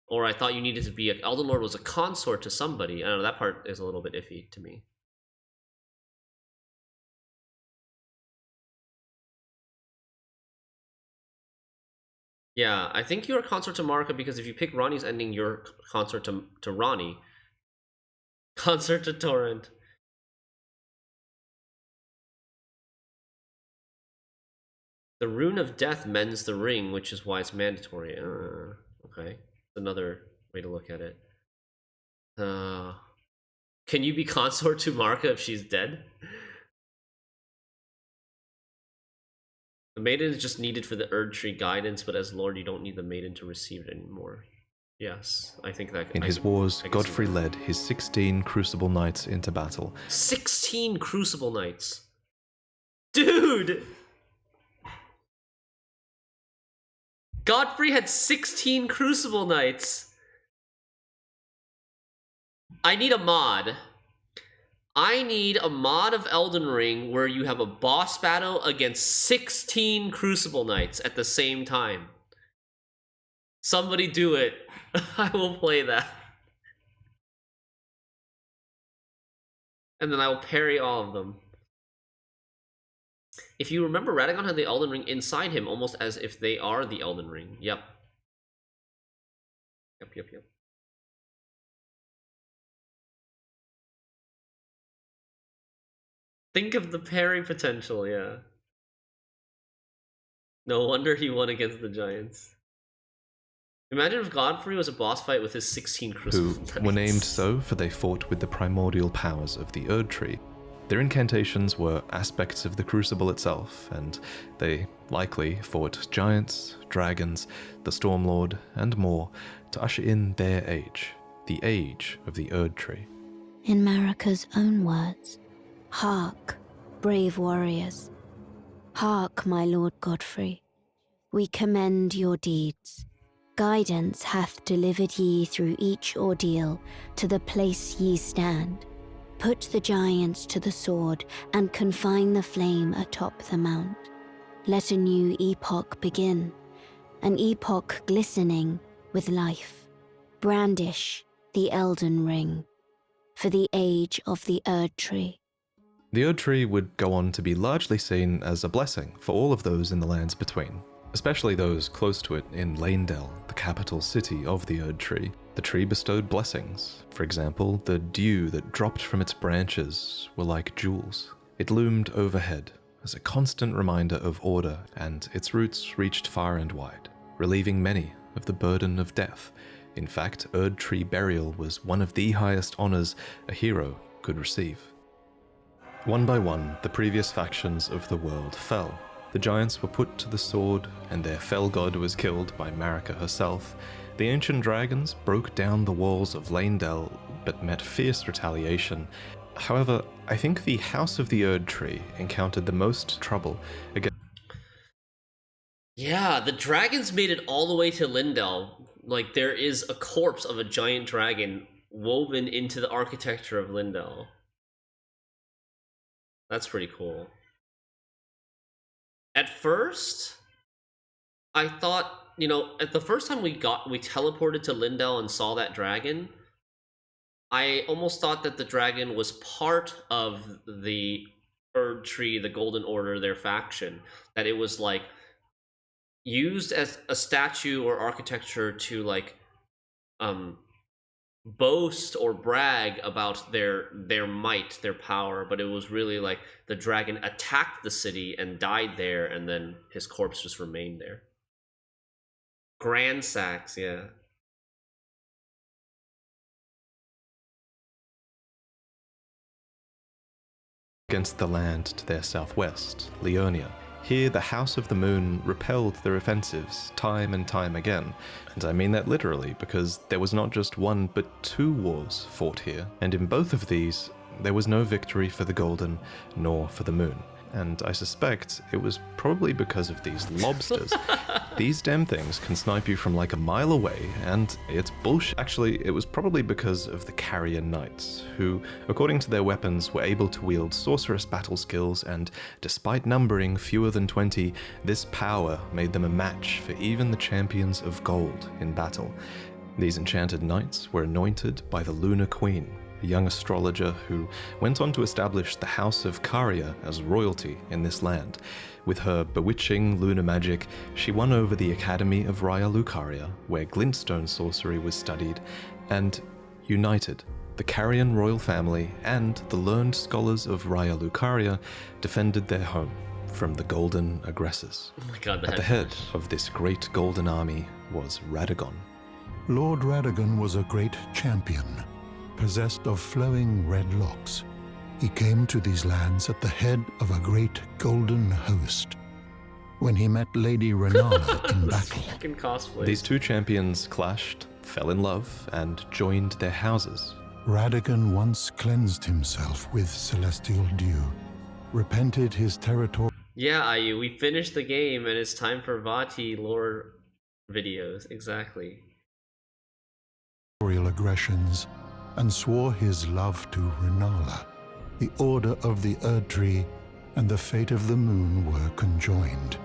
Or I thought you needed to be Elden Lord was a consort to somebody. I don't know, that part is a little bit iffy to me. Yeah, I think you're consort to Marika because if you pick Ronnie's ending, you're consort to Ronnie. Consort to Torrent. The Rune of Death mends the ring, which is why it's mandatory. Okay. Another way to look at it. Can you be consort to Marika if she's dead? The maiden is just needed for the Erd Tree guidance, but as Lord, you don't need the maiden to receive it anymore. Yes, I think that... In his wars, Godfrey led his 16 Crucible Knights into battle. 16 Crucible Knights? Dude! Godfrey had 16 Crucible Knights. I need a mod. I need a mod of Elden Ring where you have a boss battle against 16 Crucible Knights at the same time. Somebody do it. I will play that. And then I will parry all of them. If you remember, Radagon had the Elden Ring inside him, almost as if they are the Elden Ring. Yep. Yep. Think of the parry potential, yeah. No wonder he won against the Giants. Imagine if Godfrey was a boss fight with his 16 Crucible Knights. Who were named so for they fought with the primordial powers of the Erd Tree. Their incantations were aspects of the Crucible itself, and they likely fought giants, dragons, the Stormlord, and more to usher in their age, the age of the Erd Tree. In Marika's own words, "Hark, brave warriors. Hark, my Lord Godfrey. We commend your deeds. Guidance hath delivered ye through each ordeal to the place ye stand. Put the giants to the sword and confine the flame atop the mount. Let a new epoch begin, an epoch glistening with life. Brandish the Elden Ring for the age of the Erd Tree." The Erd Tree would go on to be largely seen as a blessing for all of those in the lands between, especially those close to it in Leyndell, the capital city of the Erd Tree. The tree bestowed blessings. For example, the dew that dropped from its branches were like jewels. It loomed overhead as a constant reminder of order, and its roots reached far and wide, relieving many of the burden of death. In fact, Erd Tree burial was one of the highest honors a hero could receive. One by one, the previous factions of the world fell. The giants were put to the sword, and their fell god was killed by Marika herself. The ancient dragons broke down the walls of Leyndell, but met fierce retaliation. However, I think the House of the Erd Tree encountered the most trouble against... Yeah, the dragons made it all the way to Leyndell. Like, there is a corpse of a giant dragon woven into the architecture of Leyndell. That's pretty cool. At first, I thought, you know, at the first time we teleported to Leyndell and saw that dragon, I almost thought that the dragon was part of the Erd Tree, the Golden Order, their faction. That it was like used as a statue or architecture to like boast or brag about their might, their power, but it was really like the dragon attacked the city and died there, and then his corpse just remained there. Grand Sax, yeah. against the land to their southwest, Leonia. Here, the House of the Moon repelled their offensives time and time again, and I mean that literally, because there was not just one but two wars fought here, and in both of these, there was no victory for the Golden nor for the Moon. And I suspect it was probably because of these lobsters. These damn things can snipe you from like a mile away, and it's bullshit. Actually, it was probably because of the Carrier Knights, who, according to their weapons, were able to wield sorcerous battle skills, and despite numbering fewer than 20, this power made them a match for even the champions of gold in battle. These enchanted knights were anointed by the Lunar Queen, a young astrologer who went on to establish the House of Caria as royalty in this land. With her bewitching lunar magic, she won over the Academy of Raya Lucaria, where glintstone sorcery was studied, and united the Carian royal family and the learned scholars of Raya Lucaria defended their home from the golden aggressors. Oh my God, At the head of this great golden army was Radagon. Lord Radagon was a great champion, possessed of flowing red locks. He came to these lands at the head of a great golden host. When he met Lady Renala in battle, fucking cosplay. These two champions clashed, fell in love, and joined their houses. Radagon once cleansed himself with celestial dew, repented his territory. Yeah, Ayu, we finished the game and it's time for Vati lore videos. Exactly. Aggressions, and swore his love to Renala. The order of the Erd Tree and the fate of the moon were conjoined,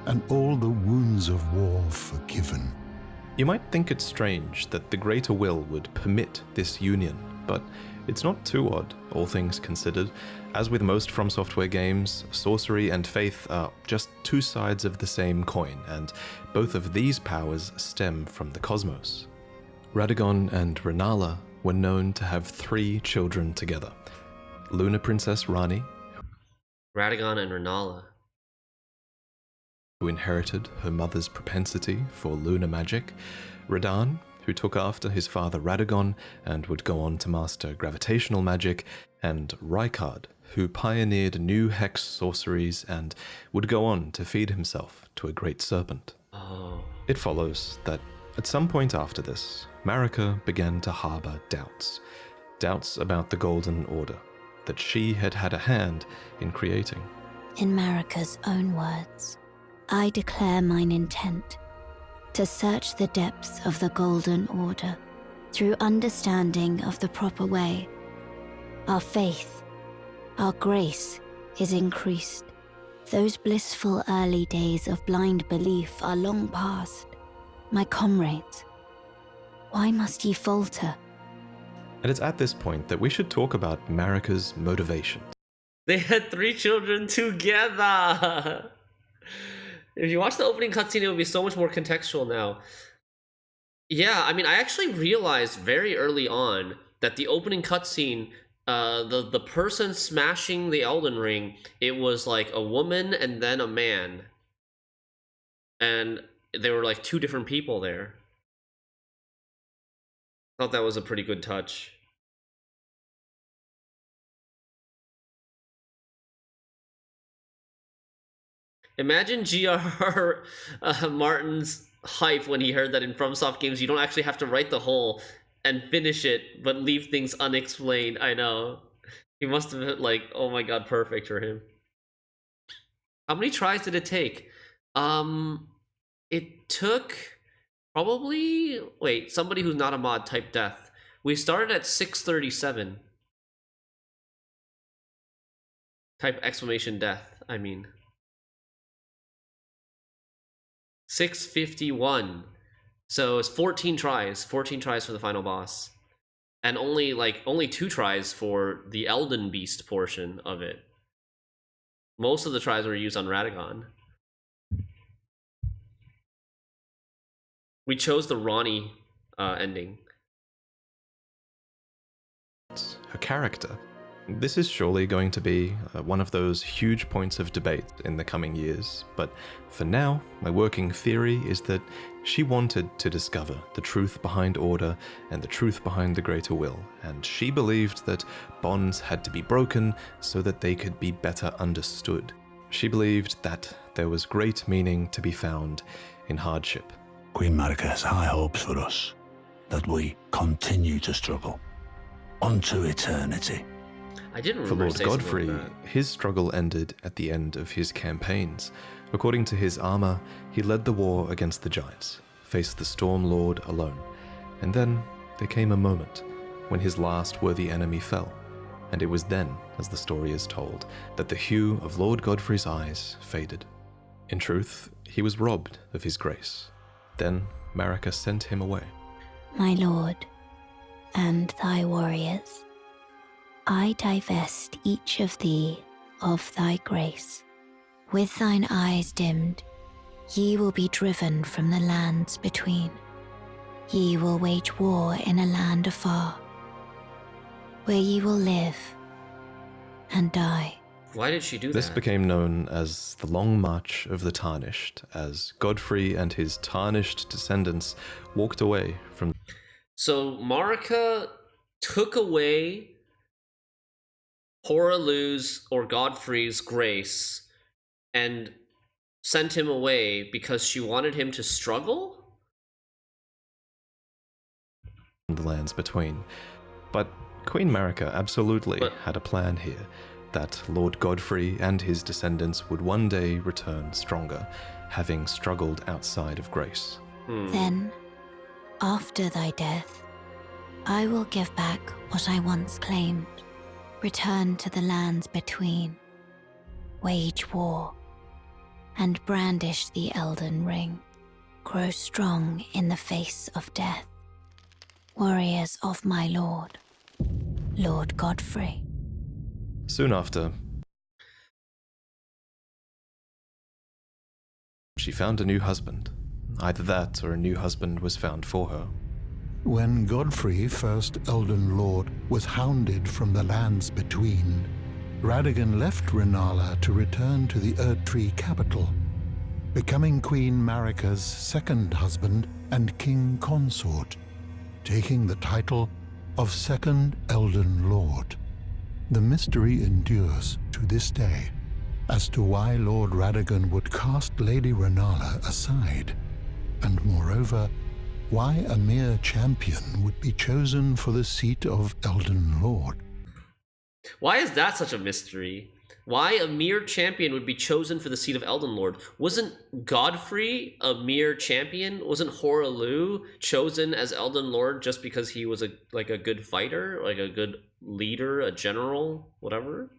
and all the wounds of war forgiven. You might think it strange that the Greater Will would permit this union, but it's not too odd, all things considered. As with most From Software games, sorcery and faith are just two sides of the same coin, and both of these powers stem from the cosmos. Radagon and Renala were known to have 3 children together. Lunar Princess Rani, Radagon and Renala, who inherited her mother's propensity for lunar magic, Radahn, who took after his father Radagon and would go on to master gravitational magic, and Rykard, who pioneered new hex sorceries and would go on to feed himself to a great serpent. Oh. It follows that at some point after this, Marika began to harbor doubts. Doubts about the Golden Order that she had had a hand in creating. In Marika's own words, I declare mine intent to search the depths of the Golden Order through understanding of the proper way. Our faith, our grace is increased. Those blissful early days of blind belief are long past. My comrades, why must ye falter? And it's at this point that we should talk about Marika's motivations. They had 3 children together! If you watch the opening cutscene, it would be so much more contextual now. Yeah, I mean, I actually realized very early on that the opening cutscene, the person smashing the Elden Ring, it was like a woman and then a man. And there were like 2 different people there. Thought that was a pretty good touch. Imagine G.R.R. Martin's hype when he heard that in FromSoft games you don't actually have to write the whole and finish it, but leave things unexplained. I know. He must have been like, oh my god, perfect for him. How many tries did it take? It took probably... Wait, somebody who's not a mod type death. We started at 637. Type exclamation death, I mean. 651. So it's 14 tries. 14 tries for the final boss. And only 2 tries for the Elden Beast portion of it. Most of the tries were used on Radagon. We chose the Ronnie ending. Her character. This is surely going to be one of those huge points of debate in the coming years, but for now, my working theory is that she wanted to discover the truth behind order and the truth behind the greater will, and she believed that bonds had to be broken so that they could be better understood. She believed that there was great meaning to be found in hardship. Queen Marika has high hopes for us, that we continue to struggle unto eternity. I didn't For remember Lord saying something Godfrey, like that. his struggle ended at the end of his campaigns. According to his armor, he led the war against the giants, faced the Storm Lord alone, and then there came a moment when his last worthy enemy fell, and it was then, as the story is told, that the hue of Lord Godfrey's eyes faded. In truth, he was robbed of his grace. Then Marika sent him away. My lord, and thy warriors, I divest each of thee of thy grace. With thine eyes dimmed, ye will be driven from the lands between. Ye will wage war in a land afar, where ye will live and die. Why did she do This that? became known as the Long March of the Tarnished, as Godfrey and his tarnished descendants walked away from... So Marika took away Horalu's or Godfrey's grace and sent him away because she wanted him to struggle? the lands between. But Queen Marika absolutely had a plan here, that Lord Godfrey and his descendants would one day return stronger, having struggled outside of grace. Then, after thy death, I will give back what I once claimed, return to the lands between, wage war, and brandish the Elden Ring, grow strong in the face of death. Warriors of my lord, Lord Godfrey. Soon after, she found a new husband. Either that or a new husband was found for her. When Godfrey, first Elden Lord, was hounded from the lands between, Radagon left Rennala to return to the Erdtree capital, becoming Queen Marika's second husband and king consort, taking the title of Second Elden Lord. The mystery endures to this day as to why Lord Radagon would cast Lady Renala aside, and moreover, why a mere champion would be chosen for the seat of Elden Lord. Why is that such a mystery? Why a mere champion would be chosen for the seat of Elden Lord? Wasn't Godfrey a mere champion? Wasn't Hoarah chosen as Elden Lord just because he was a good fighter, like a good leader, a general, whatever?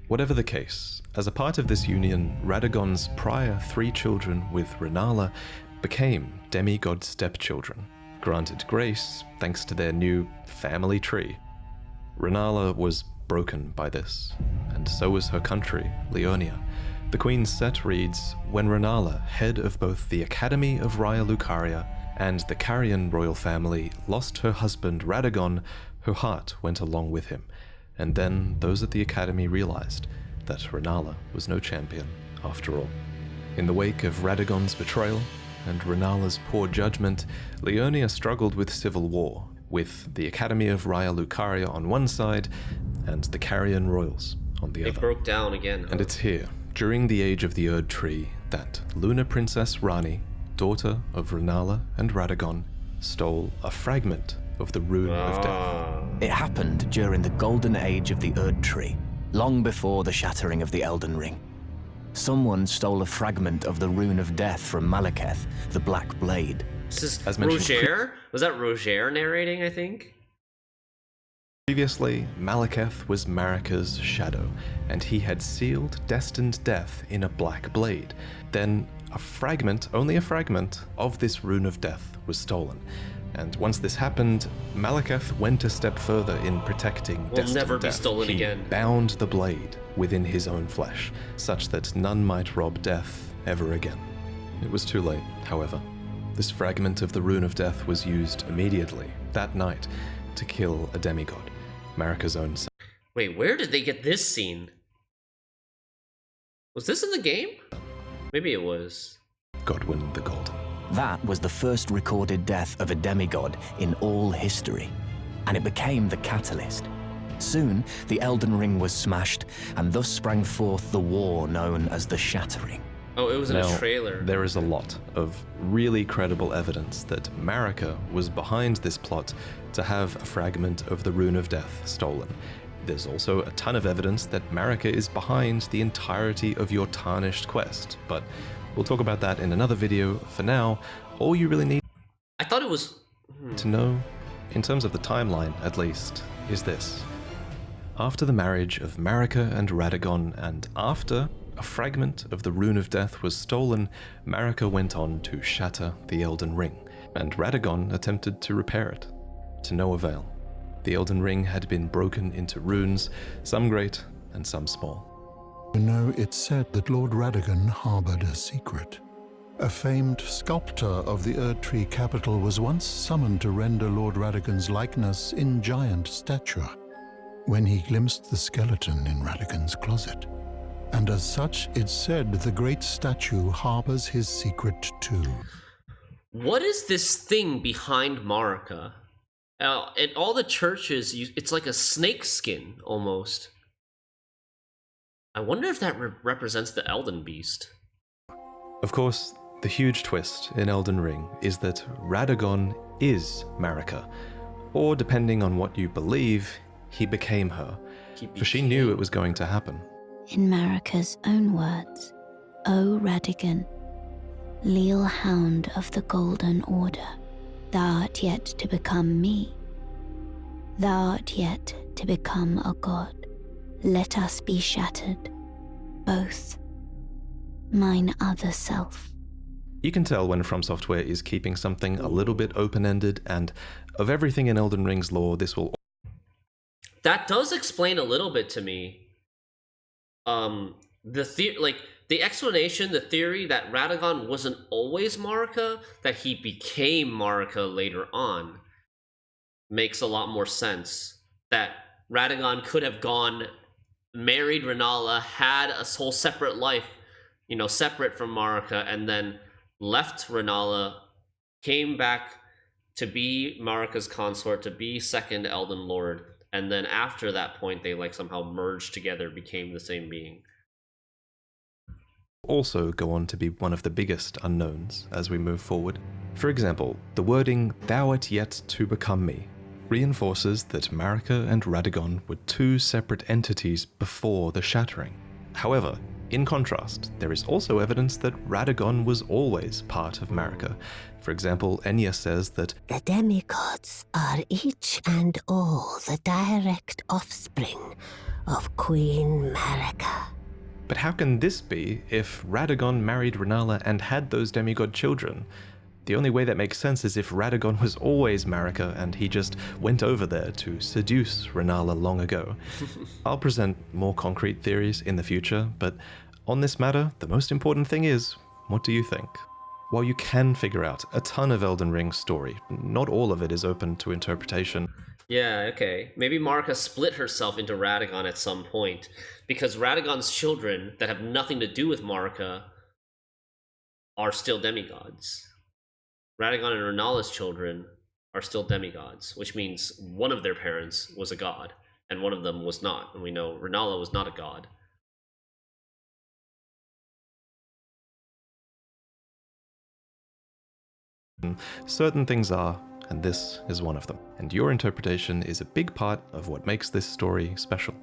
Whatever the case, as a part of this union, Radagon's prior 3 children with Renala became demigod stepchildren, granted grace thanks to their new family tree. Renala was broken by this, and so was her country, Leonia. The Queen's set reads, when Renala, head of both the Academy of Raya Lucaria and the Carian royal family, lost her husband Radagon, her heart went along with him. And then those at the Academy realized that Renala was no champion after all. In the wake of Radagon's betrayal and Renala's poor judgment, Leonia struggled with civil war, with the Academy of Raya Lucaria on one side and the Carian royals on the other. It broke down again. And it's here, during the age of the Erd Tree, that Lunar Princess Rani, daughter of Renala and Radagon, stole a fragment of the Rune of Death. It happened during the golden age of the Erd Tree, long before the shattering of the Elden Ring. Someone stole a fragment of the Rune of Death from Malekith, the Black Blade. This is As mentioned Roger? Was that Roger narrating, I think? Previously, Malekith was Marika's shadow, and he had sealed destined death in a black blade. Then a fragment, only a fragment, of this Rune of Death was stolen. And once this happened, Malekith went a step further in protecting Will destined never be death. stolen He again. bound the blade within his own flesh, such that none might rob death ever again. It was too late, however. This fragment of the Rune of Death was used immediately, that night, to kill a demigod, Marika's own son. Wait, where did they get this scene? Was this in the game? Maybe it was. Godwyn the Golden. That was the first recorded death of a demigod in all history, and it became the catalyst. Soon, the Elden Ring was smashed, and thus sprang forth the war known as the Shattering. Oh, it was in Now, a trailer. there is a lot of really credible evidence that Marika was behind this plot to have a fragment of the Rune of Death stolen. There's also a ton of evidence that Marika is behind the entirety of your tarnished quest, but we'll talk about that in another video. For now, all you really need I thought it was... to know, in terms of the timeline at least, is this. After the marriage of Marika and Radagon, and after a fragment of the Rune of Death was stolen, Marika went on to shatter the Elden Ring, and Radagon attempted to repair it, to no avail. The Elden Ring had been broken into runes, some great and some small. You know, it's said that Lord Radagon harbored a secret. A famed sculptor of the Erd Tree capital was once summoned to render Lord Radagon's likeness in giant stature, when he glimpsed the skeleton in Radagon's closet. And as such, it's said the great statue harbors his secret too. What is this thing behind Marika? In all the churches, it's like a snake skin, almost. I wonder if that represents the Elden Beast. Of course, the huge twist in Elden Ring is that Radagon is Marika, or depending on what you believe, he became her, for she knew it was going to happen. In Marika's own words, O Radagon, leal hound of the Golden Order, thou art yet to become me. Thou art yet to become a god. Let us be shattered, both. Mine other self. You can tell when From Software is keeping something a little bit open-ended, and of everything in Elden Ring's lore, this will... That does explain a little bit to me. The explanation, the theory that Radagon wasn't always Marika, that he became Marika later on, makes a lot more sense. That Radagon could have gone, married Renala, had a whole separate life, separate from Marika, and then left Renala, came back to be Marika's consort, to be second Elden Lord, and then after that point they like somehow merged together, became the same being. Also go on to be one of the biggest unknowns as we move forward. For example, the wording "thou art yet to become me" reinforces that Marika and Radagon were two separate entities before the Shattering. However, in contrast, there is also evidence that Radagon was always part of Marika. For example, Enya says that the demigods are each and all the direct offspring of Queen Marika. But how can this be if Radagon married Renala and had those demigod children? The only way that makes sense is if Radagon was always Marika and he just went over there to seduce Renala long ago. I'll present more concrete theories in the future, but on this matter, the most important thing is, what do you think? While you can figure out a ton of Elden Ring's story, not all of it is open to interpretation. Yeah, okay. Maybe Marika split herself into Radagon at some point, because Radagon's children that have nothing to do with Marika are still demigods. Radagon and Renala's children are still demigods, which means one of their parents was a god, and one of them was not. And we know Renala was not a god. Certain things are, and this is one of them. And your interpretation is a big part of what makes this story special.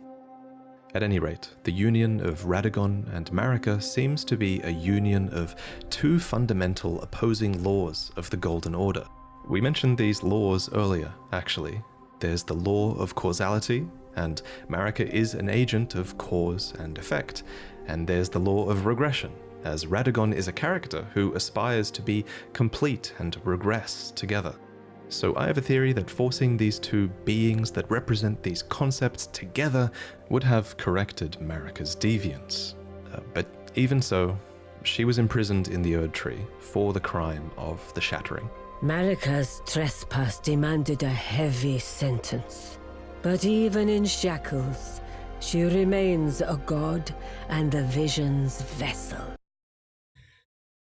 At any rate, the union of Radagon and Marika seems to be a union of two fundamental opposing laws of the Golden Order. We mentioned these laws earlier, actually. There's the law of causality, and Marika is an agent of cause and effect. And there's the law of regression, as Radagon is a character who aspires to be complete and regress together. So I have a theory that forcing these two beings that represent these concepts together would have corrected Marika's deviance. But even so, she was imprisoned in the Erd Tree for the crime of the Shattering. Marika's trespass demanded a heavy sentence. But even in shackles, she remains a god and the Vision's vessel.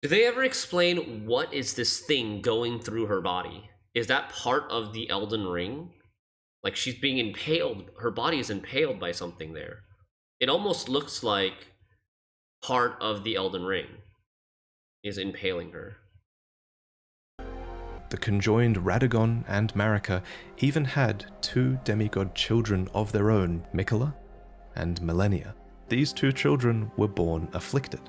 Do they ever explain what is this thing going through her body? Is that part of the Elden Ring? Like she's being impaled, her body is impaled by something there. It almost looks like part of the Elden Ring is impaling her. The conjoined Radagon and Marika even had two demigod children of their own, Miquella and Millennia. These two children were born afflicted.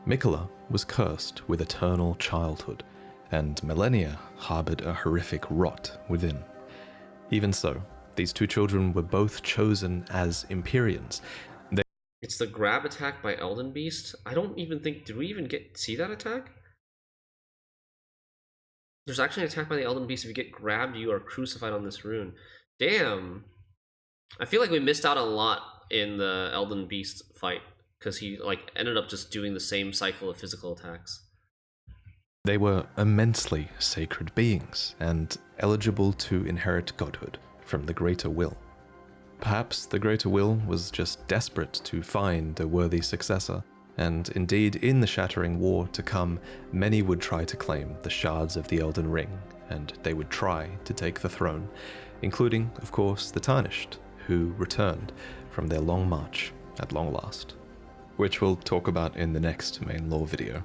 Miquella was cursed with eternal childhood, and Millennia harbored a horrific rot within. Even so, these two children were both chosen as Empyreans. It's the grab attack by Elden Beast? I don't even think... Did we even see that attack? There's actually an attack by the Elden Beast. If you get grabbed, you are crucified on this rune. Damn. I feel like we missed out a lot in the Elden Beast fight, because he like ended up just doing the same cycle of physical attacks. They were immensely sacred beings, and eligible to inherit godhood from the Greater Will. Perhaps the Greater Will was just desperate to find a worthy successor, and indeed in the Shattering War to come, many would try to claim the shards of the Elden Ring, and they would try to take the throne, including, of course, the Tarnished, who returned from their long march at long last, which we'll talk about in the next main lore video.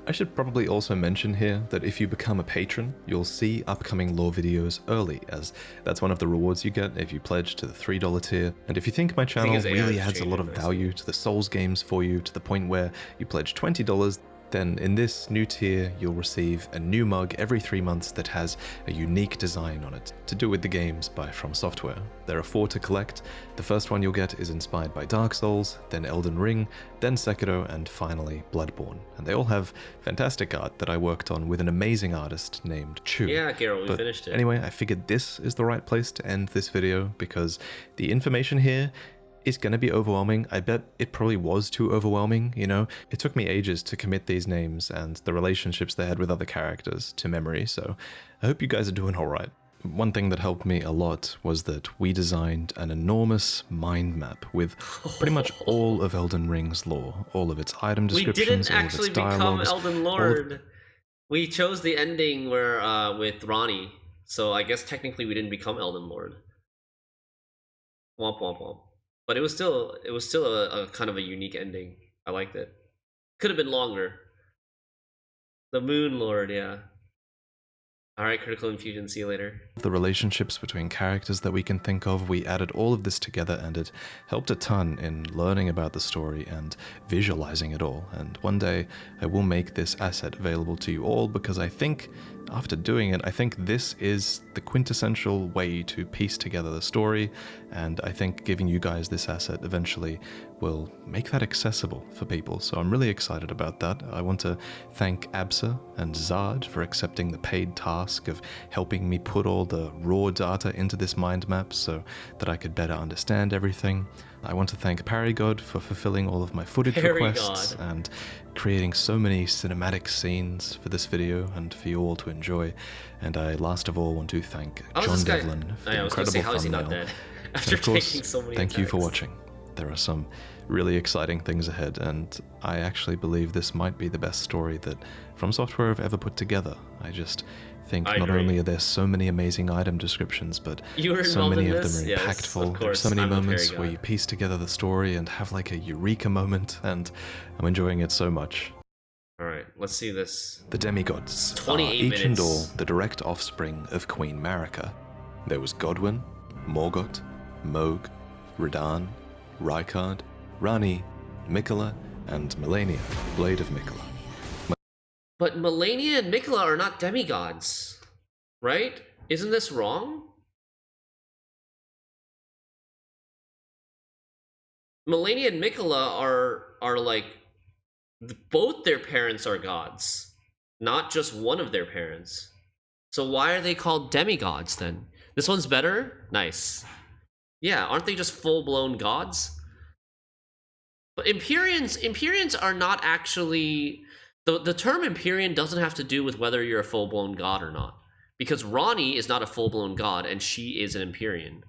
I should probably also mention here that if you become a patron, you'll see upcoming lore videos early, as that's one of the rewards you get if you pledge to the $3 tier. And if you think my channel really adds a lot of value to the Souls games for you to the point where you pledge $20, then in this new tier you'll receive a new mug every 3 months that has a unique design on it, to do with the games by From Software. There are 4 to collect. The first one you'll get is inspired by Dark Souls, then Elden Ring, then Sekiro, and finally Bloodborne. And they all have fantastic art that I worked on with an amazing artist named Chu. Yeah, Garrett, we finished it. Anyway, I figured this is the right place to end this video because the information here is going to be overwhelming. I bet it probably was too overwhelming, you know? It took me ages to commit these names and the relationships they had with other characters to memory, so I hope you guys are doing alright. One thing that helped me a lot was that we designed an enormous mind map with pretty much all of Elden Ring's lore, all of its item descriptions, we didn't all actually of its become dialogues, Elden Lord. We chose the ending where with Ronnie, so I guess technically we didn't become Elden Lord. Womp womp womp. But it was still a kind of a unique ending. I liked it. Could have been longer. The Moon Lord, yeah. Alright, Critical Infusion, see you later. The relationships between characters that we can think of, we added all of this together, and it helped a ton in learning about the story and visualizing it all. And one day I will make this asset available to you all, because I think after doing it, I think this is the quintessential way to piece together the story, and I think giving you guys this asset eventually will make that accessible for people. So I'm really excited about that. I want to thank Absa and Zard for accepting the paid task of helping me put all the raw data into this mind map so that I could better understand everything. I want to thank Paragod for fulfilling all of my footage requests and creating so many cinematic scenes for this video and for you all to enjoy. And I last of all want to thank John Devlin for the incredible thumbnail. After of course, taking so many thank you for attacks. watching. There are some really exciting things ahead, and I actually believe this might be the best story that From Software have ever put together. I just think not only are there so many amazing item descriptions, but so many of them are impactful. There's so many moments where you piece together the story and have like a eureka moment, and I'm enjoying it so much. Alright, let's see this. The demigods are 28 each and minutes. all the direct offspring of Queen Marika. There was Godwyn, Morgoth, Moog, Radahn, Rykard, Rani, Mikola, and Melania, Blade of Mikola. But Melania and Mikola are not demigods, right? Isn't this wrong? Melania and Mikola are like, both their parents are gods, not just one of their parents. So why are they called demigods then? This one's better? Nice. Yeah, aren't they just full-blown gods? But Empyreans are not actually... The term Empyrean doesn't have to do with whether you're a full-blown god or not. Because Rani is not a full-blown god, and she is an Empyrean.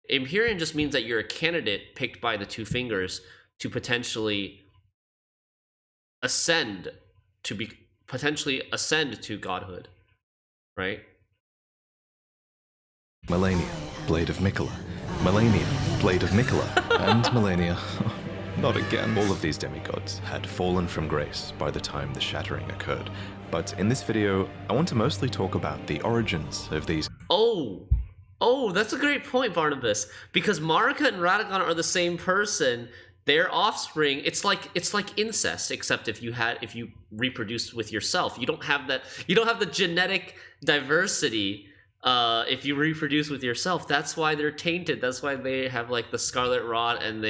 Empyrean just means that you're a candidate picked by the Two Fingers to potentially ascend to godhood, right? Melania, Blade of Mikola. Melania, Blade of Mikola. And Melania. Not again. All of these demigods had fallen from grace by the time the shattering occurred. But in this video, I want to mostly talk about the origins of these. Oh, that's a great point, Barnabas. Because Marika and Radagon are the same person. Their offspring, it's like incest, except if you reproduce with yourself. You don't have the genetic diversity if you reproduce with yourself. That's why they're tainted. That's why they have like the scarlet rot, and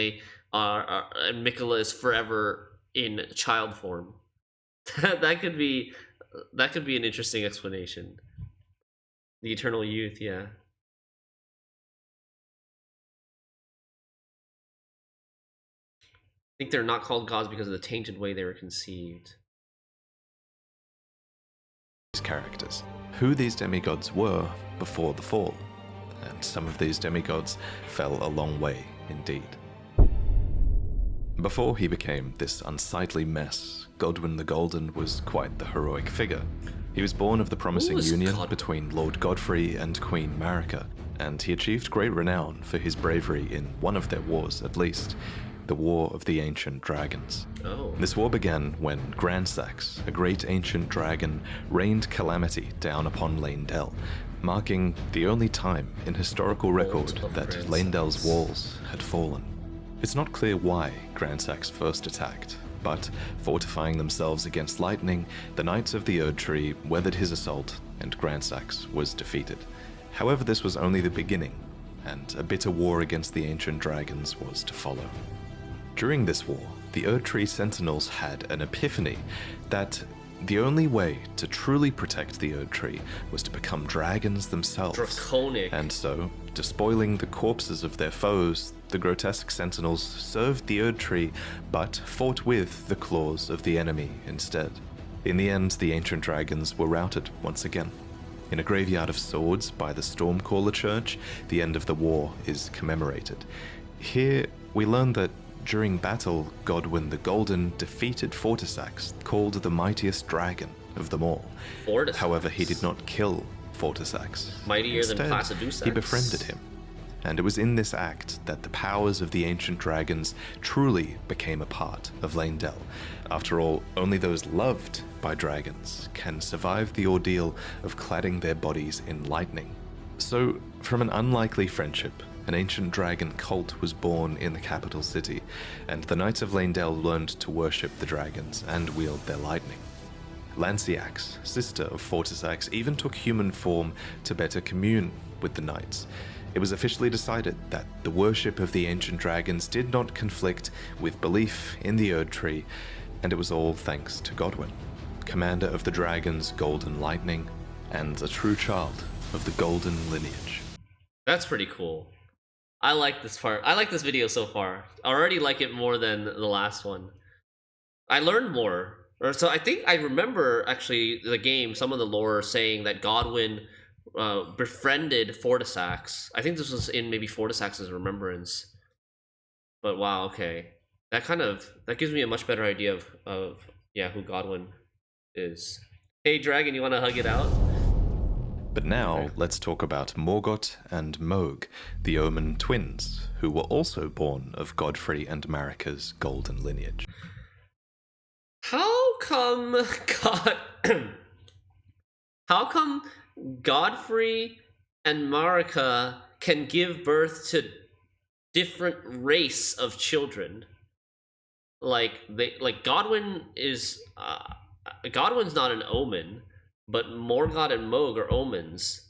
and Mikola is forever in child form. that could be an interesting explanation. The eternal youth, yeah. I think they're not called gods because of the tainted way they were conceived. Characters, who these demigods were before the fall, and some of these demigods fell a long way indeed. Before he became this unsightly mess, Godwyn the Golden was quite the heroic figure. He was born of the promising union between Lord Godfrey and Queen Marika, and he achieved great renown for his bravery in one of their wars at least, the War of the Ancient Dragons. Oh. This war began when Grandsax, a great ancient dragon, rained calamity down upon Leyndell, marking the only time in historical record that Leyndell's walls had fallen. It's not clear why Grandsax first attacked, but fortifying themselves against lightning, the Knights of the Erd Tree weathered his assault, and Grandsax was defeated. However, this was only the beginning, and a bitter war against the ancient dragons was to follow. During this war, the Erd Tree Sentinels had an epiphany that the only way to truly protect the Erd Tree was to become dragons themselves. Draconic. And so, despoiling the corpses of their foes, the grotesque Sentinels served the Erd Tree, but fought with the claws of the enemy instead. In the end, the ancient dragons were routed once again. In a graveyard of swords by the Stormcaller Church, the end of the war is commemorated. Here, we learn that during battle, Godwyn the Golden defeated Fortisax, called the mightiest dragon of them all. Fortisax. However, he did not kill Fortisax. Mightier than Instead, Placidusax. he befriended him. and it was in this act that the powers of the ancient dragons truly became a part of Leyndell. After all, only those loved by dragons can survive the ordeal of cladding their bodies in lightning. So, from an unlikely friendship, an ancient dragon cult was born in the capital city, and the Knights of Leyndell learned to worship the dragons and wield their lightning. Lanciax, sister of Fortisax, even took human form to better commune with the knights. It was officially decided that the worship of the ancient dragons did not conflict with belief in the Erd Tree, and it was all thanks to Godwyn, commander of the dragon's golden lightning, and a true child of the golden lineage. That's pretty cool. I like this part. I like this video so far. I already like it more than the last one. I learned more. So I think I remember, actually, the game, some of the lore saying that Godwyn befriended Fortisax. I think this was in maybe Fortisax's remembrance. But wow, okay. That gives me a much better idea of who Godwyn is. Hey Dragon, you wanna hug it out? But now, let's talk about Morgott and Mohg, the Omen twins, who were also born of Godfrey and Marika's golden lineage. How come Godfrey and Marika can give birth to different race of children? Godwyn is Godwyn's not an omen, but Morgott and Mohg are omens.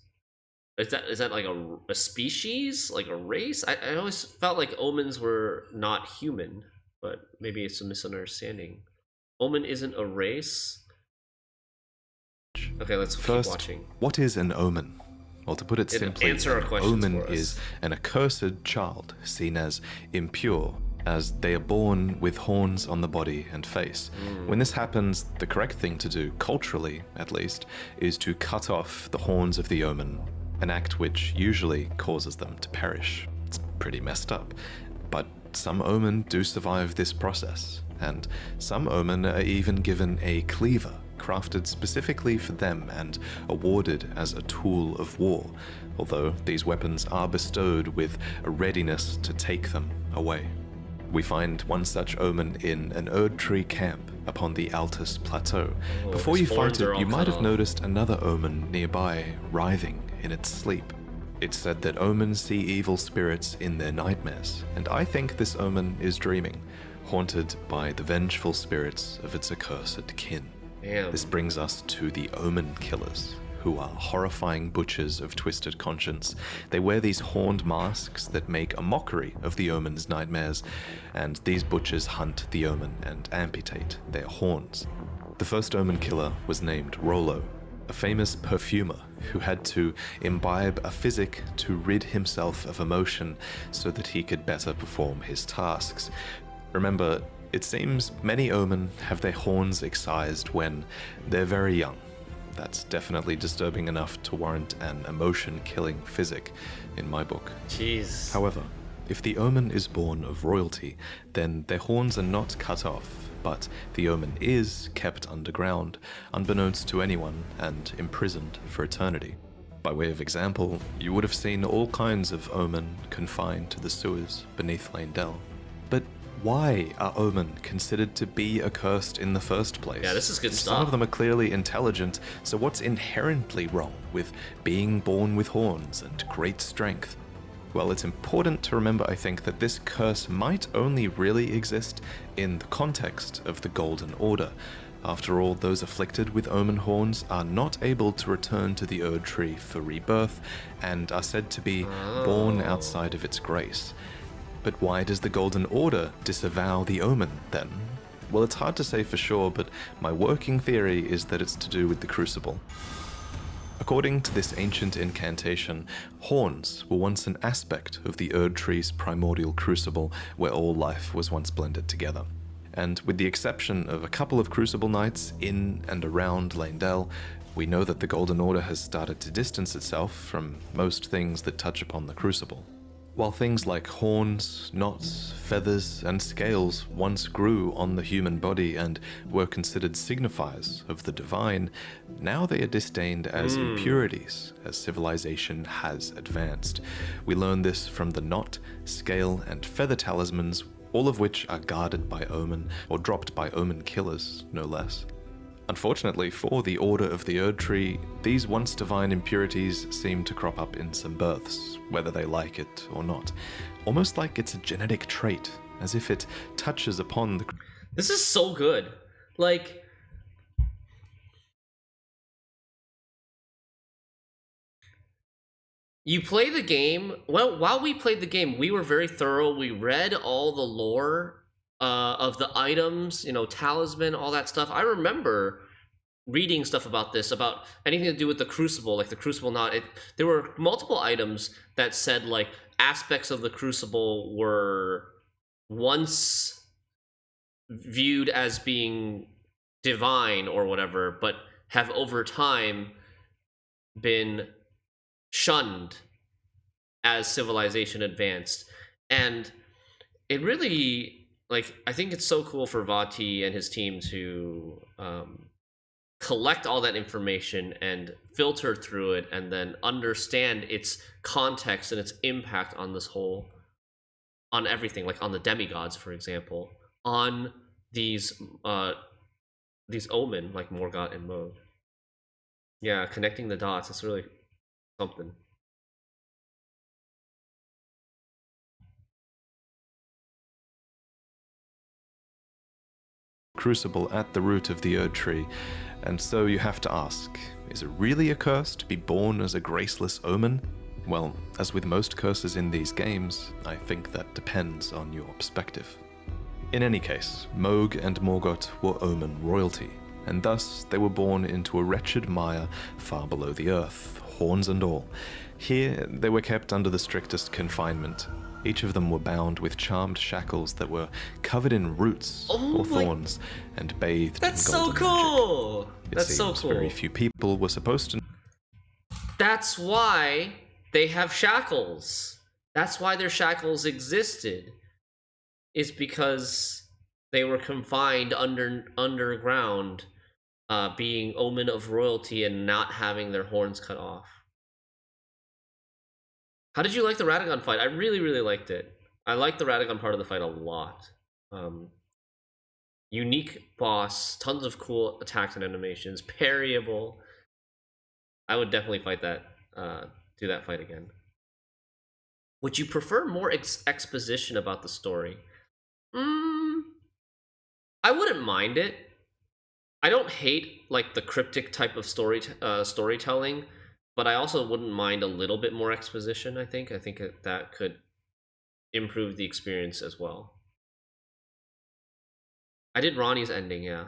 Is that like a species, like a race? I always felt like omens were not human, but maybe it's a misunderstanding. Omen isn't a race? Okay, let's keep watching. What is an omen? Well, to put it simply, answer our questions omen for us. is an accursed child seen as impure, as they are born with horns on the body and face. When this happens, the correct thing to do, culturally at least, is to cut off the horns of the omen, an act which usually causes them to perish. It's pretty messed up, but some omen do survive this process, and some omen are even given a cleaver, crafted specifically for them and awarded as a tool of war, although these weapons are bestowed with a readiness to take them away. We find one such omen in an Erd Tree camp upon the Altus Plateau. Before you fight it, you might have noticed another omen nearby, writhing in its sleep. It's said that omens see evil spirits in their nightmares, and I think this omen is dreaming, haunted by the vengeful spirits of its accursed kin. Damn. This brings us to the Omen Killers, who are horrifying butchers of twisted conscience. They wear these horned masks that make a mockery of the Omen's nightmares, and these butchers hunt the Omen and amputate their horns. The first Omen Killer was named Rollo, a famous perfumer who had to imbibe a physic to rid himself of emotion so that he could better perform his tasks. Remember, it seems many Omen have their horns excised when they're very young. That's definitely disturbing enough to warrant an emotion-killing physic in my book. Jeez. However, if the Omen is born of royalty, then their horns are not cut off, but the Omen is kept underground, unbeknownst to anyone, and imprisoned for eternity. By way of example, you would have seen all kinds of Omen confined to the sewers beneath Leyndell. But why are Omen considered to be accursed in the first place? Yeah, this is good stuff. Some of them are clearly intelligent, so what's inherently wrong with being born with horns and great strength? Well, it's important to remember, I think, that this curse might only really exist in the context of the Golden Order. After all, those afflicted with Omen horns are not able to return to the Erd Tree for rebirth, and are said to be born outside of its grace. But why does the Golden Order disavow the Omen, then? Well, it's hard to say for sure, but my working theory is that it's to do with the Crucible. According to this ancient incantation, horns were once an aspect of the Erd Tree's primordial crucible, where all life was once blended together. And with the exception of a couple of Crucible Knights in and around Leyndell, we know that the Golden Order has started to distance itself from most things that touch upon the Crucible. While things like horns, knots, feathers, and scales once grew on the human body and were considered signifiers of the divine, now they are disdained as impurities as civilization has advanced. We learn this from the knot, scale, and feather talismans, all of which are guarded by omen, or dropped by omen killers, no less. Unfortunately for the Order of the Erd Tree, these once divine impurities seem to crop up in some births, whether they like it or not. Almost like it's a genetic trait, as if it touches upon the... This is so good. Like, you play the game, well, while we played the game, we were very thorough. We read all the lore of the items, you know, talisman, all that stuff. I remember reading stuff about this, about anything to do with the crucible, like the crucible knot. There were multiple items that said like aspects of the crucible were once viewed as being divine or whatever, but have over time been shunned as civilization advanced. And it really, like, I think it's so cool for Vati and his team to collect all that information and filter through it and then understand its context and its impact on this whole, on everything, like on the demigods, for example, on these omen like Morgott and Moog. Yeah, connecting the dots, it's really something. Crucible at the root of the Erd Tree, and so you have to ask, is it really a curse to be born as a graceless omen? Well, as with most curses in these games, I think that depends on your perspective. In any case, Moog and Morgott were omen royalty, and thus they were born into a wretched mire far below the earth, horns and all. Here, they were kept under the strictest confinement. Each of them were bound with charmed shackles that were covered in roots or thorns and bathed in golden magic. That's so cool! That's so cool. Very few people were supposed to... That's why they have shackles. That's why their shackles existed. Is because they were confined underground, being omen of royalty and not having their horns cut off. How did you like the Radagon fight? I really, really liked it. I liked the Radagon part of the fight a lot. Unique boss, tons of cool attacks and animations, parryable. I would definitely fight that, do that fight again. Would you prefer more exposition about the story? I wouldn't mind it. I don't hate like the cryptic type of storytelling, but I also wouldn't mind a little bit more exposition. I think that could improve the experience as well. I did Ronnie's ending, yeah.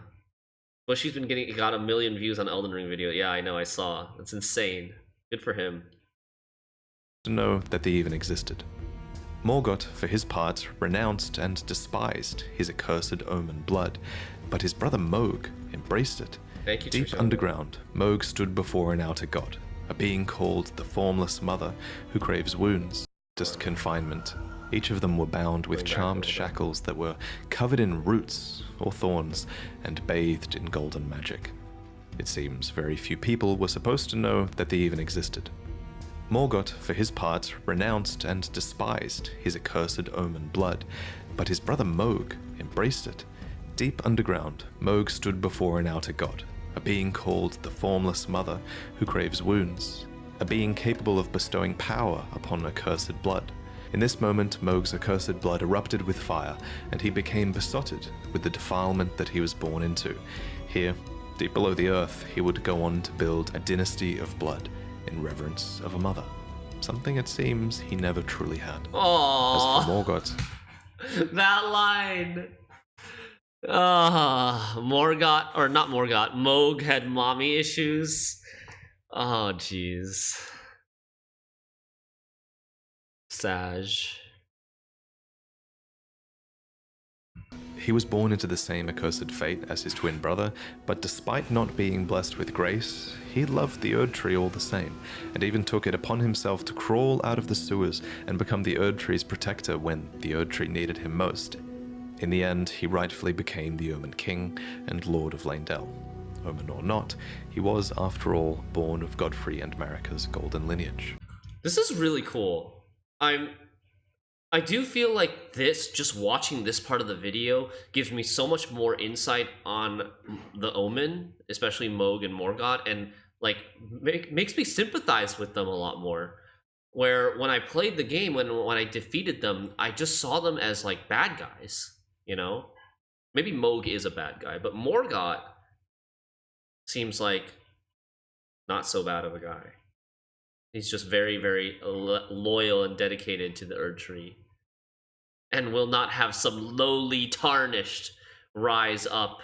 But she's been got 1 million views on Elden Ring video. Yeah, I know, I saw. That's insane. Good for him. To know that they even existed. Morgott, for his part, renounced and despised his accursed omen blood, but his brother Moog embraced it. Thank you, Deep Trisha. underground, Moog stood before an outer god, a being called the Formless Mother, who craves wounds, just confinement. Each of them were bound with charmed shackles that were covered in roots or thorns and bathed in golden magic. It seems very few people were supposed to know that they even existed. Morgott, for his part, renounced and despised his accursed omen blood, but his brother Moog embraced it. Deep underground, Moog stood before an outer god, a being called the Formless Mother, who craves wounds, a being capable of bestowing power upon accursed blood. In this moment, Moog's accursed blood erupted with fire, and he became besotted with the defilement that he was born into. Here, deep below the earth, he would go on to build a dynasty of blood, in reverence of a mother. Something it seems he never truly had. Aww. As for Morgott... That line! Morgott, or not Morgott, Moog had mommy issues. Oh, jeez. Saj. He was born into the same accursed fate as his twin brother, but despite not being blessed with grace, he loved the Erd Tree all the same, and even took it upon himself to crawl out of the sewers and become the Erd Tree's protector when the Erd Tree needed him most. In the end, he rightfully became the Omen King and Lord of Leyndell. Omen or not, he was, after all, born of Godfrey and Marika's golden lineage. This is really cool. I do feel like just watching this part of the video gives me so much more insight on the Omen, especially Mohg and Morgott, and like makes me sympathize with them a lot more. Where when I played the game, when I defeated them, I just saw them as like bad guys, you know? Maybe Mohg is a bad guy, but Morgott seems like not so bad of a guy. He's just very, very loyal and dedicated to the Erd Tree, and will not have some lowly tarnished rise up.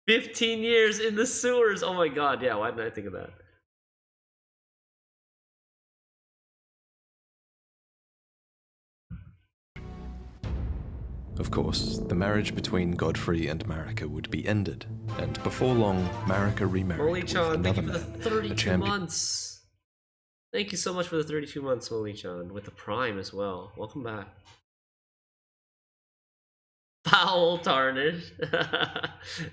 15 years in the sewers! Oh my god, yeah, why didn't I think of that? Of course, the marriage between Godfrey and Marika would be ended, and before long, Marika remarried with Molly-chan, thank another you for man, the 32 a champion. months. Thank you so much for the 32 months, Molly-chan, with the Prime as well. Welcome back. Foul tarnish.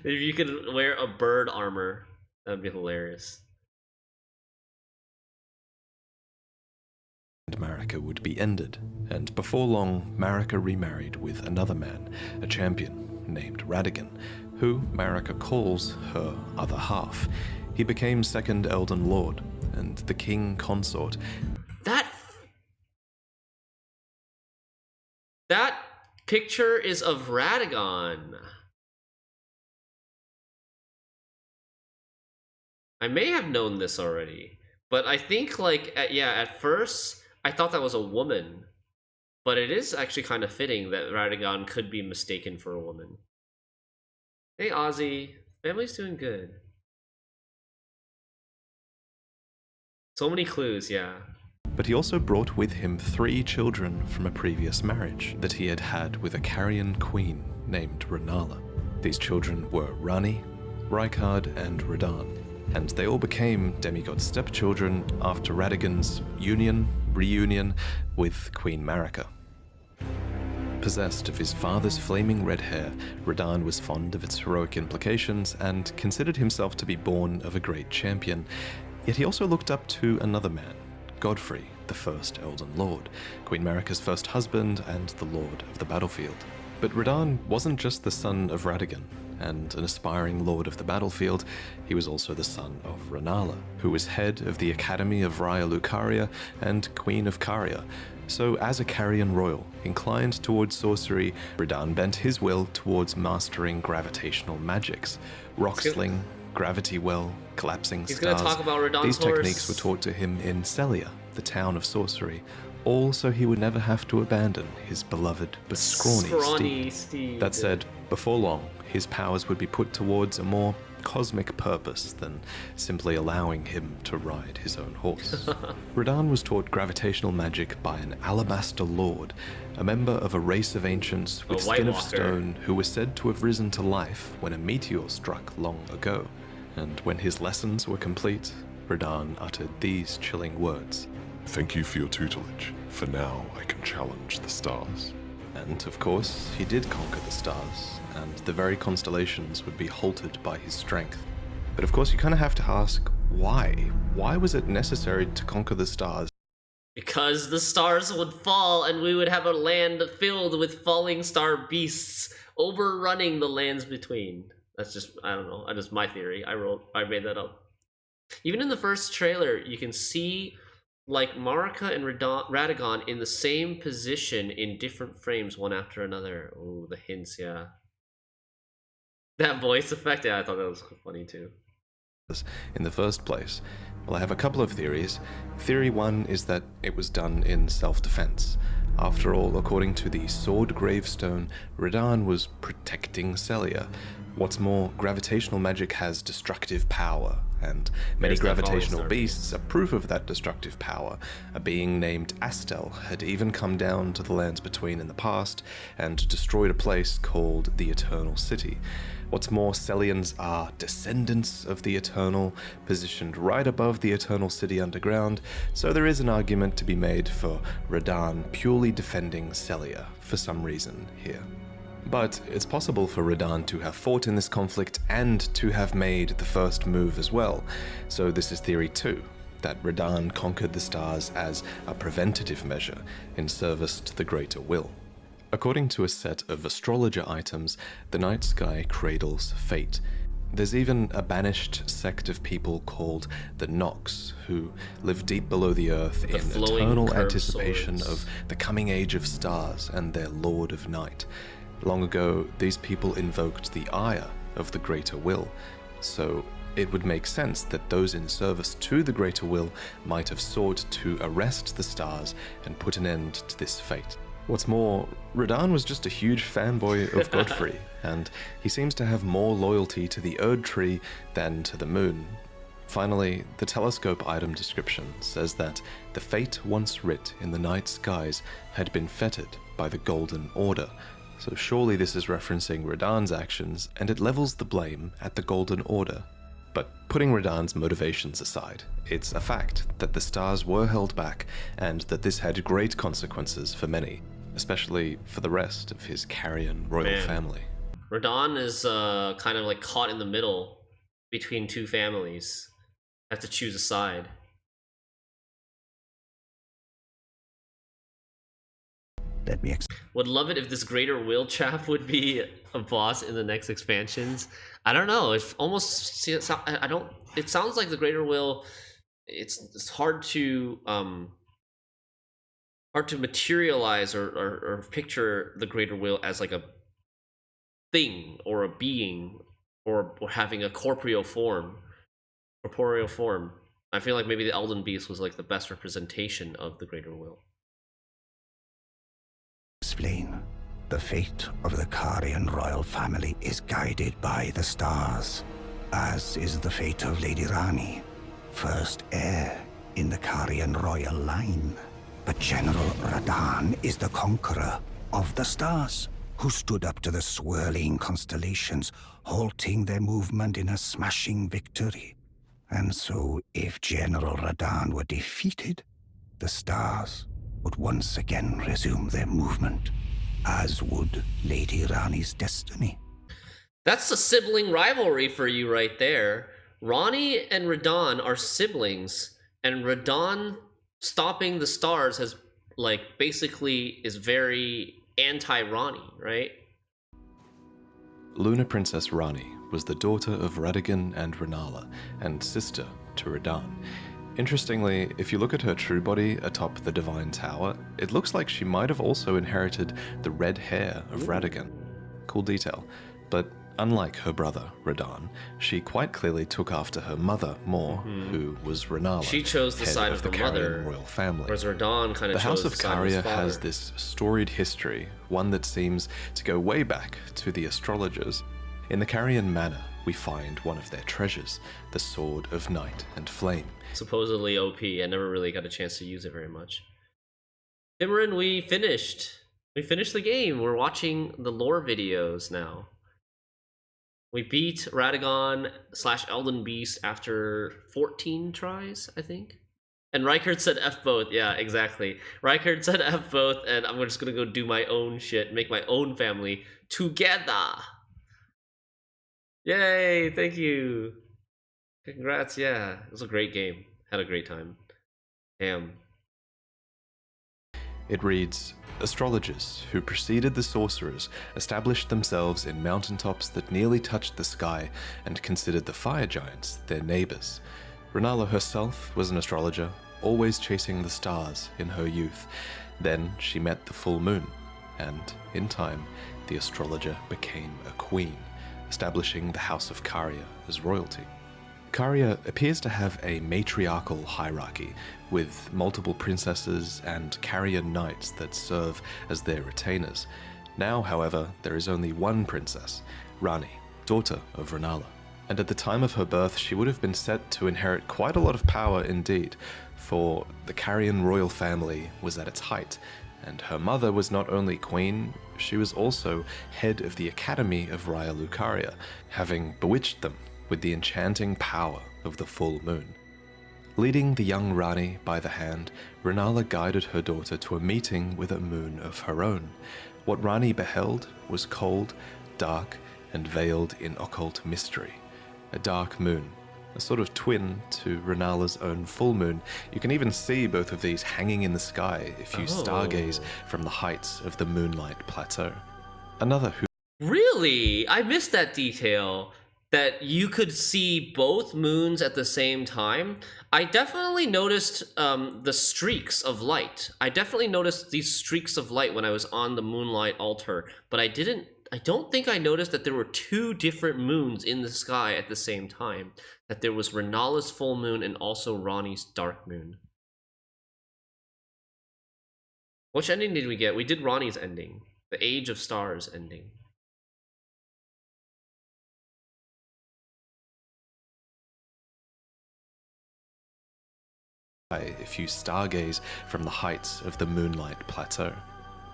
If you could wear a bird armor, that'd be hilarious. And Marika would be ended, and before long, Marika remarried with another man, a champion named Radagon, who Marika calls her other half. He became second Elden Lord, and the king consort. That picture is of Radagon. I may have known this already, but I think like at first I thought that was a woman, but it is actually kind of fitting that Radagon could be mistaken for a woman. Hey Ozzy, family's doing good. So many clues, yeah. But he also brought with him 3 children from a previous marriage that he had had with a Carian queen named Rennala. These children were Ranni, Rykard, and Radahn, and they all became demigod stepchildren after Radagon's reunion with Queen Marika. Possessed of his father's flaming red hair, Radahn was fond of its heroic implications and considered himself to be born of a great champion, yet he also looked up to another man, Godfrey, the first Elden Lord, Queen Marika's first husband and the Lord of the Battlefield. But Radahn wasn't just the son of Radagon and an aspiring Lord of the Battlefield, he was also the son of Rennala, who was head of the Academy of Raya Lucaria and Queen of Caria. So as a Carian royal, inclined towards sorcery, Radahn bent his will towards mastering gravitational magics, rock sling, gravity well, collapsing stars. He's gonna talk about Radahn's These horse. techniques were taught to him in Celia, the town of sorcery, all so he would never have to abandon his beloved but scrawny steed. That said, before long, his powers would be put towards a more cosmic purpose than simply allowing him to ride his own horse. Radahn was taught gravitational magic by an Alabaster Lord, a member of a race of ancients with skin of stone who was said to have risen to life when a meteor struck long ago. And when his lessons were complete, Radahn uttered these chilling words. Thank you for your tutelage. For now, I can challenge the stars. And of course, he did conquer the stars, and the very constellations would be halted by his strength. But of course, you kind of have to ask, why? Why was it necessary to conquer the stars? Because the stars would fall and we would have a land filled with falling star beasts overrunning the lands between. That's just, I don't know, that's my theory. I made that up. Even in the first trailer, you can see like Marika and Radagon in the same position in different frames, one after another. Oh, the hints, yeah. That voice effect, yeah, I thought that was funny too. In the first place? Well, I have a couple of theories. Theory 1 is that it was done in self-defense. After all, according to the Sword Gravestone, Radahn was protecting Celia. What's more, gravitational magic has destructive power, and many There's that gravitational Hollister beasts are proof of that destructive power. A being named Astel had even come down to the lands between in the past and destroyed a place called the Eternal City. What's more, Sellians are descendants of the Eternal, positioned right above the Eternal City underground, so there is an argument to be made for Radahn purely defending Sellia for some reason here. But it's possible for Radahn to have fought in this conflict and to have made the first move as well, so this is theory 2, that Radahn conquered the stars as a preventative measure in service to the greater will. According to a set of astrologer items, the night sky cradles fate. There's even a banished sect of people called the Nox, who live deep below the earth in eternal anticipation of the coming age of stars and their Lord of Night. Long ago, these people invoked the ire of the greater will, so it would make sense that those in service to the greater will might have sought to arrest the stars and put an end to this fate. What's more, Radahn was just a huge fanboy of Godfrey, and he seems to have more loyalty to the Erd Tree than to the moon. Finally, the telescope item description says that the fate once writ in the night skies had been fettered by the Golden Order, so surely this is referencing Radahn's actions, and it levels the blame at the Golden Order. But putting Radahn's motivations aside, it's a fact that the stars were held back, and that this had great consequences for many, especially for the rest of his Carian royal family. Radahn is kind of like caught in the middle between two families. Have to choose a side. Let me Would love it if this Greater Will chap would be a boss in the next expansions. I don't know. It almost I don't. It sounds like the Greater Will. It's hard to materialize or picture the Greater Will as like a thing or a being or having a corporeal form. I feel like maybe the Elden Beast was like the best representation of the Greater Will. explain. The fate of the Carian royal family is guided by the stars, as is the fate of Lady Rani, first heir in the Carian royal line. But General Radahn is the conqueror of the stars, who stood up to the swirling constellations, halting their movement in a smashing victory. And so, if General Radahn were defeated, the stars would once again resume their movement, as would Lady Rani's destiny. That's a sibling rivalry for you right there. Rani and Radahn are siblings, and Radahn stopping the stars has, like, basically is very anti-Rani, right? Lunar Princess Rani was the daughter of Radagon and Renala, and sister to Radahn. Interestingly, if you look at her true body atop the Divine Tower, it looks like she might have also inherited the red hair of Radagon. Cool detail. But unlike her brother, Radahn, she quite clearly took after her mother more, who was Renala. She chose the side of the her mother, royal family. whereas Radahn kind of the chose House of the side of his Caria father. has this storied history, one that seems to go way back to the astrologers. In the Carian Manor, we find one of their treasures, the Sword of Night and Flame. Supposedly OP. I never really got a chance to use it very much. Timrin, we finished. We finished the game. We're watching the lore videos now. We beat Radagon / Elden Beast after 14 tries, I think. And Rykard said F both. Yeah, exactly. Rykard said F both, and I'm just gonna go do my own shit, make my own family together. Yay, thank you. Congrats, yeah. It was a great game. Had a great time. Damn. It reads, astrologers who preceded the sorcerers established themselves in mountaintops that nearly touched the sky and considered the fire giants their neighbors. Renala herself was an astrologer, always chasing the stars in her youth. Then she met the full moon, and in time, the astrologer became a queen, establishing the House of Caria as royalty. Caria appears to have a matriarchal hierarchy, with multiple princesses and Carian knights that serve as their retainers. Now, however, there is only one princess, Rani, daughter of Renala. And at the time of her birth, she would have been set to inherit quite a lot of power indeed, for the Carian royal family was at its height, and her mother was not only queen, she was also head of the Academy of Raya Lucaria, having bewitched them with the enchanting power of the full moon. Leading the young Rani by the hand, Renala guided her daughter to a meeting with a moon of her own. What Rani beheld was cold, dark, and veiled in occult mystery. A dark moon, a sort of twin to Renala's own full moon. You can even see both of these hanging in the sky if you stargaze from the heights of the Moonlight Plateau. Another who... Really? I missed that detail. That you could see both moons at the same time. I definitely noticed the streaks of light. I definitely noticed these streaks of light when I was on the moonlight altar, but I don't think I noticed that there were two different moons in the sky at the same time. That there was Renala's full moon and also Rani's dark moon. Which ending did we get? We did Rani's ending. The Age of Stars ending. if you stargaze from the heights of the Moonlight Plateau.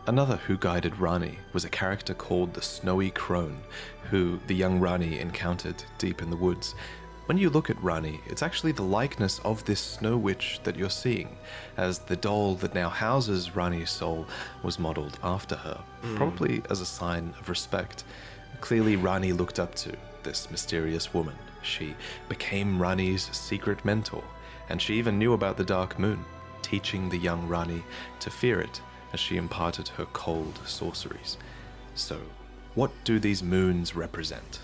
Another who guided Rani was a character called the Snowy Crone, who the young Rani encountered deep in the woods. When you look at Rani, it's actually the likeness of this snow witch that you're seeing, as the doll that now houses Rani's soul was modeled after her, probably as a sign of respect. Clearly Rani looked up to this mysterious woman. She became Rani's secret mentor, and she even knew about the Dark Moon, teaching the young Rani to fear it as she imparted her cold sorceries. So, what do these moons represent?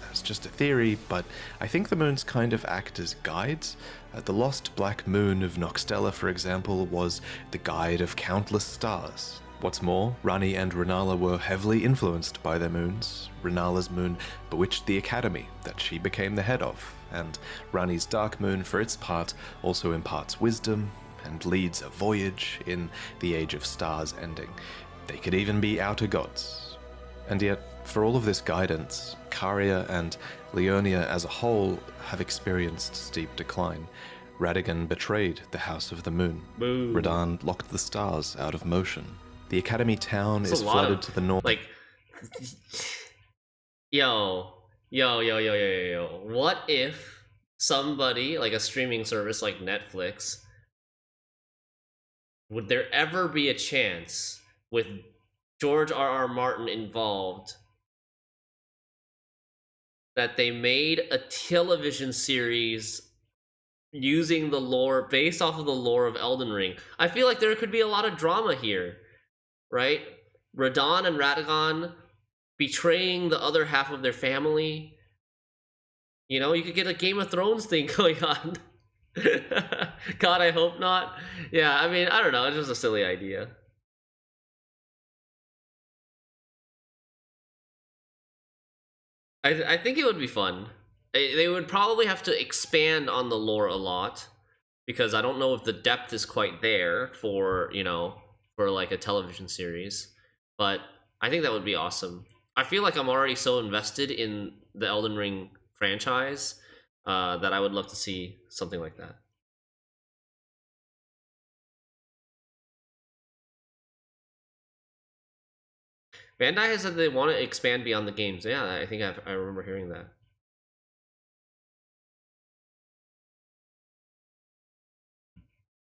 It's just a theory, but I think the moons kind of act as guides. The lost black moon of Noxtella, for example, was the guide of countless stars. What's more, Rani and Renala were heavily influenced by their moons. Renala's moon bewitched the academy that she became the head of, and Rani's dark moon, for its part, also imparts wisdom and leads a voyage in the Age of Stars ending. They could even be outer gods. And yet, for all of this guidance, Caria and Leonia as a whole have experienced steep decline. Radagon betrayed the House of the Moon. Boo. Radahn locked the stars out of motion. The Academy town is flooded to the north. Like, yo. What if somebody, like a streaming service like Netflix, would there ever be a chance with George R.R. Martin involved that they made a television series using the lore, based off of the lore of Elden Ring? I feel like there could be a lot of drama here, right? Radahn and Radagon betraying the other half of their family. You know, you could get a Game of Thrones thing going on. God, I hope not. Yeah, I mean, I don't know, it's just a silly idea. I think it would be fun. They would probably have to expand on the lore a lot, because I don't know if the depth is quite there for, you know, for like a television series. But I think that would be awesome. I feel like I'm already so invested in the Elden Ring franchise that I would love to see something like that. Bandai has said they want to expand beyond the games. Yeah, I think I remember hearing that.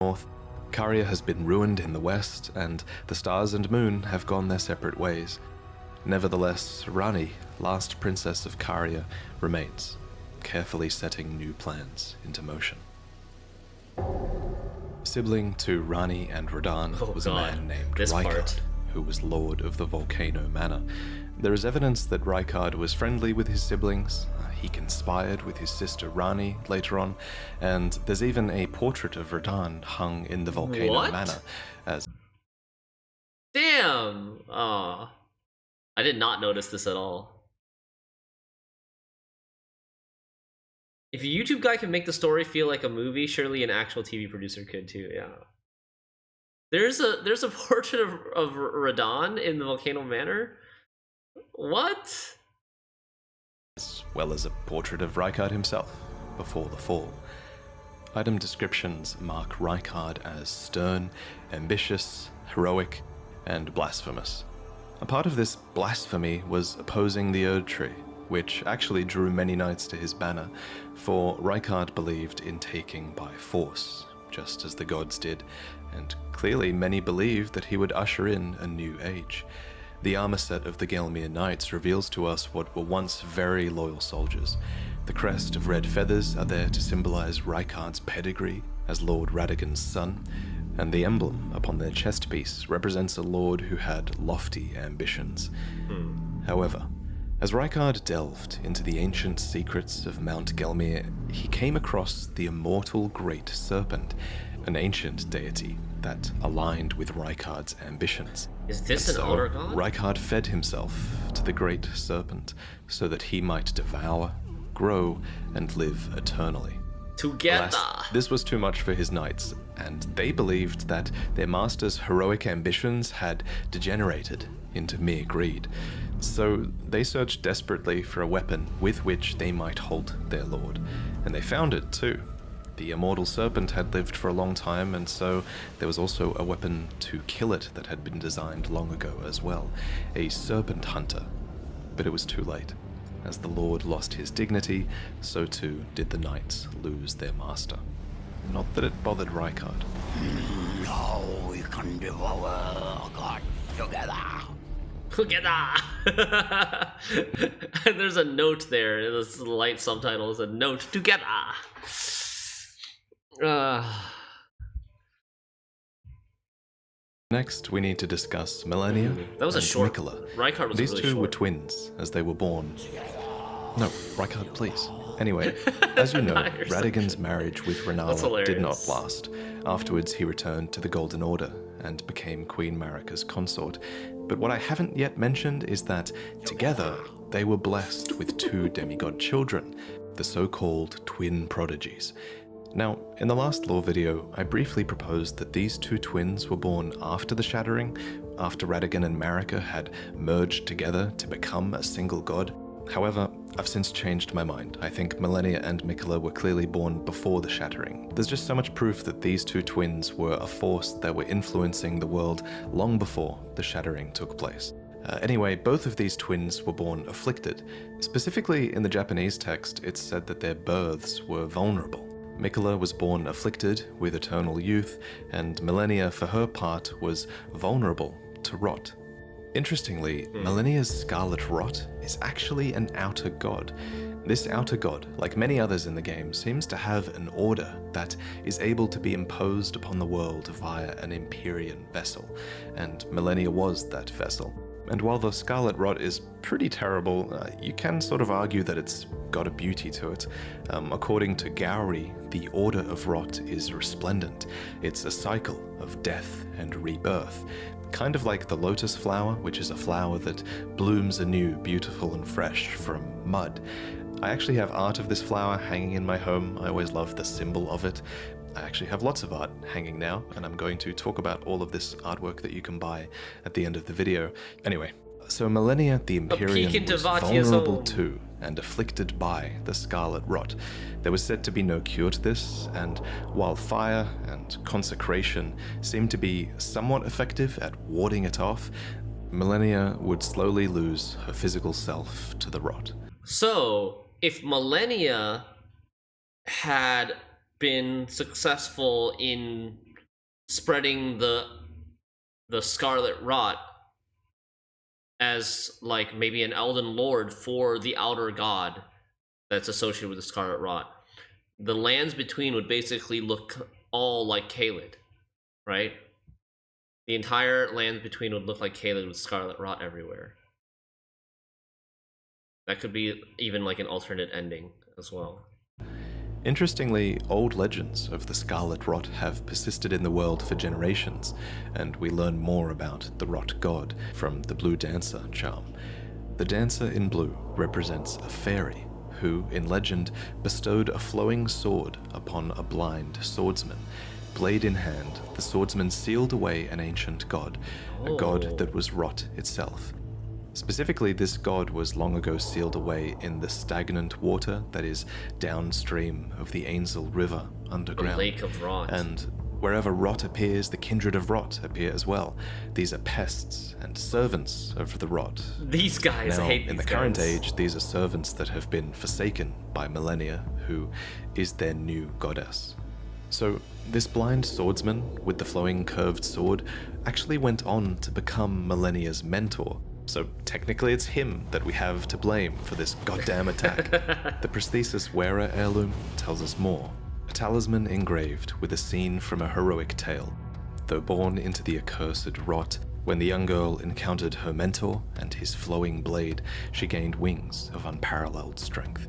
North, Caria has been ruined in the west, and the stars and moon have gone their separate ways. Nevertheless, Rani, last princess of Caria, remains, carefully setting new plans into motion. Sibling to Rani and Radahn was a man named Rykard, who was lord of the Volcano Manor. There is evidence that Rykard was friendly with his siblings. He conspired with his sister Rani later on, and there's even a portrait of Radahn hung in the Volcano Manor as... Damn! Aw. I did not notice this at all. If a YouTube guy can make the story feel like a movie, surely an actual TV producer could too, yeah. There's a portrait of Radahn in the Volcano Manor? What? as well as a portrait of Rykard himself before the fall. Item descriptions mark Rykard as stern, ambitious, heroic, and blasphemous. A part of this blasphemy was opposing the Erd Tree, which actually drew many knights to his banner, for Rykard believed in taking by force, just as the gods did, and clearly many believed that he would usher in a new age. The armor set of the Gelmir Knights reveals to us what were once very loyal soldiers. The crest of red feathers are there to symbolize Rykard's pedigree as Lord Radagon's son, and the emblem upon their chest piece represents a lord who had lofty ambitions. However, as Rykard delved into the ancient secrets of Mount Gelmir, he came across the immortal Great Serpent, an ancient deity that aligned with Rykard's ambitions. Is this an elder god? Rykard fed himself to the Great Serpent so that he might devour, grow, and live eternally. Together! Alas, this was too much for his knights, and they believed that their master's heroic ambitions had degenerated into mere greed. So they searched desperately for a weapon with which they might halt their lord, and they found it too. The immortal serpent had lived for a long time, and so there was also a weapon to kill it that had been designed long ago as well, a serpent hunter. But it was too late. As the lord lost his dignity, so too did the knights lose their master. Not that it bothered Rykard. Now we can devour God together. Together! And there's a note there. This light subtitle is a note. Together! Next, we need to discuss Millennia That was a and short. Mikola. Rykard was These really two short. were twins as they were born. No, Rykard, please. Anyway, as you know, Nice. Radagon's marriage with That's Renala did not hilarious. last. Afterwards, he returned to the Golden Order and became Queen Marika's consort. But what I haven't yet mentioned is that, together, they were blessed with two demigod children, the so-called twin prodigies. Now, in the last lore video, I briefly proposed that these two twins were born after the Shattering, after Radagon and Marika had merged together to become a single god. However, I've since changed my mind. I think Millennia and Mikola were clearly born before the Shattering. There's just so much proof that these two twins were a force that were influencing the world long before the Shattering took place. Anyway, both of these twins were born afflicted. Specifically, in the Japanese text, it's said that their births were vulnerable. Mikola was born afflicted with eternal youth, and Millennia, for her part, was vulnerable to rot. Interestingly, Millennia's scarlet rot is actually an outer god. This outer god, like many others in the game, seems to have an order that is able to be imposed upon the world via an Empyrean vessel, and Millennia was that vessel. And while the scarlet rot is pretty terrible, you can sort of argue that it's got a beauty to it. According to Gowry, the order of rot is resplendent. It's a cycle of death and rebirth, kind of like the lotus flower, which is a flower that blooms anew, beautiful and fresh from mud. I actually have art of this flower hanging in my home. I always love the symbol of it. I actually have lots of art hanging now, and I'm going to talk about all of this artwork that you can buy at the end of the video. Anyway, so Millennia the Empyrean into was Vatia's vulnerable own. to and afflicted by the scarlet rot. There was said to be no cure to this, and while fire and consecration seemed to be somewhat effective at warding it off, Millennia would slowly lose her physical self to the rot. So, if Millennia had been successful in spreading the scarlet rot as like maybe an Elden Lord for the outer god that's associated with the scarlet rot, the lands between would basically look all like Caelid, right? The entire lands between would look like Caelid with scarlet rot everywhere. That could be even like an alternate ending as well. Interestingly, old legends of the Scarlet Rot have persisted in the world for generations, and we learn more about the Rot God from the Blue Dancer charm. The dancer in blue represents a fairy who, in legend, bestowed a flowing sword upon a blind swordsman. Blade in hand, the swordsman sealed away an ancient god, a god that was rot itself. Specifically, this god was long ago sealed away in the stagnant water that is downstream of the Ainsel River underground. The Lake of Rot. And wherever rot appears, the kindred of rot appear as well. These are pests and servants of the rot. These guys, now, I hate in these the guys. current age, these are servants that have been forsaken by Millennia, who is their new goddess. So, this blind swordsman with the flowing curved sword actually went on to become Millennia's mentor. So technically it's him that we have to blame for this goddamn attack. The prosthesis wearer heirloom tells us more. A talisman engraved with a scene from a heroic tale. Though born into the accursed rot, when the young girl encountered her mentor and his flowing blade, she gained wings of unparalleled strength.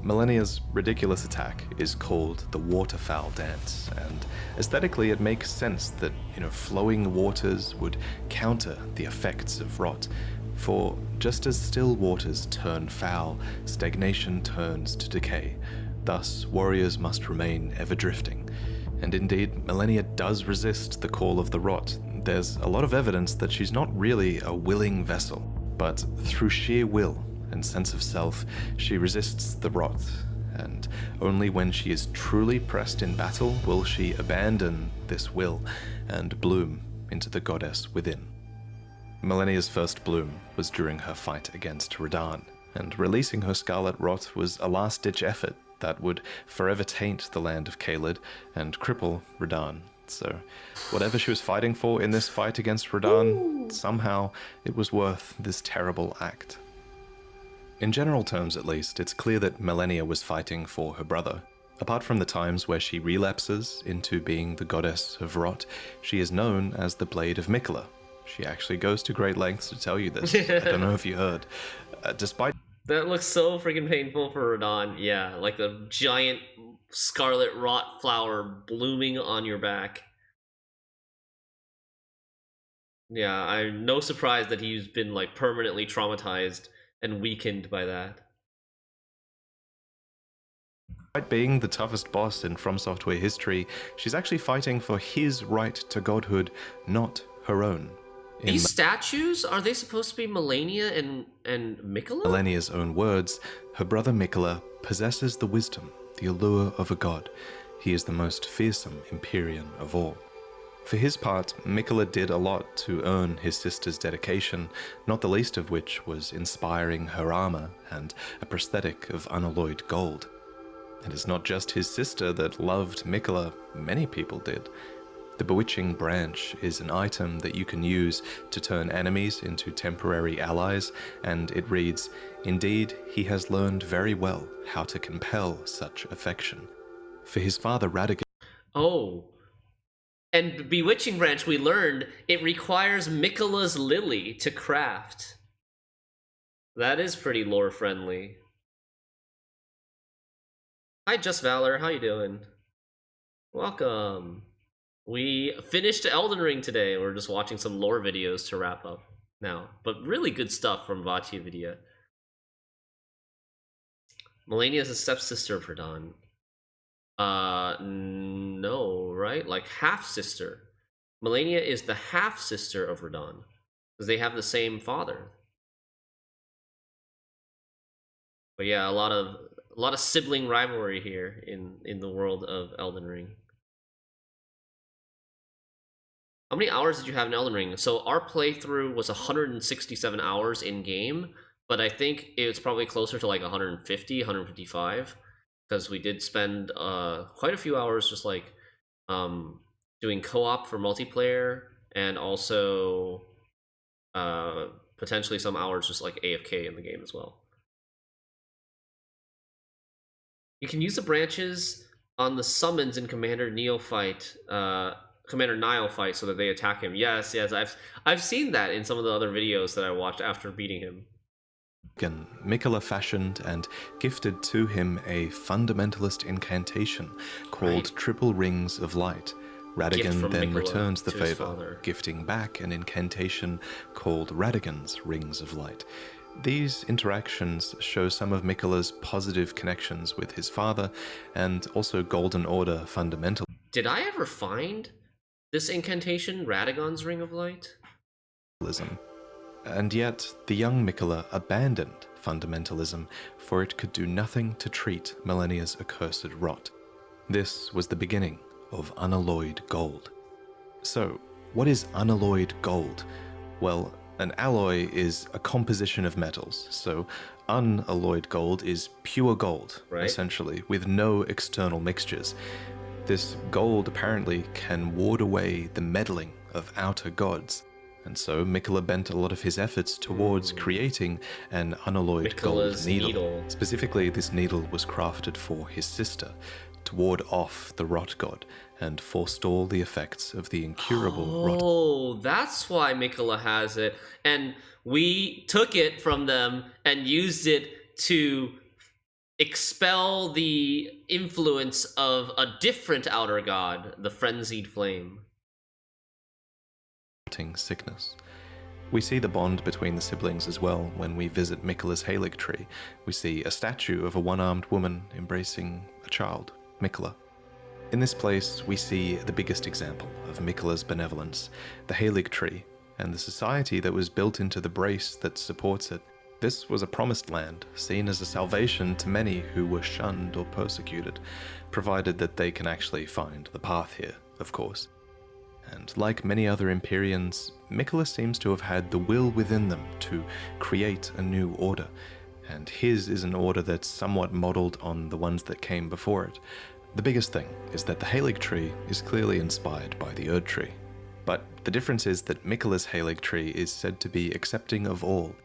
Millennia's ridiculous attack is called the Waterfowl Dance, and aesthetically it makes sense that, flowing waters would counter the effects of rot. For just as still waters turn foul, stagnation turns to decay. Thus, warriors must remain ever drifting. And indeed, Millennia does resist the call of the rot. There's a lot of evidence that she's not really a willing vessel, but through sheer will and sense of self, she resists the rot, and only when she is truly pressed in battle will she abandon this will and bloom into the goddess within. Millennia's first bloom was during her fight against Radahn, and releasing her scarlet rot was a last-ditch effort that would forever taint the land of Caelid and cripple Radahn. So, whatever she was fighting for in this fight against Radahn, somehow it was worth this terrible act. In general terms, at least, it's clear that Millennia was fighting for her brother. Apart from the times where she relapses into being the goddess of rot, she is known as the Blade of Miquella. She actually goes to great lengths to tell you this. I don't know if you heard. Despite that looks so freaking painful for Radahn. Yeah, like the giant scarlet rot flower blooming on your back. Yeah, I'm no surprise that he's been like permanently traumatized and weakened by that. Despite being the toughest boss in From Software history, she's actually fighting for his right to godhood, not her own. These statues, are they supposed to be Millennia and Miquella? Millennia's own words, her brother Miquella possesses the wisdom, the allure of a god. He is the most fearsome Empyrean of all. For his part, Miquella did a lot to earn his sister's dedication, not the least of which was inspiring her armor and a prosthetic of unalloyed gold. And it's not just his sister that loved Miquella, many people did. The Bewitching Branch is an item that you can use to turn enemies into temporary allies, and it reads, "Indeed, he has learned very well how to compel such affection." For his father Radigan... Oh. And Bewitching Branch, we learned, it requires Miquella's Lily to craft. That is pretty lore-friendly. Hi, Just Valor. How you doing? Welcome. We finished Elden Ring today. We're just watching some lore videos to wrap up now. But really good stuff from Vatia Vidya. Millennia is a stepsister of Radahn. No, right? Like half-sister. Millennia is the half-sister of Radahn. Because they have the same father. But yeah, a lot of sibling rivalry here in the world of Elden Ring. How many hours did you have in Elden Ring? So our playthrough was 167 hours in-game, but I think it's probably closer to like 150, 155, because we did spend quite a few hours just like doing co-op for multiplayer, and also potentially some hours just like AFK in the game as well. You can use the branches on the summons in Commander Neophyte, Commander Neophyte, so that they attack him. Yes, I've seen that in some of the other videos that I watched after beating him. Miquella fashioned and gifted to him a fundamentalist incantation called Triple Rings of Light. Radagon then returns the favor, gifting back an incantation called Radagon's Rings of Light. These interactions show some of Miquella's positive connections with his father, and also Golden Order fundamental. Did I ever find this incantation, Radagon's Ring of Light? And yet, the young Miquella abandoned fundamentalism, for it could do nothing to treat Malenia's accursed rot. This was the beginning of unalloyed gold. So, what is unalloyed gold? Well, an alloy is a composition of metals, so unalloyed gold is pure gold, essentially, with no external mixtures. This gold apparently can ward away the meddling of outer gods, and so Miquella bent a lot of his efforts towards creating an unalloyed gold needle. Specifically, this needle was crafted for his sister, to ward off the rot god and forestall the effects of the incurable rot. Oh, that's why Miquella has it. And we took it from them and used it to expel the influence of a different outer god, the frenzied flame. Sickness. We see the bond between the siblings as well when we visit Miquella's Halig tree. We see a statue of a one-armed woman embracing a child, Miquella. In this place, we see the biggest example of Miquella's benevolence, the Halig tree, and the society that was built into the brace that supports it. This was a promised land, seen as a salvation to many who were shunned or persecuted, provided that they can actually find the path here, of course. And like many other Empyreans, Miquella seems to have had the will within them to create a new order, and his is an order that's somewhat modeled on the ones that came before it. The biggest thing is that the Halig tree is clearly inspired by the Erd tree. But the difference is that Miquella's Halig tree is said to be accepting of all,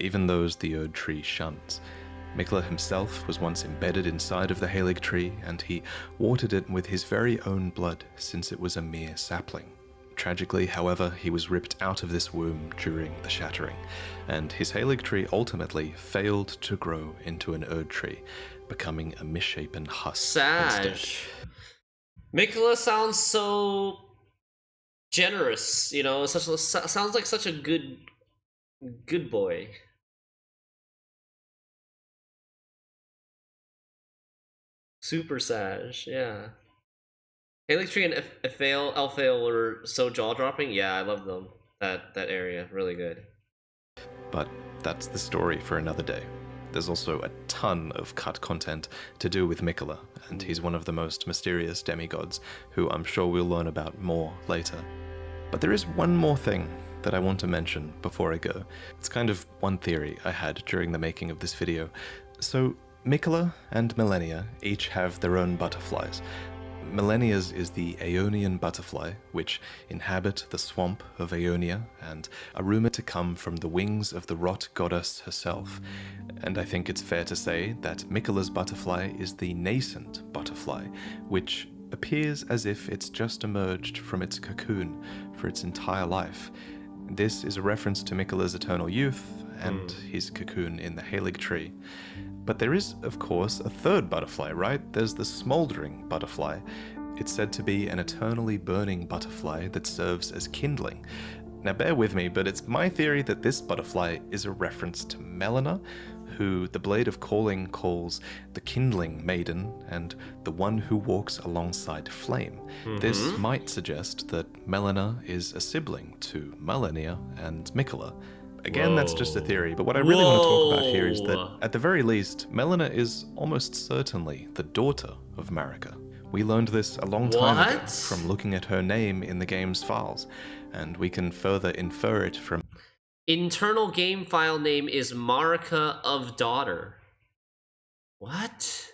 even those the Erd tree shuns. Miquella himself was once embedded inside of the Halig tree, and he watered it with his very own blood since it was a mere sapling. Tragically, however, he was ripped out of this womb during the shattering, and his Halig tree ultimately failed to grow into an Erd tree, becoming a misshapen husk instead. Miquella sounds so generous, you know, sounds like such a good boy. Super Sag, yeah. Halig Tree and Elphael were so jaw-dropping. Yeah, I love them. That area, really good. But that's the story for another day. There's also a ton of cut content to do with Miquella, and he's one of the most mysterious demigods, who I'm sure we'll learn about more later. But there is one more thing that I want to mention before I go. It's kind of one theory I had during the making of this video. So, Miquella and Malenia each have their own butterflies. Malenia's is the Aeonian butterfly, which inhabit the swamp of Aeonia and are rumored to come from the wings of the rot goddess herself. And I think it's fair to say that Miquella's butterfly is the nascent butterfly, which appears as if it's just emerged from its cocoon for its entire life. This is a reference to Miquella's eternal youth and his cocoon in the Halig tree. But there is, of course, a third butterfly, right? There's the smoldering butterfly. It's said to be an eternally burning butterfly that serves as kindling. Now bear with me, but it's my theory that this butterfly is a reference to Melina, who the Blade of Calling calls the kindling maiden and the one who walks alongside flame. This might suggest that Melina is a sibling to Malenia and Miquella. Again, that's just a theory, but what I really want to talk about here is that, at the very least, Melina is almost certainly the daughter of Marika. We learned this a long time ago from looking at her name in the game's files, and we can further infer it from... Internal game file name is Marika of Daughter. What?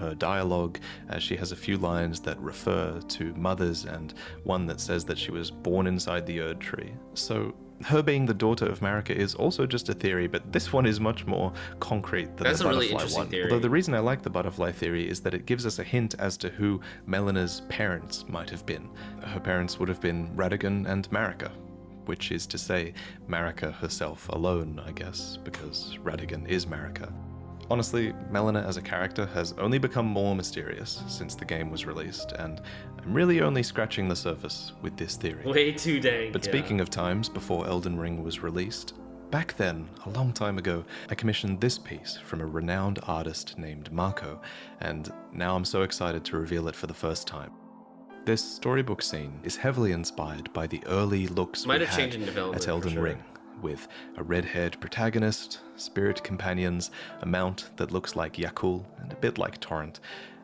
her dialogue, as she has a few lines that refer to mothers and one that says that she was born inside the Erd tree. So her being the daughter of Marika is also just a theory, but this one is much more concrete than the butterfly one. Theory. Although the reason I like the butterfly theory is that it gives us a hint as to who Melina's parents might have been. Her parents would have been Radagon and Marika, which is to say Marika herself alone, I guess, because Radagon is Marika. Honestly, Melina as a character has only become more mysterious since the game was released, and I'm really only scratching the surface with this theory. Way too dang. But speaking of times before Elden Ring was released, back then, a long time ago, I commissioned this piece from a renowned artist named Marco, and now I'm so excited to reveal it for the first time. This storybook scene is heavily inspired by the early looks Might we have changed had in development at for Elden sure. Ring, with a red-haired protagonist, spirit companions, a mount that looks like Yakul and a bit like Torrent,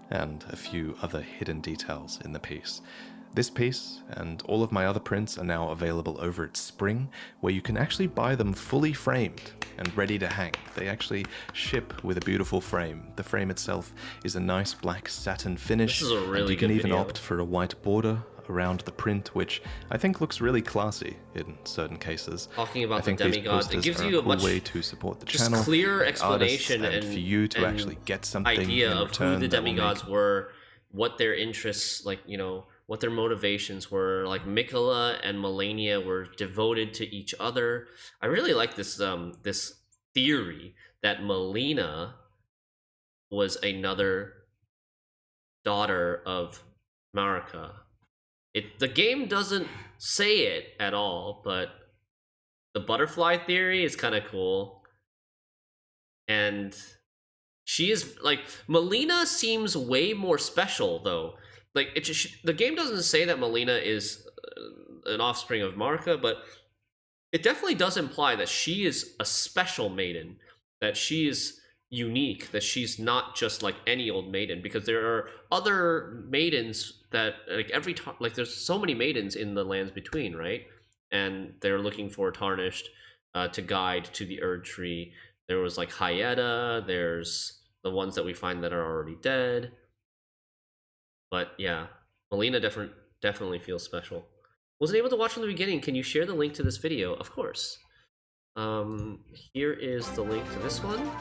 and a few other hidden details in the piece. This piece and all of my other prints are now available over at Spring, where you can actually buy them fully framed and ready to hang. They actually ship with a beautiful frame. The frame itself is a nice black satin finish, This is a really and you can good even video. opt for a white border around the print, which I think looks really classy in certain cases. Talking about I think the these demigods, it posters gives are you a cool much way to support the just channel, clear like artists, explanation and for you to and actually get something idea in of return who the that will make demigods were, what their interests, like, you know, what their motivations were. Like Mikola and Melania were devoted to each other. I really like this this theory that Melina was another daughter of Marika. The game doesn't say it at all, but the butterfly theory is kind of cool. And she is like, Melina seems way more special though. Like the game doesn't say that Melina is an offspring of Marika, but it definitely does imply that she is a special maiden, that she is unique, that she's not just like any old maiden, because there are other maidens that like every time, like there's so many maidens in the lands between, right? And they're looking for Tarnished to guide to the Erd Tree. There was like Hyetta, there's the ones that we find that are already dead. But yeah, Melina definitely feels special. Wasn't able to watch from the beginning. Can you share the link to this video? Of course. Here is the link to this one.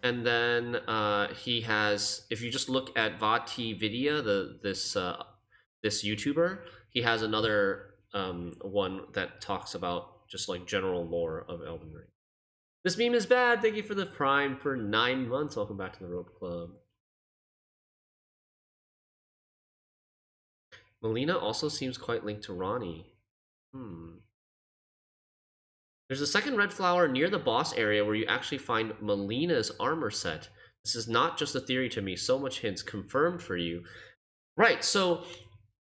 And then he has, if you just look at Vati Vidya, this YouTuber, he has another one that talks about just like general lore of Elden Ring. This meme is bad. Thank you for the Prime for 9 months. Welcome back to the Rope Club. Melina also seems quite linked to Ronnie. There's a second red flower near the boss area where you actually find Melina's armor set. This is not just a theory to me. So much hints confirmed for you. Right, so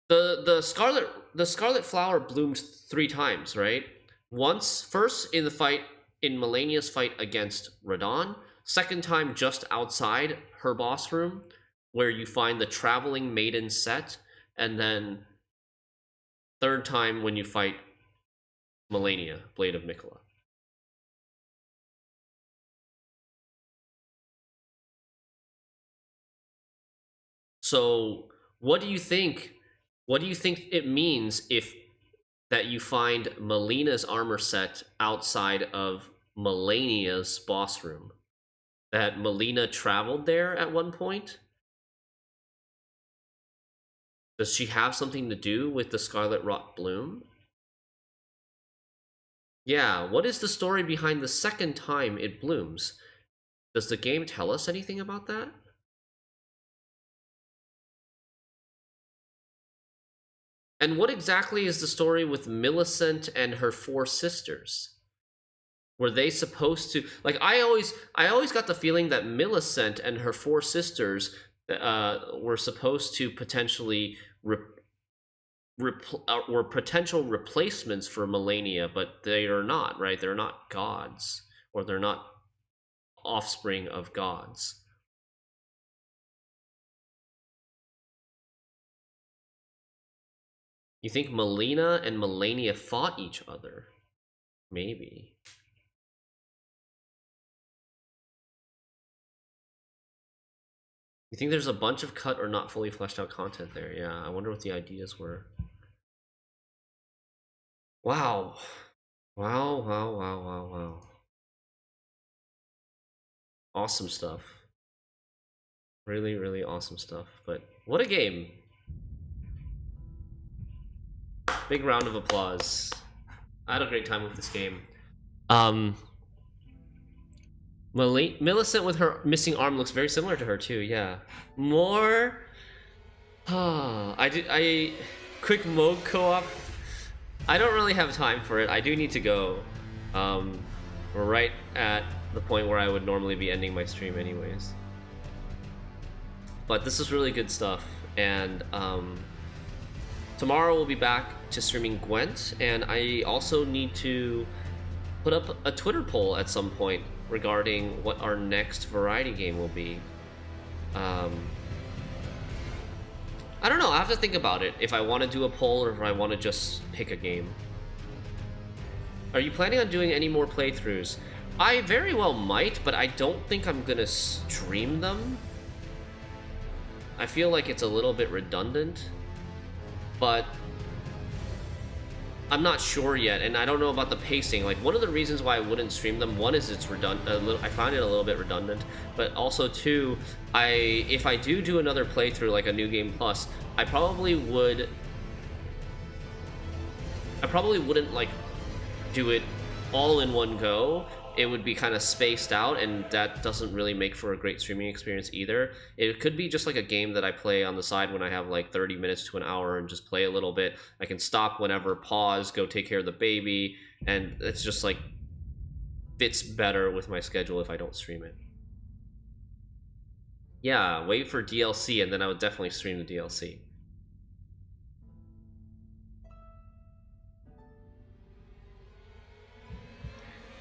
the scarlet flower bloomed 3 times, right? Once, first in the fight, in Melania's fight against Radon. Second time just outside her boss room, where you find the traveling maiden set. And then third time when you fight Melania, Blade of Mikola. So what do you think it means if that you find Melina's armor set outside of Melania's boss room? That Melina traveled there at one point? Does she have something to do with the Scarlet Rot Bloom? Yeah, what is the story behind the second time it blooms? Does the game tell us anything about that? And what exactly is the story with Millicent and her 4 sisters? Were they supposed to, like, I always got the feeling that Millicent and her 4 sisters were supposed to potentially were potential replacements for Melania, but they are not, right? They're not gods, or they're not offspring of gods. You think Melina and Melania fought each other? Maybe. You think there's a bunch of cut or not fully fleshed out content there? Yeah, I wonder what the ideas were. Wow. Wow. Awesome stuff. Really, really awesome stuff. But what a game. Big round of applause. I had a great time with this game. Millicent with her missing arm looks very similar to her too, yeah. More... I quick mode co-op. I don't really have time for it. I do need to go. We're right at the point where I would normally be ending my stream anyways. But this is really good stuff, and Tomorrow we'll be back to streaming Gwent, and I also need to put up a Twitter poll at some point regarding what our next variety game will be. I don't know, I have to think about it, if I want to do a poll or if I want to just pick a game. Are you planning on doing any more playthroughs? I very well might, but I don't think I'm gonna stream them. I feel like it's a little bit redundant, but I'm not sure yet, and I don't know about the pacing. Like, one of the reasons why I wouldn't stream them, one is it's redundant. I find it a little bit redundant, but also two, if I do another playthrough, like a New Game Plus, I probably wouldn't like do it all in one go. It would be kind of spaced out, and that doesn't really make for a great streaming experience either. It could be just like a game that I play on the side when I have like 30 minutes to an hour and just play a little bit. I can stop whenever, pause, go take care of the baby, and it's just like fits better with my schedule if I don't stream it. Yeah, wait for DLC, and then I would definitely stream the DLC.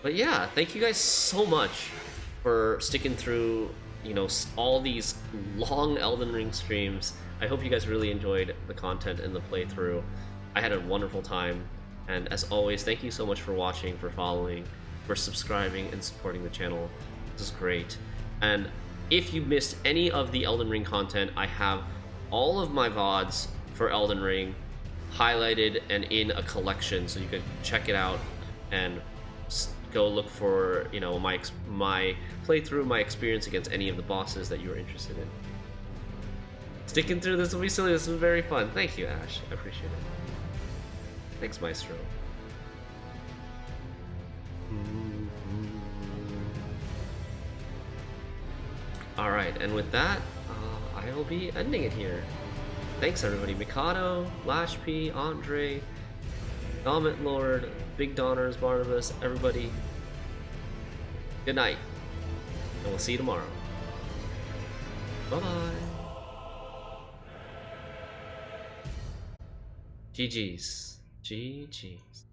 But yeah, thank you guys so much for sticking through, you know, all these long Elden Ring streams. I hope you guys really enjoyed the content and the playthrough. I had a wonderful time, and as always, thank you so much for watching, for following, for subscribing and supporting the channel. This is great. And if you missed any of the Elden Ring content, I have all of my VODs for Elden Ring highlighted and in a collection, so you could check it out and go look for, you know, my playthrough, my experience against any of the bosses that you were interested in. Sticking through this will be silly. This was very fun. Thank you, Ash. I appreciate it. Thanks, Maestro. Alright, and with that, I will be ending it here. Thanks, everybody. Mikado, Lash P, Andre, Dominant Lord, Big Donners, Barnabas, everybody. Good night, and we'll see you tomorrow. Bye-bye. GG's. GG's.